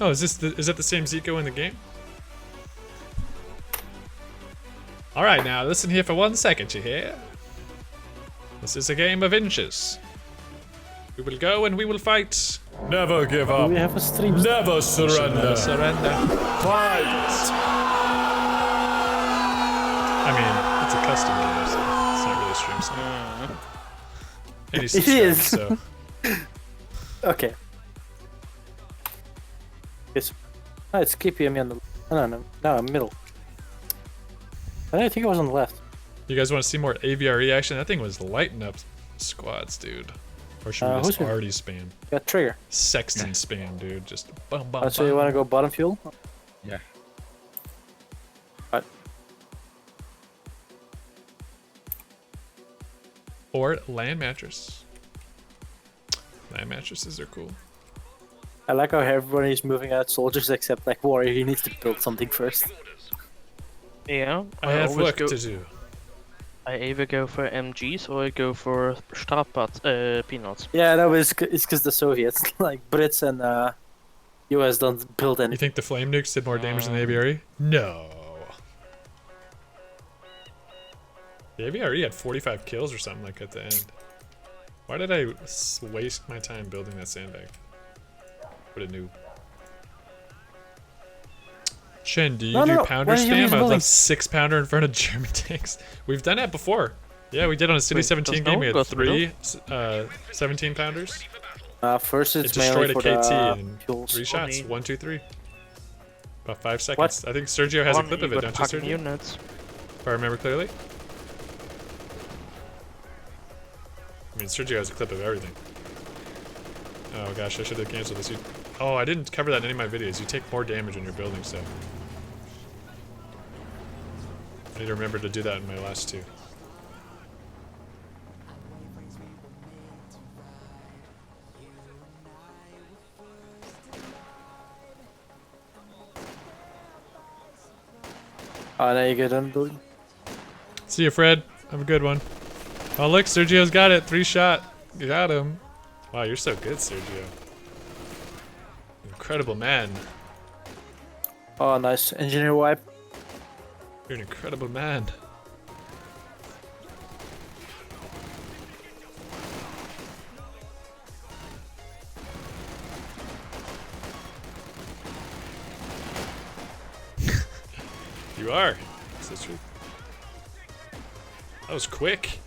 Oh, is that the same Zico in the game? Alright, now listen here for 1 second, you hear? This is a game of inches. We will go and we will fight. Never give up. We have a stream. Never surrender. Never surrender. Fight! I mean, it's a custom game, so it's not really a stream song. It is. So. Okay. It's Skippy. I'm on the. No, middle. I think it was on the left. You guys want to see more AVRE action? That thing was lighting up squads, dude. Or should we just already spam? Got trigger. Sexton spam, dude. Just bum bum. So you want to go bottom fuel? Yeah. Right. Or land mattress. Land mattresses are cool. I like how everybody is moving out soldiers except like Warrior. He needs to build something first. Yeah, I have always work to do. I either go for MGs or I go for peanuts. Yeah, no, it's because the Soviets, like Brits and US, don't build any. You think the flame nukes did more damage than the AVRE? No. The AVRE had 45 kills or something like at the end. Why did I waste my time building that sandbag? What a noob. Shen, do you do pounder spam? I love 6-pounder in front of German tanks. We've done that before. Yeah, we did on a City 17 game. We had 3 17-pounders. First it's it destroyed a for KT in fuels. 3 shots. 1, 2, 3. About 5 seconds. I think Sergio has a clip of it, don't you, Sergio? Units. If I remember clearly. I mean, Sergio has a clip of everything. Oh gosh, I should have canceled this. Oh, I didn't cover that in any of my videos. You take more damage when you're building stuff. I need to remember to do that in my last 2. Oh, now you get done building. See you, Fred. Have a good one. Oh, look, Sergio's got it. 3-shot. You got him. Wow, you're so good, Sergio. Incredible man. Oh, nice. Engineer wipe. You're an incredible man. You are. That's true. That was quick.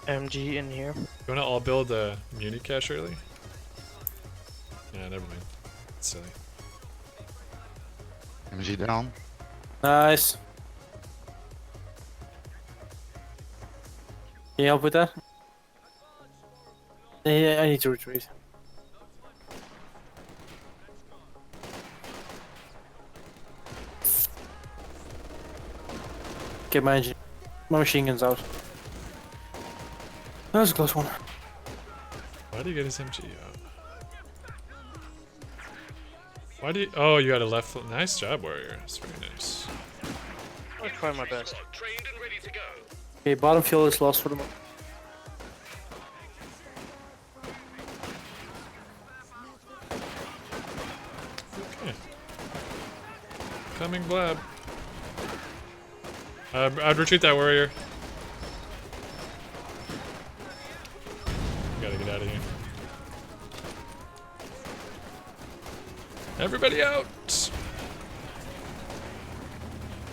MG in here. You wanna all build a muni cache early? Yeah, never mind. It's silly. MG down. Nice. Can you help with that? Yeah, I need to retreat. Get my machine guns out. That was a close one. Why do you get his MG out? Why do you? Oh, you got a left foot. Nice job, Warrior. That's very nice. I'll try my best. Trained and ready to go. Okay, bottom fuel is lost for the moment. Okay. Coming, Blab. I'd retreat that Warrior. Gotta get out of here. Everybody out!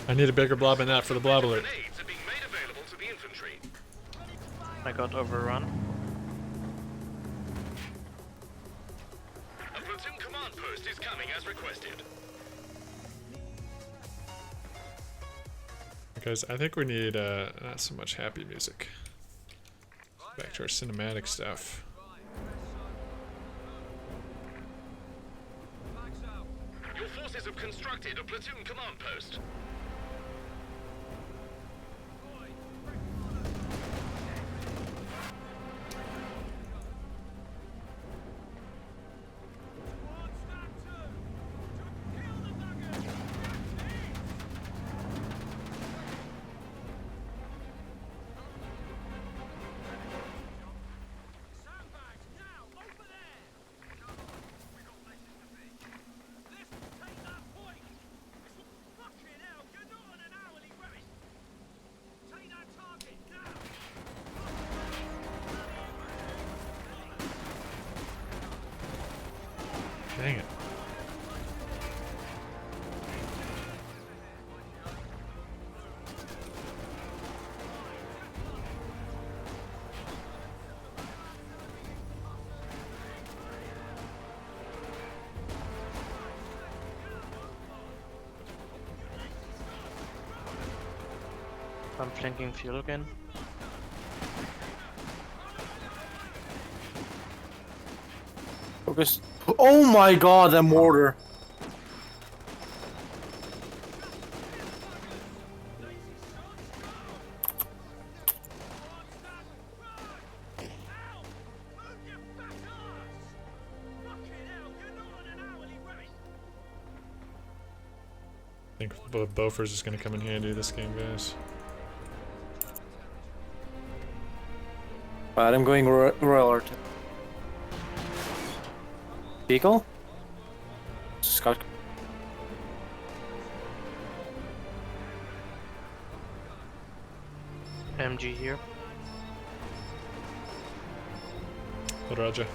I need a bigger blob than that for the blob alert. Grenades are being made available to the infantry. I got overrun. A platoon command post is coming as requested. Guys, I think we need not so much happy music. Back to our cinematic stuff. Your forces have constructed a platoon command post. Dang it. I'm flanking fuel again. Focus. Oh my god, that mortar. I think Bofors is going to come in handy this game, guys. But I'm going Royal Art. Beagle? Scout. MG here. Roger.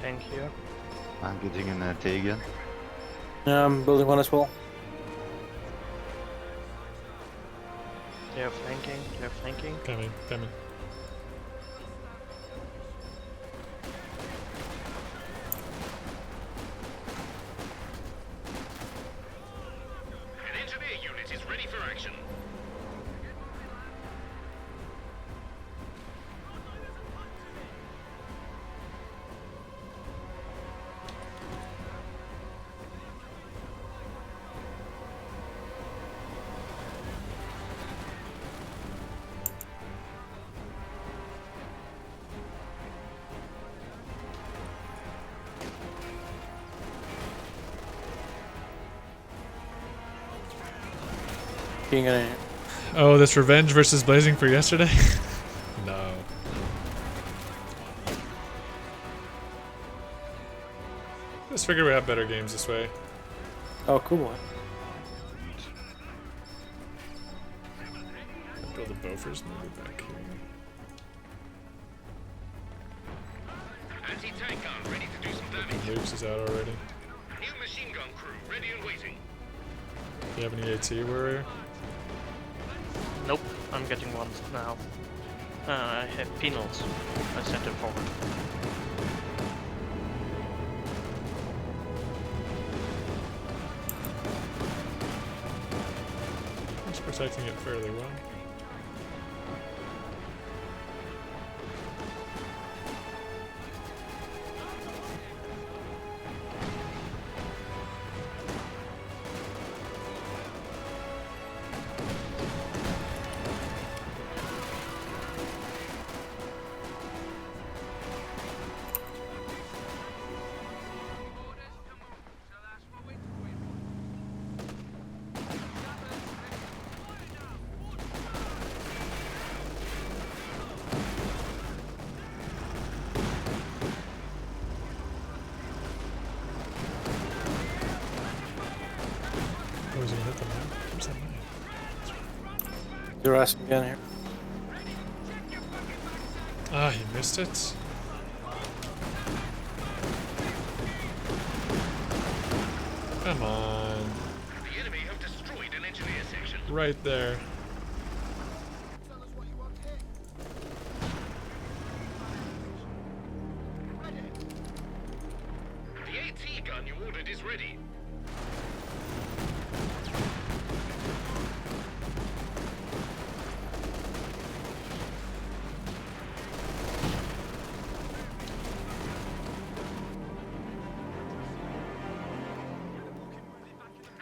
Flank here. I'm getting an T again. Yeah, I'm building one as well. They're flanking. They're flanking. Coming, coming. An engineer unit is ready for action. Can you get in here? Oh, this revenge versus Blazing for yesterday? No. Just figured we have better games this way. Oh, cool. Build a Bofors, move it back here. Anti-tank gun ready to do some damage. Nukes is out already. New machine gun crew ready and waiting. Do you have any AT warrior? Nope, I'm getting one now. I have penals. I sent him forward. He's protecting it fairly well. Oh, he's gonna hit the map? Where's that map? You're asking again here. Ah, he missed it. Come on. The enemy have destroyed an engineer section. Right there. The AT gun you ordered is ready.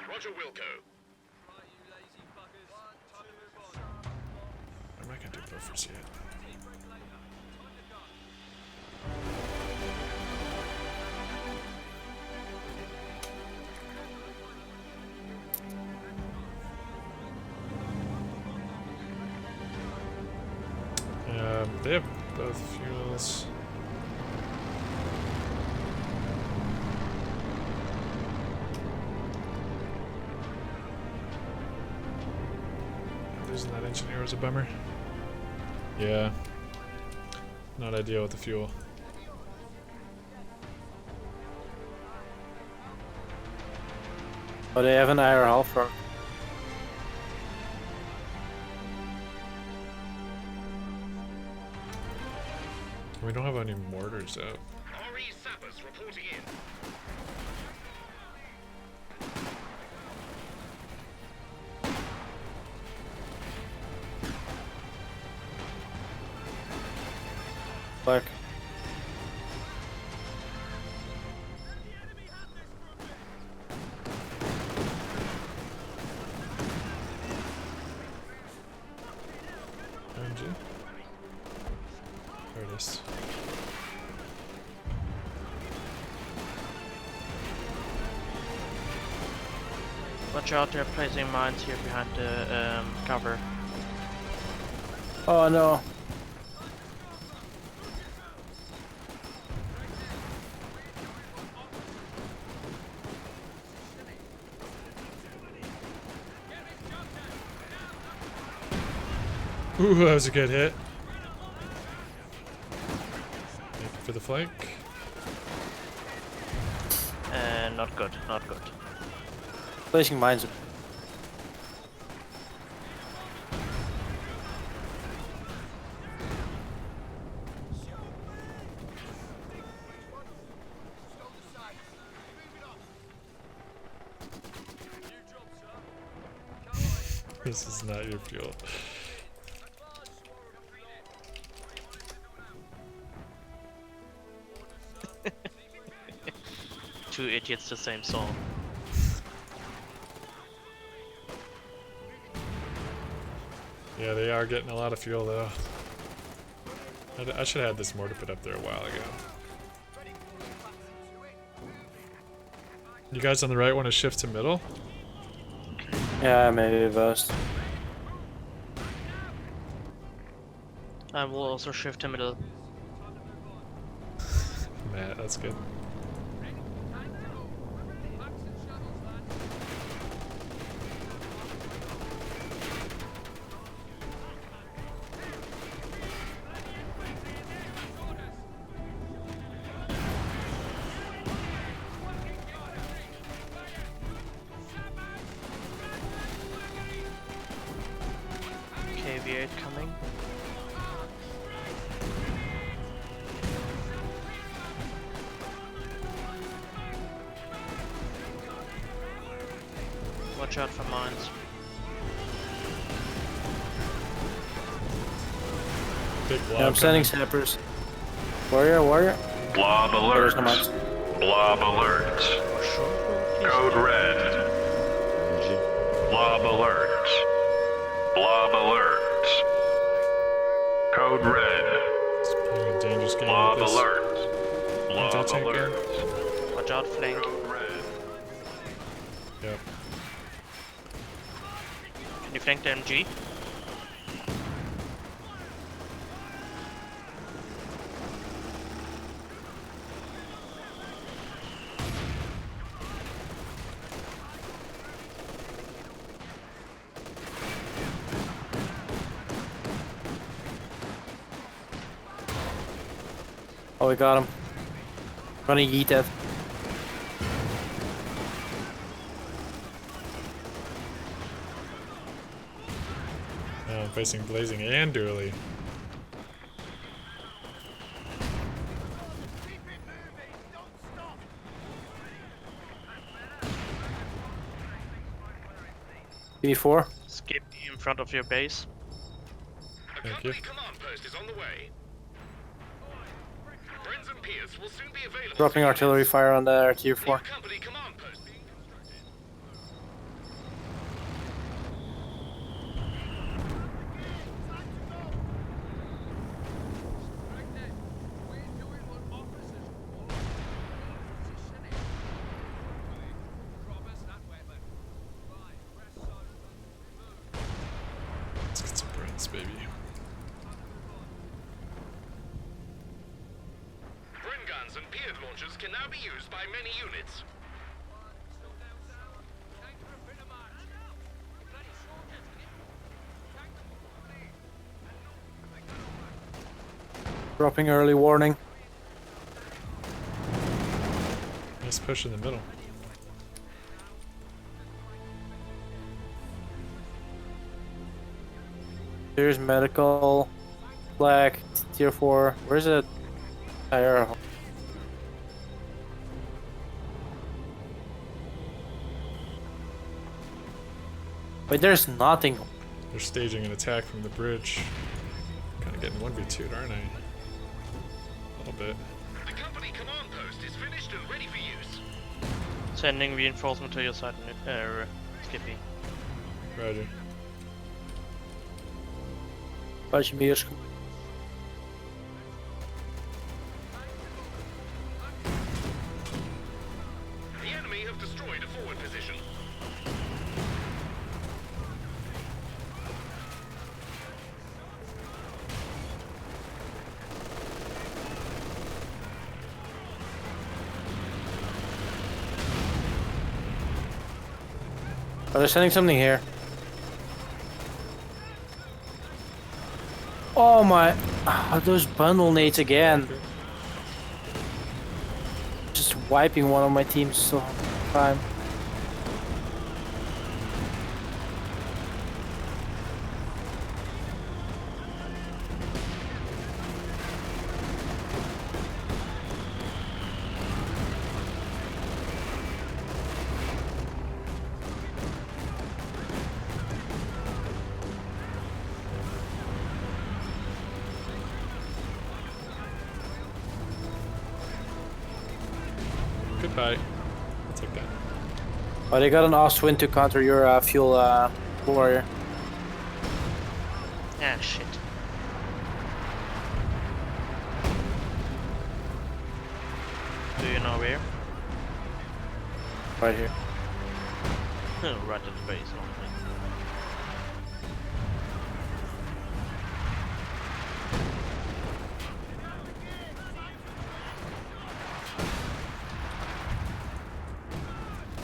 Roger, Wilco. I'm not gonna do Bofors yet. They have both fuels. Losing that engineer was a bummer. Yeah. Not ideal with the fuel. Oh, they have an IR Halfer. We don't have any mortars out. RE sappers reporting in. Black. OMG. There it is. Watch out, they're placing mines here behind the cover. Oh no. Ooh, that was a good hit. Thank you for the flank. Not good, not good. Placing mines. This is not your fuel. Two idiots, the same song. Yeah, they are getting a lot of fuel though. I should have had this mortar put up there a while ago. You guys on the right want to shift to middle? Yeah, maybe best. I will also shift to middle. Matt, that's good. KV8 coming. Watch out for mines. Big blob. Yeah, I'm sending sappers. Warrior. Blob There's alert. no mines. Blob alert. Code red. Blob alert. Blob alert. Code red. It's playing a dangerous game Blob with this. alert. Blob Anti-tank gun. alert. Watch out, flank. Code red. Yep. Can you flank the MG? Oh, we got him. Gonna yeet it. Now I'm facing Blazing and Dooley. BB4. Skip in front of your base. A Thank company you. command post is on the way. Friends and Pierce will soon be available. Dropping artillery fire on the tier New 4. company command post being constructed. Let's get some brains, baby. Bren guns and Peard launchers can now be used by many units. Dropping early warning. Nice push in the middle. Here's medical. Black. Tier 4. Where's it? Tire. Wait, there's nothing. They're staging an attack from the bridge. Kind of getting 1v2'd, aren't I? A little bit. The company command post is finished and ready for use. Sending reinforcement to your side, Skippy. Roger. Buitje biers. The enemy have destroyed a forward position. Oh, they're sending something here. Oh my. Those bundle nades again. Just wiping one of my teams so time. Goodbye. I'll take that. Oh, they got an Ostwind to counter your fuel warrior. Ah, shit. Do you know where? Right here. Right at the base, only.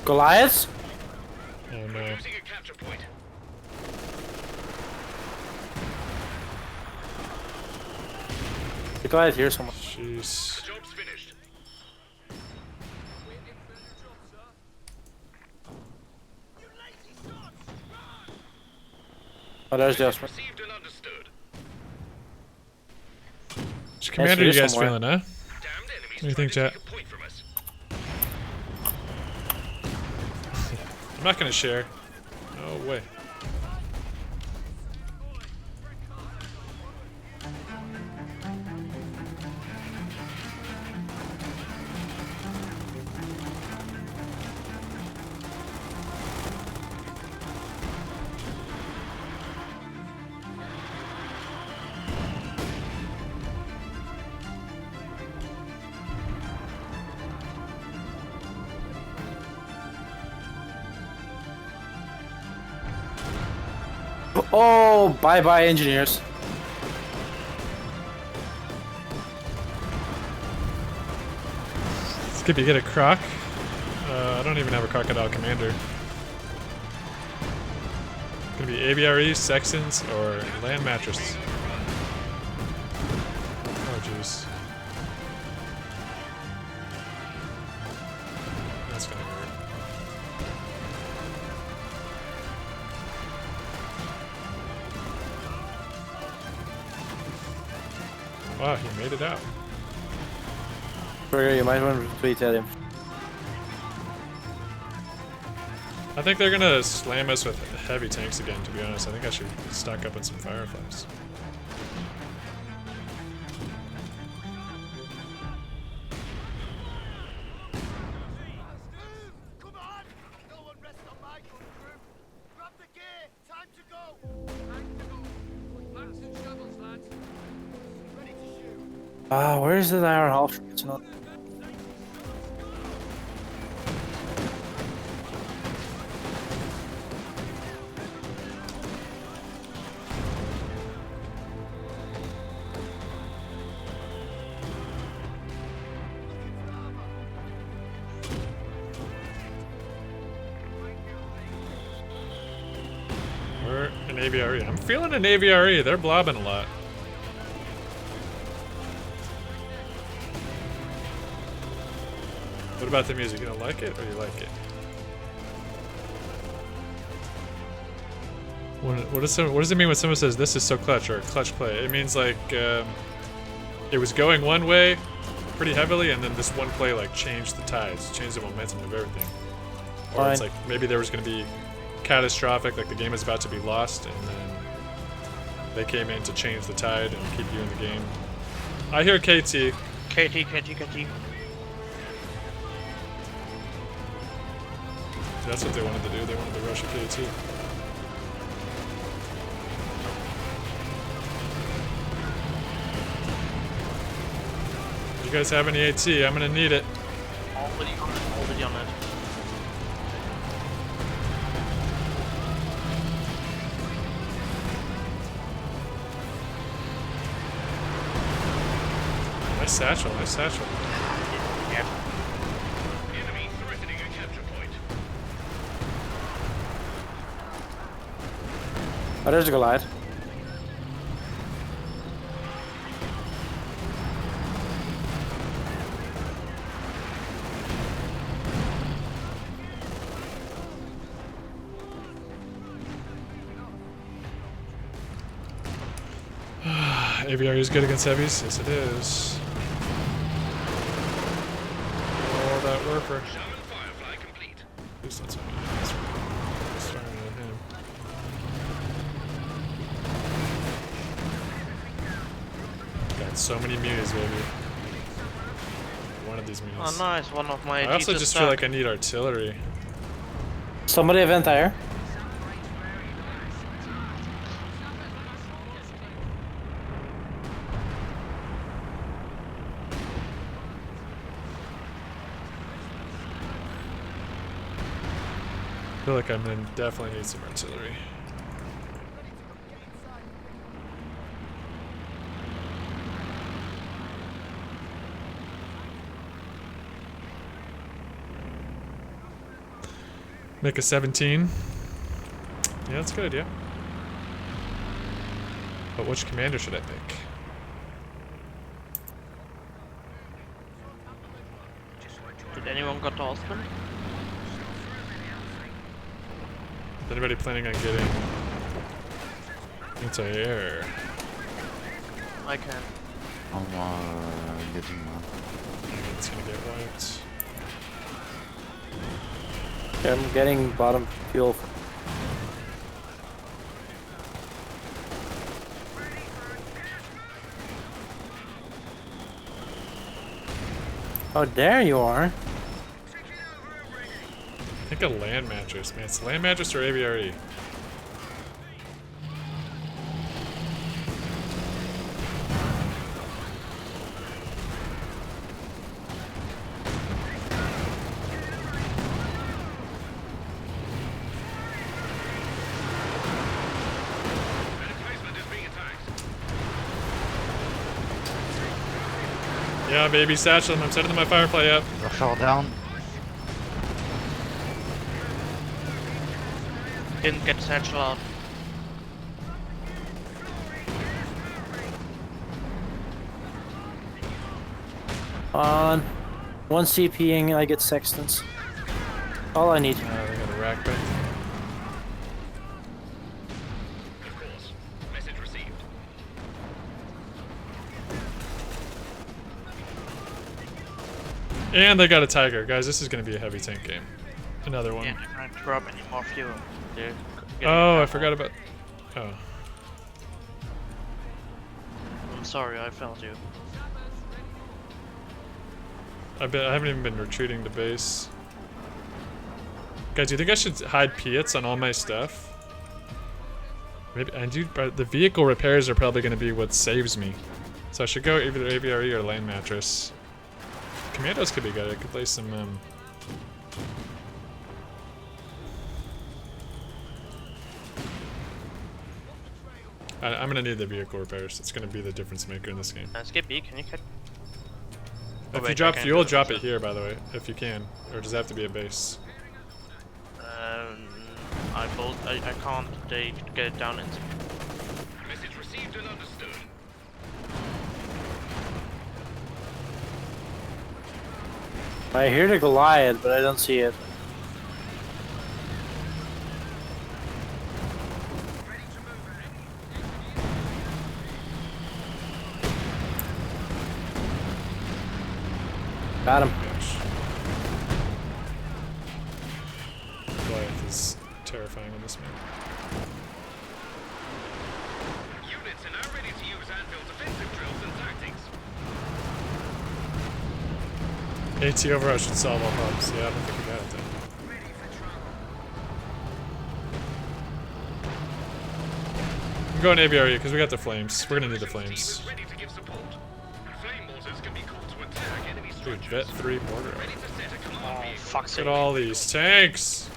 Goliaths? Oh no. Losing a capture point. The Goliath here somewhere. Jeez. Job's finished. Oh, there's the Osprey. Received and understood. Which commander here you guys somewhere. feeling, huh? Damned enemies What do you trying think, to chat? take a point from us. I'm not gonna share. No way. Oh, bye bye, engineers. Skip, you get a croc? I don't even have a crocodile commander. Gonna be ABRE, Sextons, or Land Mattress. Oh jeez. That's gonna hurt. Wow, he made it out. Burger, you might want to tweet at him. I think they're gonna slam us with heavy tanks again, to be honest. I think I should stock up on some fireflies. Ah, where's the iron half? It's not. Or an AVRE. I'm feeling an AVRE. They're blobbing a lot. What about the music? You don't like it, or you like it? What does it mean when someone says this is so clutch or clutch play? It means like it was going one way pretty heavily, and then this one play like changed the tides, changed the momentum of everything. Or it's Fine. like maybe there was going to be catastrophic, like the game is about to be lost, and then they came in to change the tide and keep you in the game. I hear KT. KT. That's what they wanted to do. They wanted to rush a KT. You guys have any AT? I'm gonna need it. Already on it. Nice satchel, nice satchel. Yep. Enemy threatening a capture point. Oh, there's a Goliath. AVR is good against heavies? Yes, it is. Oh, that worker. Shaman Firefly complete. Please don't tell me that's right. It's firing at him. Got so many munis, baby. One of these munis. Oh, nice. One of my. I also just feel like I need artillery. Somebody event higher. I feel like I'm gonna definitely need some artillery. Make a 17. Yeah, that's a good idea. But which commander should I pick? Did anyone got to Osman? Is anybody planning on getting anti-air? I can. I'm getting one. It's gonna get wiped. I'm getting bottom fuel. Oh, there you are. I think a land mattress, man. It's land mattress or AVRE. Yeah, baby, satchel him. I'm setting my firefly up. I fell down. Didn't get satchel out. On one CPing, I get sextants. All I need. They got a rack back. Of course. Message received. And they got a tiger. Guys, this is going to be a heavy tank game. Another one. Yeah, they're trying to drop any more fuel. They're getting Oh, I it forgot about... Oh. I'm sorry, I failed you. I haven't even been retreating to base. Guys, do you think I should hide Piets on all my stuff? Maybe, and the vehicle repairs are probably going to be what saves me. So I should go either AVRE or land mattress. Commandos could be good. I could play some, I'm gonna need the vehicle repairs. It's gonna be the difference maker in this game. Skip B, can you cut? If you wait, drop I can't fuel, do it drop it myself. here, by the way, if you can. Or does it have to be a base? I can't. They get it down in. Message received and understood. I hear the Goliath, but I don't see it. Got him. Gosh. Goliath is terrifying on this map. Units are now ready to use Anvil's offensive drills and tactics. AT override should solve all problems. Yeah, I don't think we got it then. I'm going AVRE because we got the flames. We're gonna need the flames. Ready to give support. Flame mortars can be called to attack enemy Dude, structures. Vet 3 mortar. Ready to set a command Oh, vehicle. fuck's Look sake. at all these tanks!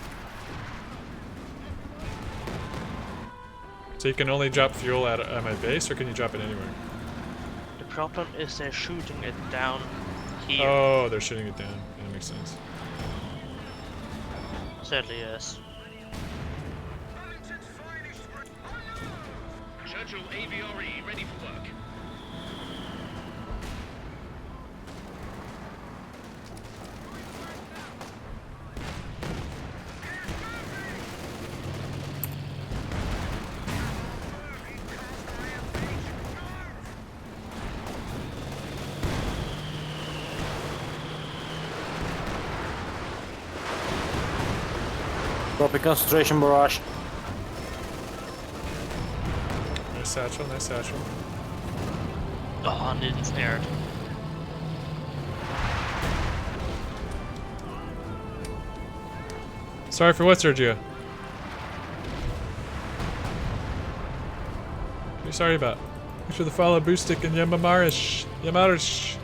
So you can only drop fuel at my base, or can you drop it anywhere? The problem is they're shooting it down here. Oh, they're shooting it down. Yeah, that makes sense. Sadly, yes. Churchill AVRE ready for work. Dropping concentration barrage. Nice satchel, nice satchel. Oh, and it's snared. Sorry for what, Sergio? What are you sorry about? Thanks for the follow, Boostic and Yamamarish. Yamarish.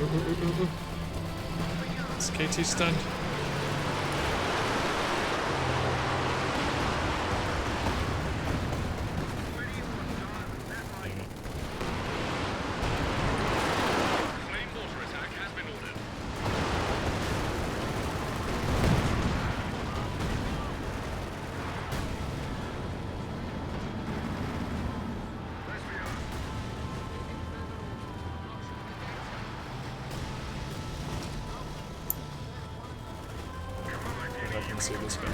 Ooh, ooh, ooh, ooh, ooh. Is KT stunned? Dang it. Flame mortar attack has been ordered. can see this guy.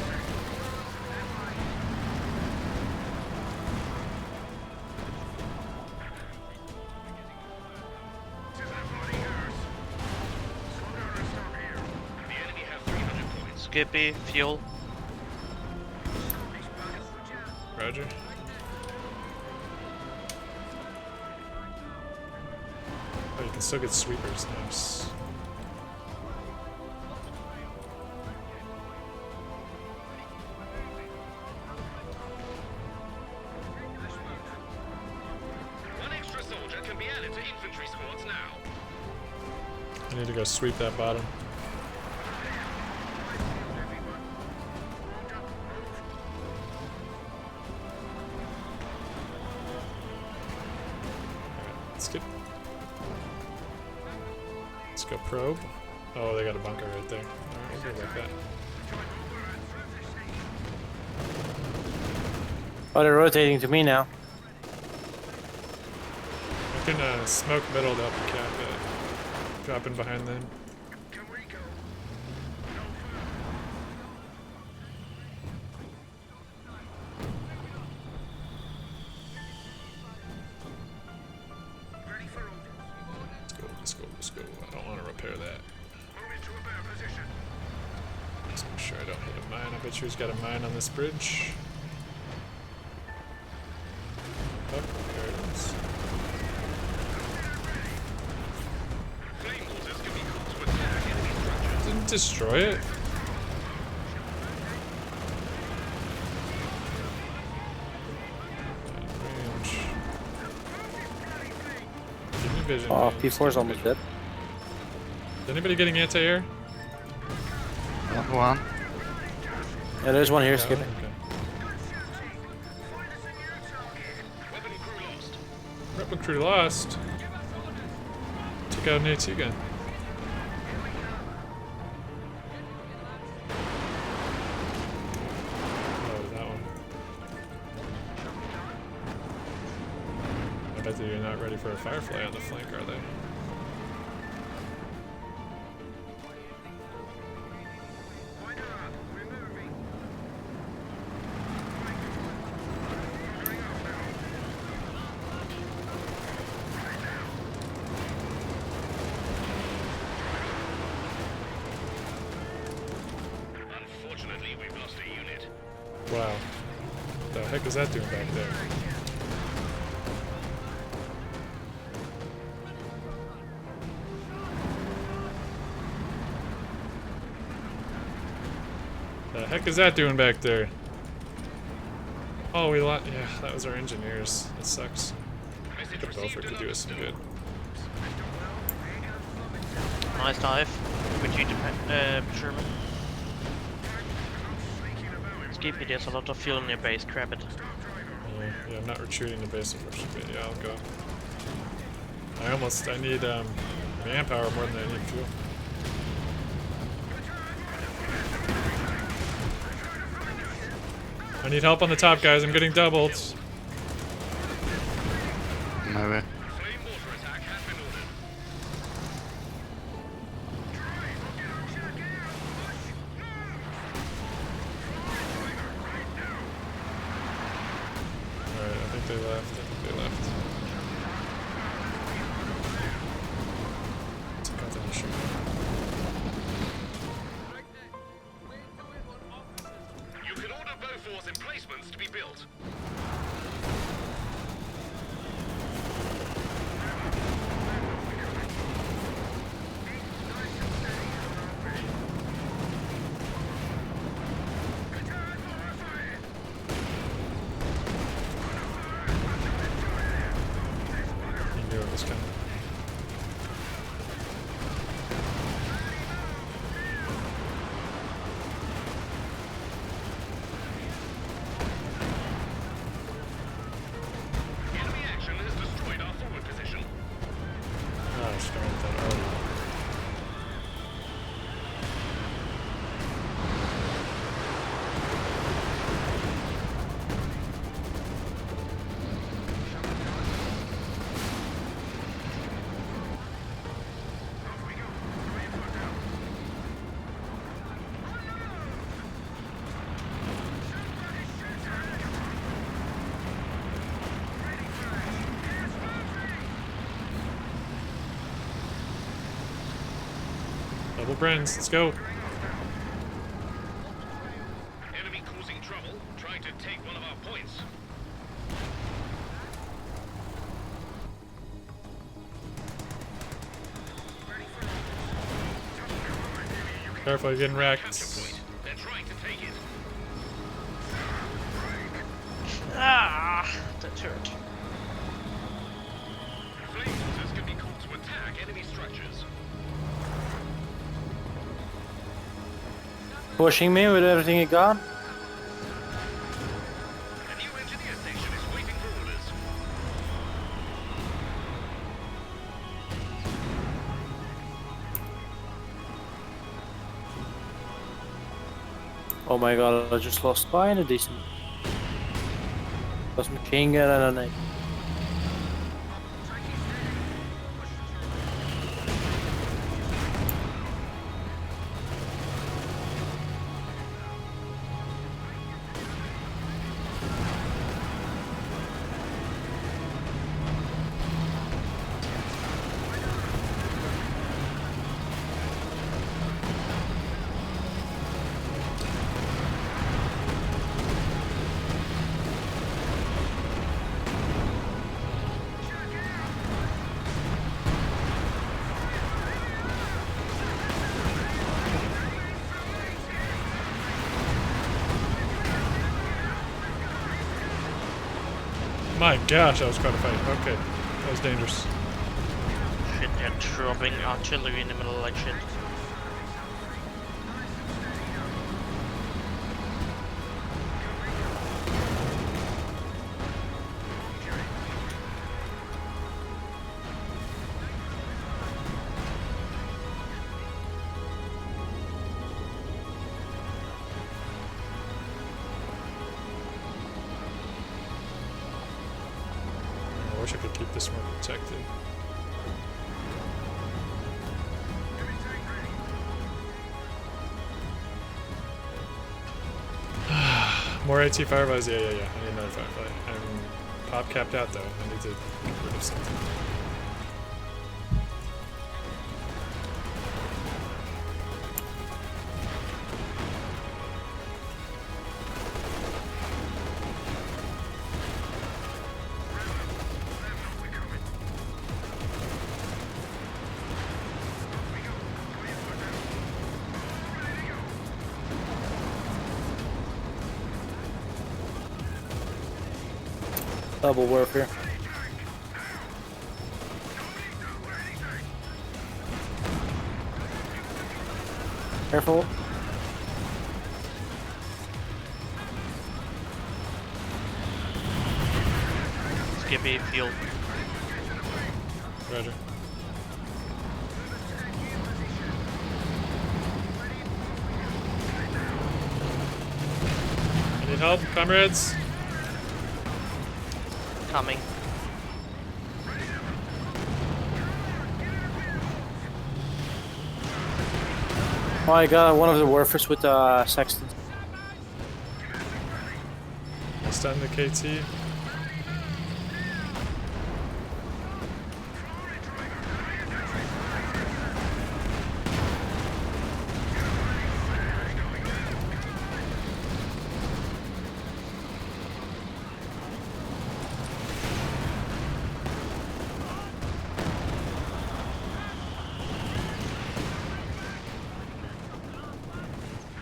The enemy have 300 points. Skippy, fuel. Roger. Oh, you can still get sweepers. Nice. One extra soldier can be added to infantry squads now. I need to go sweep that bottom. Let's get. Let's go probe. Oh, they got a bunker right there. Alright, we'll go like that. Oh, they're rotating to me now. I can smoke middle to help you cap it. Dropping behind them. Let's go, let's go. I don't want to repair that. Just make sure I don't hit a mine. I bet you he's got a mine on this bridge. Oh, there it is. Flame mortars can be used to attack enemy structures. Didn't destroy it. Range. Give me vision. Oh, man. P4's almost dead. Is anybody getting anti-air? Not one. Yeah, there's one here, Yeah, Skippy. okay. Weapon crew lost. Weapon crew lost. Took out an AT gun. Oh, that one. I bet that you're not ready for a firefly on the flank, are they? Unfortunately, we've lost a unit. Wow. What the heck is that doing back there? The heck is that doing back there? Oh, we lost. Yeah, that was our engineers. That sucks. Message The received Beaufort could do us some good. Nice dive. Retreat to Sherman. Skippy, there's a lot of fuel in your base, grab it. Yeah, I'm not retreating to base unfortunately, but yeah, I'll go. I need manpower more than I need fuel. I need help on the top, guys. I'm getting doubled. Maybe. Flame mortar attack has been ordered. Alright, I think they left. Took out the issue. You can order Bofors emplacements to be built. He knew it was coming. Double Brens, let's go. Enemy causing trouble, trying to take one of our points. Careful, you're getting wrecked. Point. They're trying to take it. Ah, that hurt. Flames can be called to attack enemy structures. Pushing me with everything he got. A new engineer station is waiting for orders. Oh my god, I just lost spine a decent. Lost machine gun and a knife. My gosh, that was quite a fight. Okay, that was dangerous. Shit, they're dropping artillery in the middle like shit. I wish I could keep this more protected. More AT fireflies? Yeah. I need another firefly. I'm pop capped out though. I need to get rid of something. Double warfare. Careful. Skippy field. Roger. I need help, comrades? Coming. Oh, I got one of the warfers with Sexton. Stun the KT.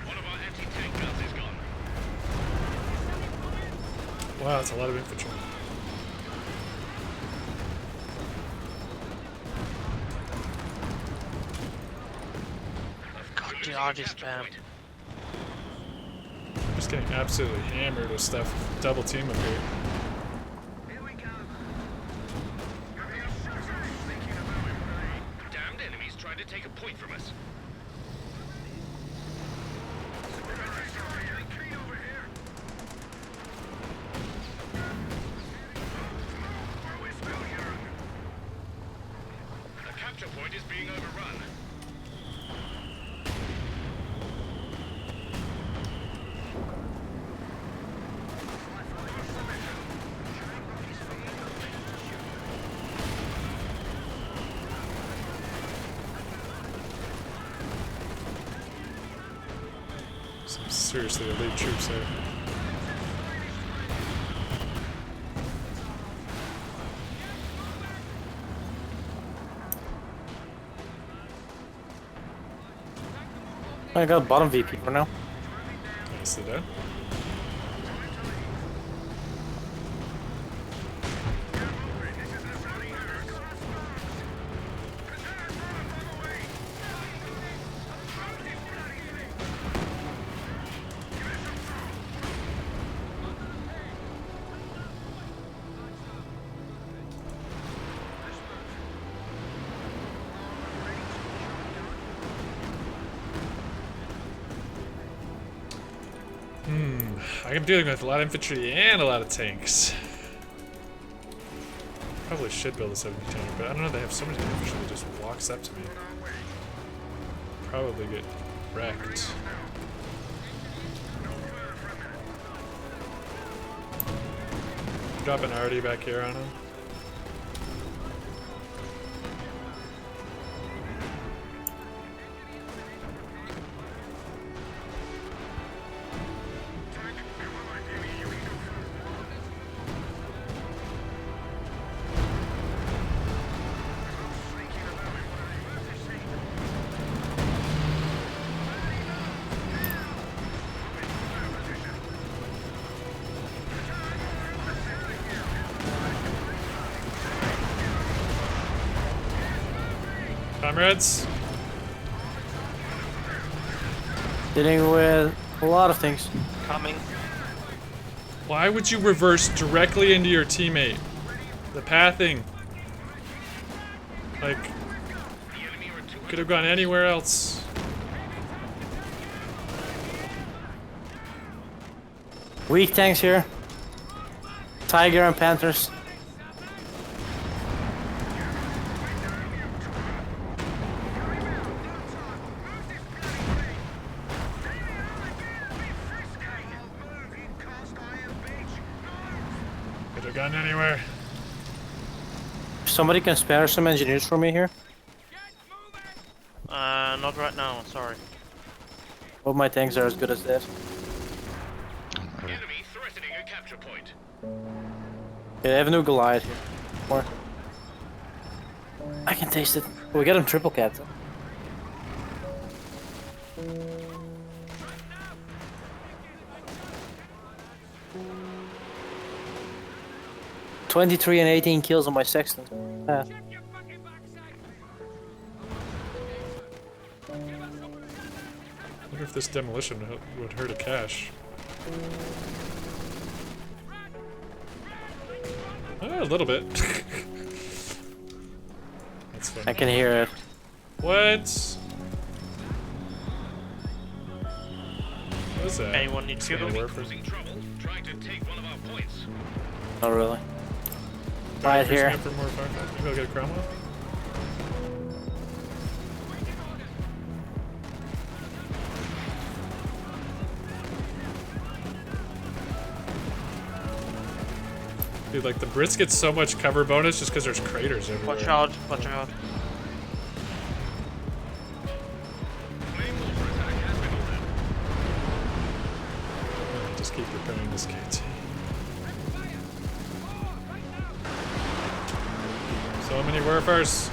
One of our anti-tank guns is gone. Wow, that's a lot of infantry. God, the RD spam. Just getting absolutely hammered with stuff. Double team up here. Damned enemies trying to take a point from us. The capture point is being overrun. Some seriously elite troops there. I got bottom VP for now. Nicely done. I'm dealing with a lot of infantry and a lot of tanks. Probably should build a 70 tank, but I don't know, they have so many infantry that just walks up to me. Probably get wrecked. Drop an RD back here on him. Comrades, Dealing with a lot of things. Coming. why would you reverse directly into your teammate? The pathing. Like, could have gone anywhere else. Weak tanks here. Tiger and Panthers. Could have gone anywhere. Somebody can spare some engineers for me here. Not right now, sorry. Hope my tanks are as good as that. Enemy threatening a capture point. Yeah, I have a new Goliath here. More. I can taste it. We get him triple captain. $23 and 18 kills on my Sexton. Ah. I wonder if this demolition would hurt a cache. A little bit. That's funny. I can hear it. What? What is that? Anyone need It's gonna fuel? work for- Causing trouble, trying to take one of our points. Not really. Right Freezing here. up for more firefights. Maybe I'll get a Cromwell. Dude, like the Brits get so much cover bonus just because there's craters everywhere. Watch out, watch out. Just keep repairing this KT. So many warfers.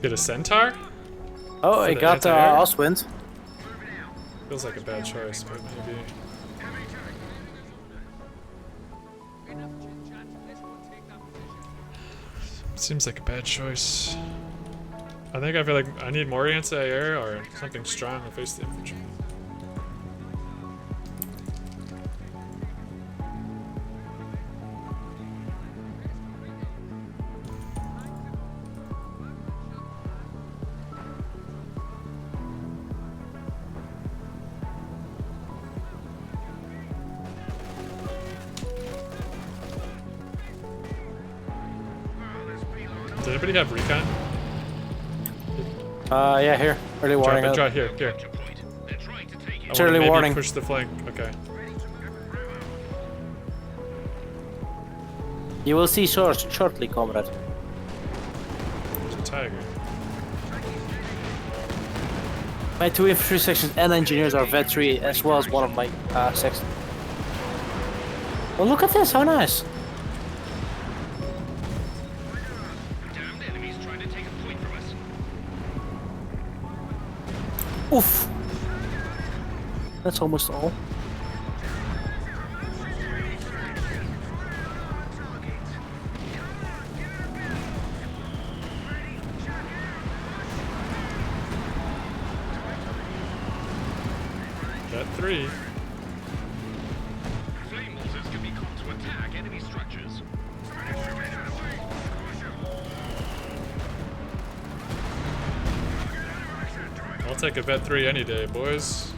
Get a centaur? Oh, For I the got anti-air? Oswind. Feels like a bad choice, but maybe. Seems like a bad choice. I think I feel like I need more anti-air or something strong to face the infantry. Does anybody have recon? Yeah, here. Early warning. Drop here. Capture point. They're trying to take it. I wanna Early maybe warning. push the flank. Okay. You will see shortly, comrade. There's a tiger. My 2 infantry sections and engineers are Vet 3, as well as one of my sections. Well, look at this, how nice. Damned enemies trying to take a point from us. Oof. That's almost all. Got 3. Flame mortars can be called to attack enemy structures. I'll take a vet 3 any day, boys.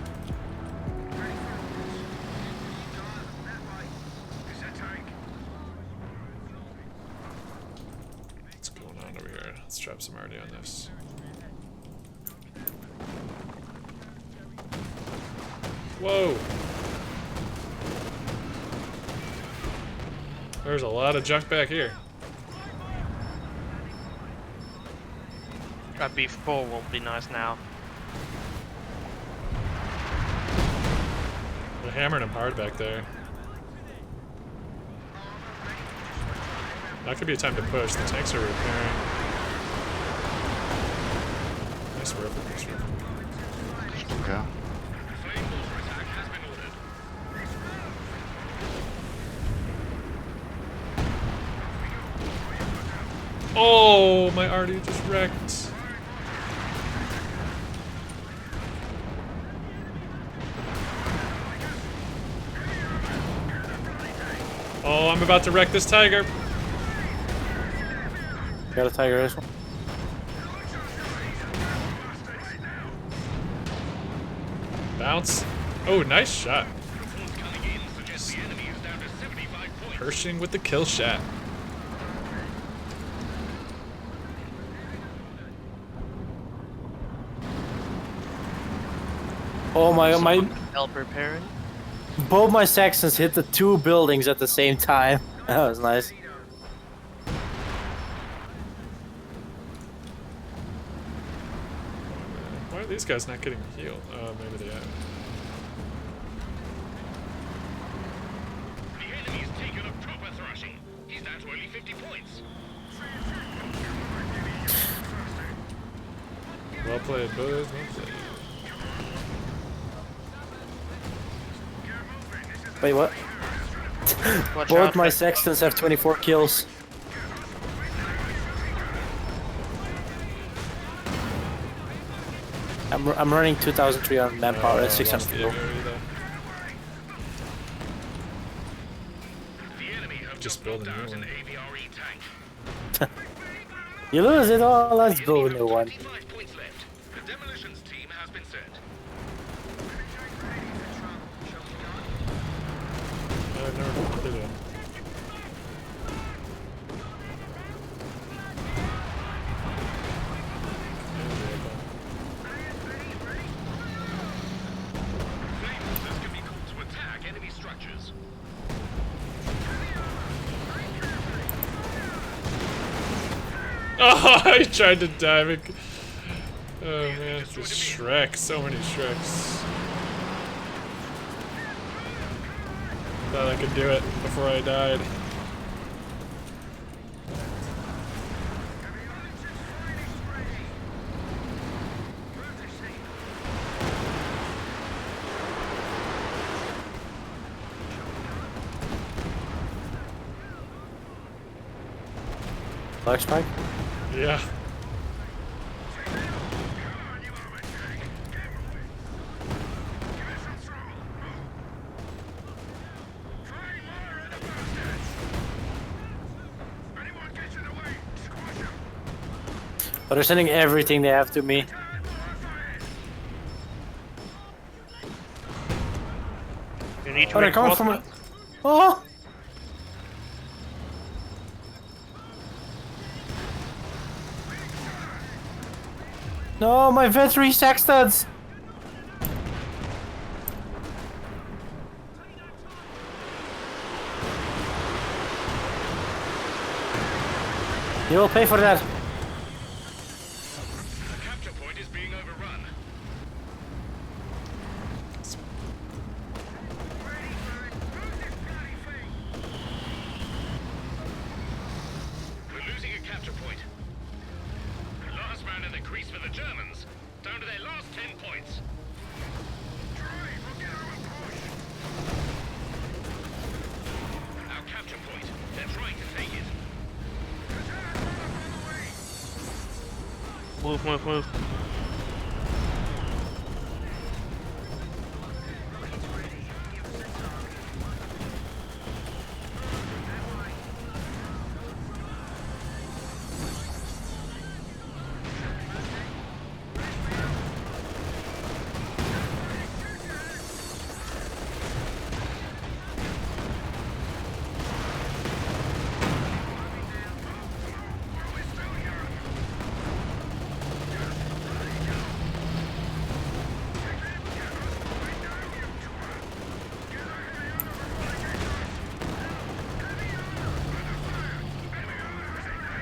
What's going on over here? Let's drop some RD on this. Whoa! There's a lot of junk back here. That B4 will be nice now. They're hammering him hard back there. That could be a time to push. The tanks are repairing. Nice rifle, nice rifle. Okay. Flame mortar attack has been ordered. Oh, my RD just wrecked. Oh, I'm about to wreck this tiger. Got a tiger as well. Bounce. Oh, nice shot. Coming in suggests the enemy is down to 75 points. Pershing with the kill shot. Oh my, Help repairing. both my sections hit the 2 buildings at the same time. That was nice. Why are these guys not getting healed? Oh, maybe they are. The enemy's taken a proper thrashing. He's down to only 50 points. Well played, boys. Well played. Wait, what? Watch Both out, my Vet- sextons have 24 kills. I'm running 2,300 manpower at 600 lost the people. AOE though. The enemy have Just just build knocked a new out an one. AVRE tank. You lose it all, let's build a new one. 25 points left. The demolitions team has been sent. I've never did it. Flame mortars can be called to attack enemy structures. Oh, I tried to dive it. Oh man, it's a Shrek. So many Shreks. Thought I could do it before I died. Flag strike? Yeah. But they're sending everything they have to me. You need to Oh, they're coming reinforce from a... Oh! No, my vet 3 sextons! You'll pay for that. The capture point is being overrun. We're losing a capture point. Last man in the crease for the Germans. Down to their last 10 points. Our capture point. They're trying to take it. Move, move, move.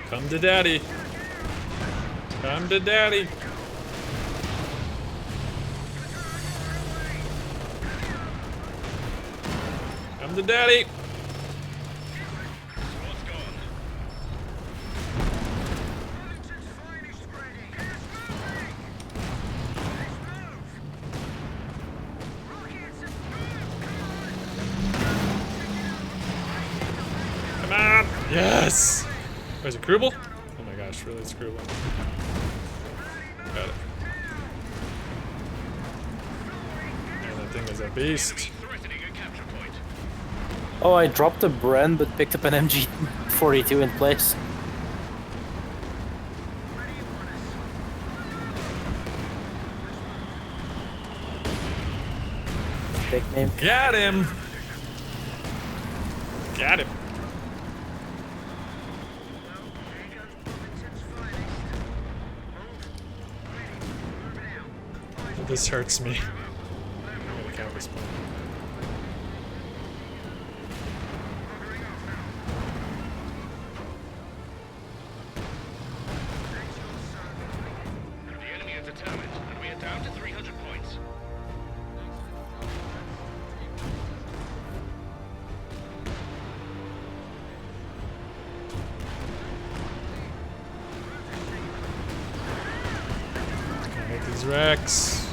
Come to daddy. Come to daddy. Come to daddy. Squad's gone. Come on. Yes. Where's it, Krubel? Oh my gosh, really, it's Krubel. Got it. Man, that thing is a beast. Threatening a capture point. Oh, I dropped the Bren but picked up an MG42 in place. Big name. Got him. Got him. This hurts me. I'm gonna count this point. The enemy are determined, and we are down to 300 points. Can't hit these wrecks.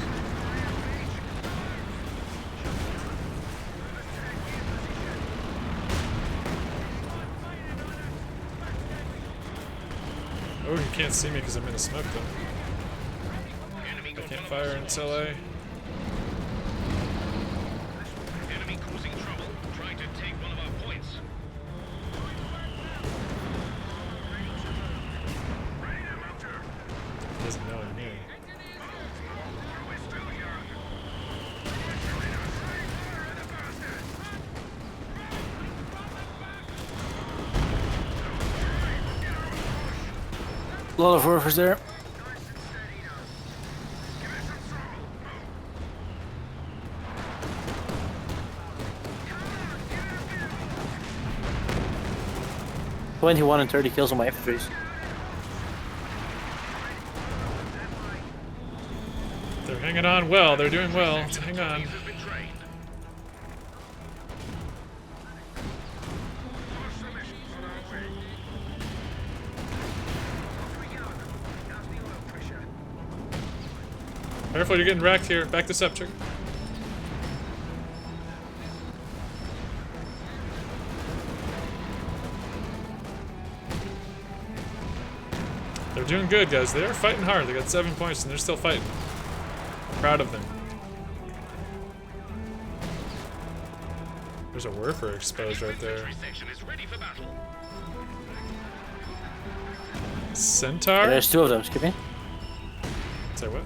Oh, he can't see me because I'm in the smoke though. Enemy I got can't one fire of our until I... Enemy causing trouble, trying to take one of our points. Doesn't know I'm here. A lot of workers there. "21 and 30 kills on my infantries." They're hanging on well. They're doing well. Hang on. Has been trained. Careful, you're getting wrecked here. Back this up, chick. They're doing good, guys. They are fighting hard. They got 7 points and they're still fighting. I'm proud of them. There's a Werfer exposed right there. Infantry section is ready for battle. Centaur? There's two of them, Skippy. Say what?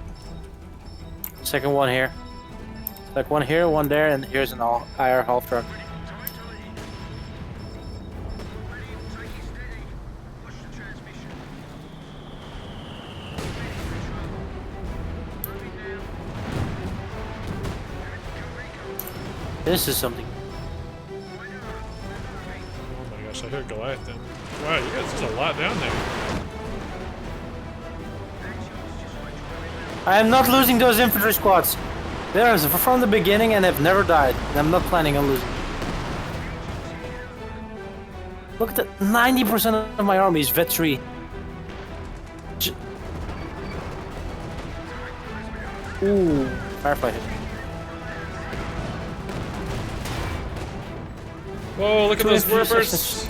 Second one here. Like one here, one there, and here's an IR half truck. This is something. Oh my gosh, I hear Goliath then. Wow, you guys, there's a lot down there. I am not losing those infantry squads. They're from the beginning and have never died. And I'm not planning on losing. Look at that. 90% of my army is Vet 3. Ooh, firefighter. Whoa, look at those warpers!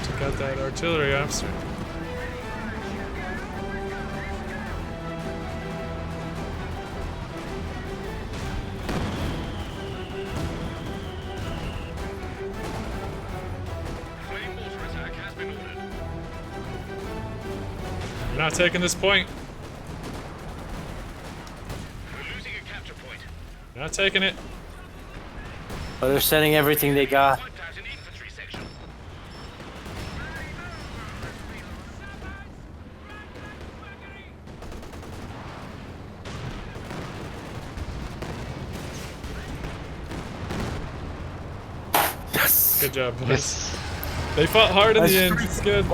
Took out that artillery officer. Flame mortar attack has been ordered. You're not taking this point. We're losing a capture point. You're not taking it. Oh, they're sending everything they got. Wiped out an infantry section. Good job, boys. They fought hard in the end. It's good.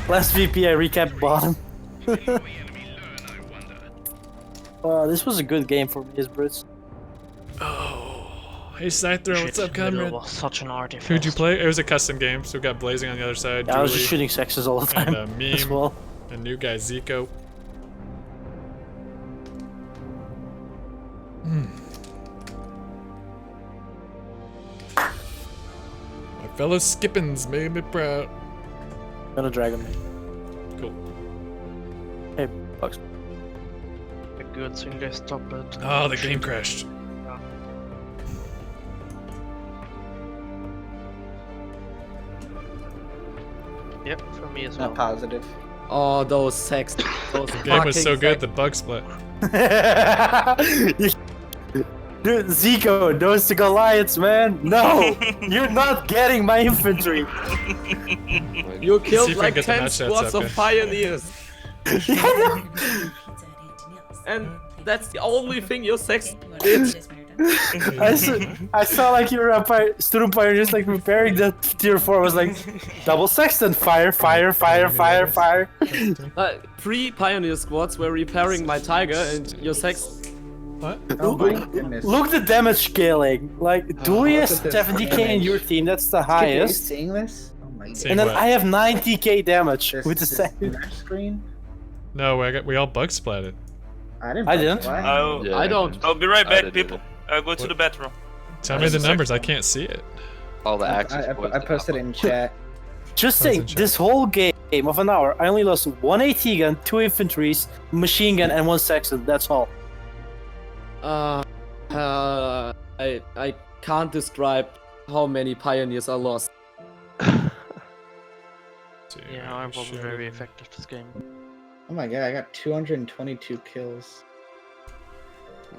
Last VP I recapped bottom. Will the enemy learn, I wonder? This was a good game for me as Brits. Oh, hey Scyther, what's up, comrade? Was such an artifact. Who'd you play? It was a custom game, so we got Blazing on the other side. Yeah, I was Julie, just shooting sexes all the time and Meme, as well. and new guy Zico. My fellow Skippins made me proud. Gonna dragon me. Cool. Hey, Bugs. A good thing they stopped it. Oh, the game crashed. Yep, for me as well. Not positive. Oh, those sex. Those The game was so good, the bug split. Dude, Zico, those Goliaths, man. No, you're not getting my infantry. You See killed if we like can get the 10 match stats squads up, of yeah. pioneers. Yeah, And that's the only thing your sex did. I saw like your student pioneers like preparing the tier 4 was like double sexton, fire, fire, fire, fire, fire. 3 pioneer squads were repairing my tiger, and your sex. What? Oh my goodness. Look the damage scaling. Like, Dewey has look at this 70k in damage. your team, that's the Skip, are you highest. seeing this? Oh my god. See And then what? I have 90k damage with the This second. smash screen? No, we all bug splatted. I didn't. I didn't. Why? I'll, Yeah, I don't. I'll be right I back, did people. it. I'll go to What? the bathroom. Tell me the numbers, I can't see it. All the access points. I posted it in chat. Just That's saying, in chat. this whole game of an hour, I only lost 1 AT gun, 2 infantries, machine gun, and 1 sexton. That's all. I can't describe how many pioneers I lost. Yeah, I wasn't very effective this game. Oh my god, I got 222 kills.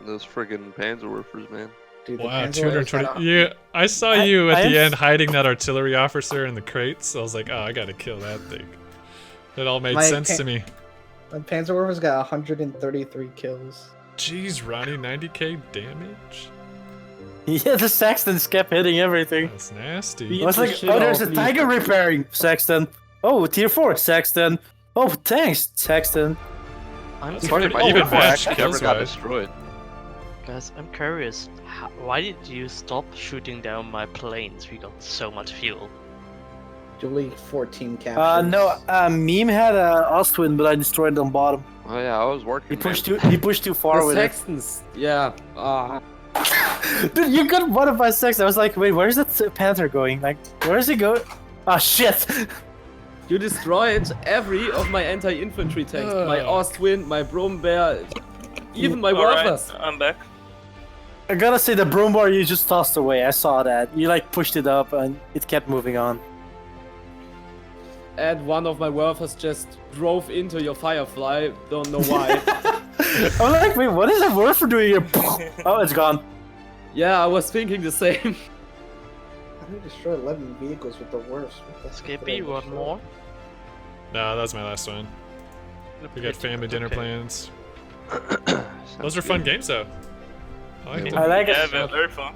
Those friggin' Panzerwerfers, man. Dude, the Wow, Panzer Warriors got 220. Yeah, I saw you I at the am- end hiding that artillery officer in the crates. I was like, oh, I gotta kill that thing. It all made My sense pa- to me. The Panzer Warriors got 133 kills. Jeez, Ronnie, 90k damage? Yeah, the sextons kept hitting everything. That's nasty. I was like, shit oh, there's a off me. tiger repairing, sexton. Oh, tier 4, sexton. Oh, thanks, sexton. I'm That's Funny, pretty my even even match never kills got wise. destroyed. Guys, I'm curious. Why did you stop shooting down my planes? We got so much fuel. Julie, 14 captures. No, Meme had a Ostwind, but I destroyed it on bottom. Oh yeah, I was working. He pushed man. too far The with it. sextons, yeah. Dude, you got one of my sextons. I was like, wait, where's that Panther going? Like, where is he going? Ah, shit. You destroyed every of my anti-infantry tanks. My Ostwind, my Brombear, even my Alright, Warthus. I'm back. I gotta say, the broom bar you just tossed away. I saw that. You like pushed it up and it kept moving on. And one of my Warthus just drove into your Firefly. Don't know why. I'm like, wait, what is that Warfare doing here? Oh, it's gone. Yeah, I was thinking the same. How did I destroy 11 vehicles with the worst? What the heck Skippy, did I one destroy? more. No, that was my last one. We got family dinner Okay. plans. Those are fun games, though. I like I them. like Yeah, it. very fun.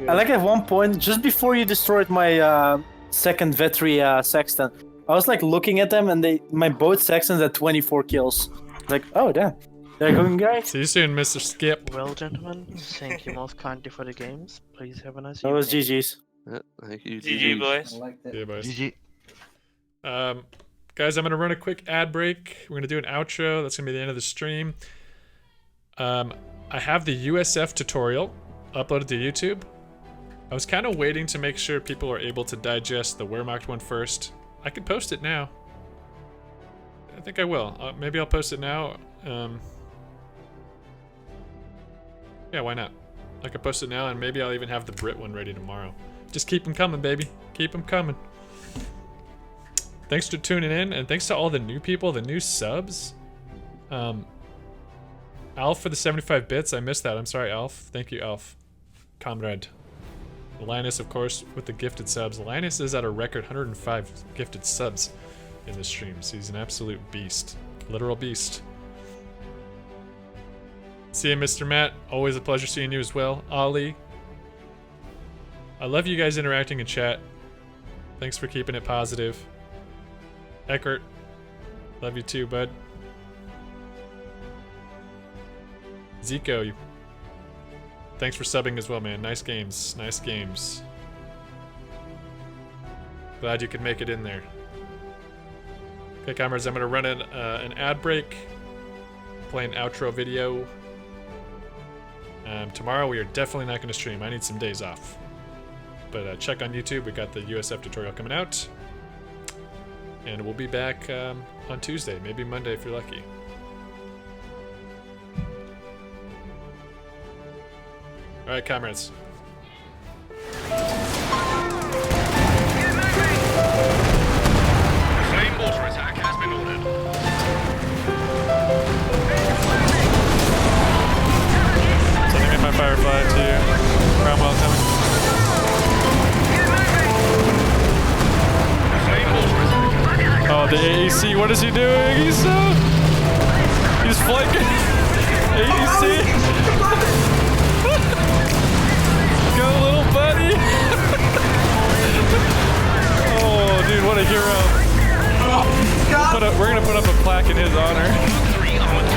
I like at one point, just before you destroyed my second Vetri Sexton, I was like looking at them and my both Sextons had 24 kills. Like, oh damn. They're going guys. See you soon, Mr. Skip. Well, gentlemen, thank you most kindly for the games. Please have a nice That was evening. GG's. Yeah, thank you. GG, I boys. liked it. Yeah, boys. GG. Guys, I'm gonna run a quick ad break. We're gonna do an outro. That's gonna be the end of the stream. I have the USF tutorial uploaded to YouTube. I was kind of waiting to make sure people are able to digest the Wehrmacht one first. I could post it now. I think I will. Maybe I'll post it now. Yeah, why not? I could post it now, and maybe I'll even have the Brit one ready tomorrow. Just keep them coming, baby. Keep them coming. Thanks for tuning in, and thanks to all the new people, the new subs. Alf for the 75 bits. I missed that. I'm sorry, Alf. Thank you, Alf. Comrade. Linus, of course, with the gifted subs. Linus is at a record 105 gifted subs in the stream, so he's an absolute beast. Literal beast. See you, Mr. Matt. Always a pleasure seeing you as well. Ali. I love you guys interacting in chat. Thanks for keeping it positive. Eckert. Love you too, bud. Zico. Thanks for subbing as well, man. Nice games. Nice games. Glad you could make it in there. Okay, comrades, I'm going to run an ad break. Play an outro video. Tomorrow we are definitely not going to stream. I need some days off. But check on YouTube. We got the USF tutorial coming out. And we'll be back on Tuesday. Maybe Monday if you're lucky. Alright, comrades. Flame mortar attack has been ordered. Sending in my Firefly to you. Cromwell coming. Flame mortar attack. Oh, the AEC, what is he doing? He's flanking. AEC. Go, little buddy. Oh, dude, what a hero. We're gonna put up a plaque in his honor. 3 armored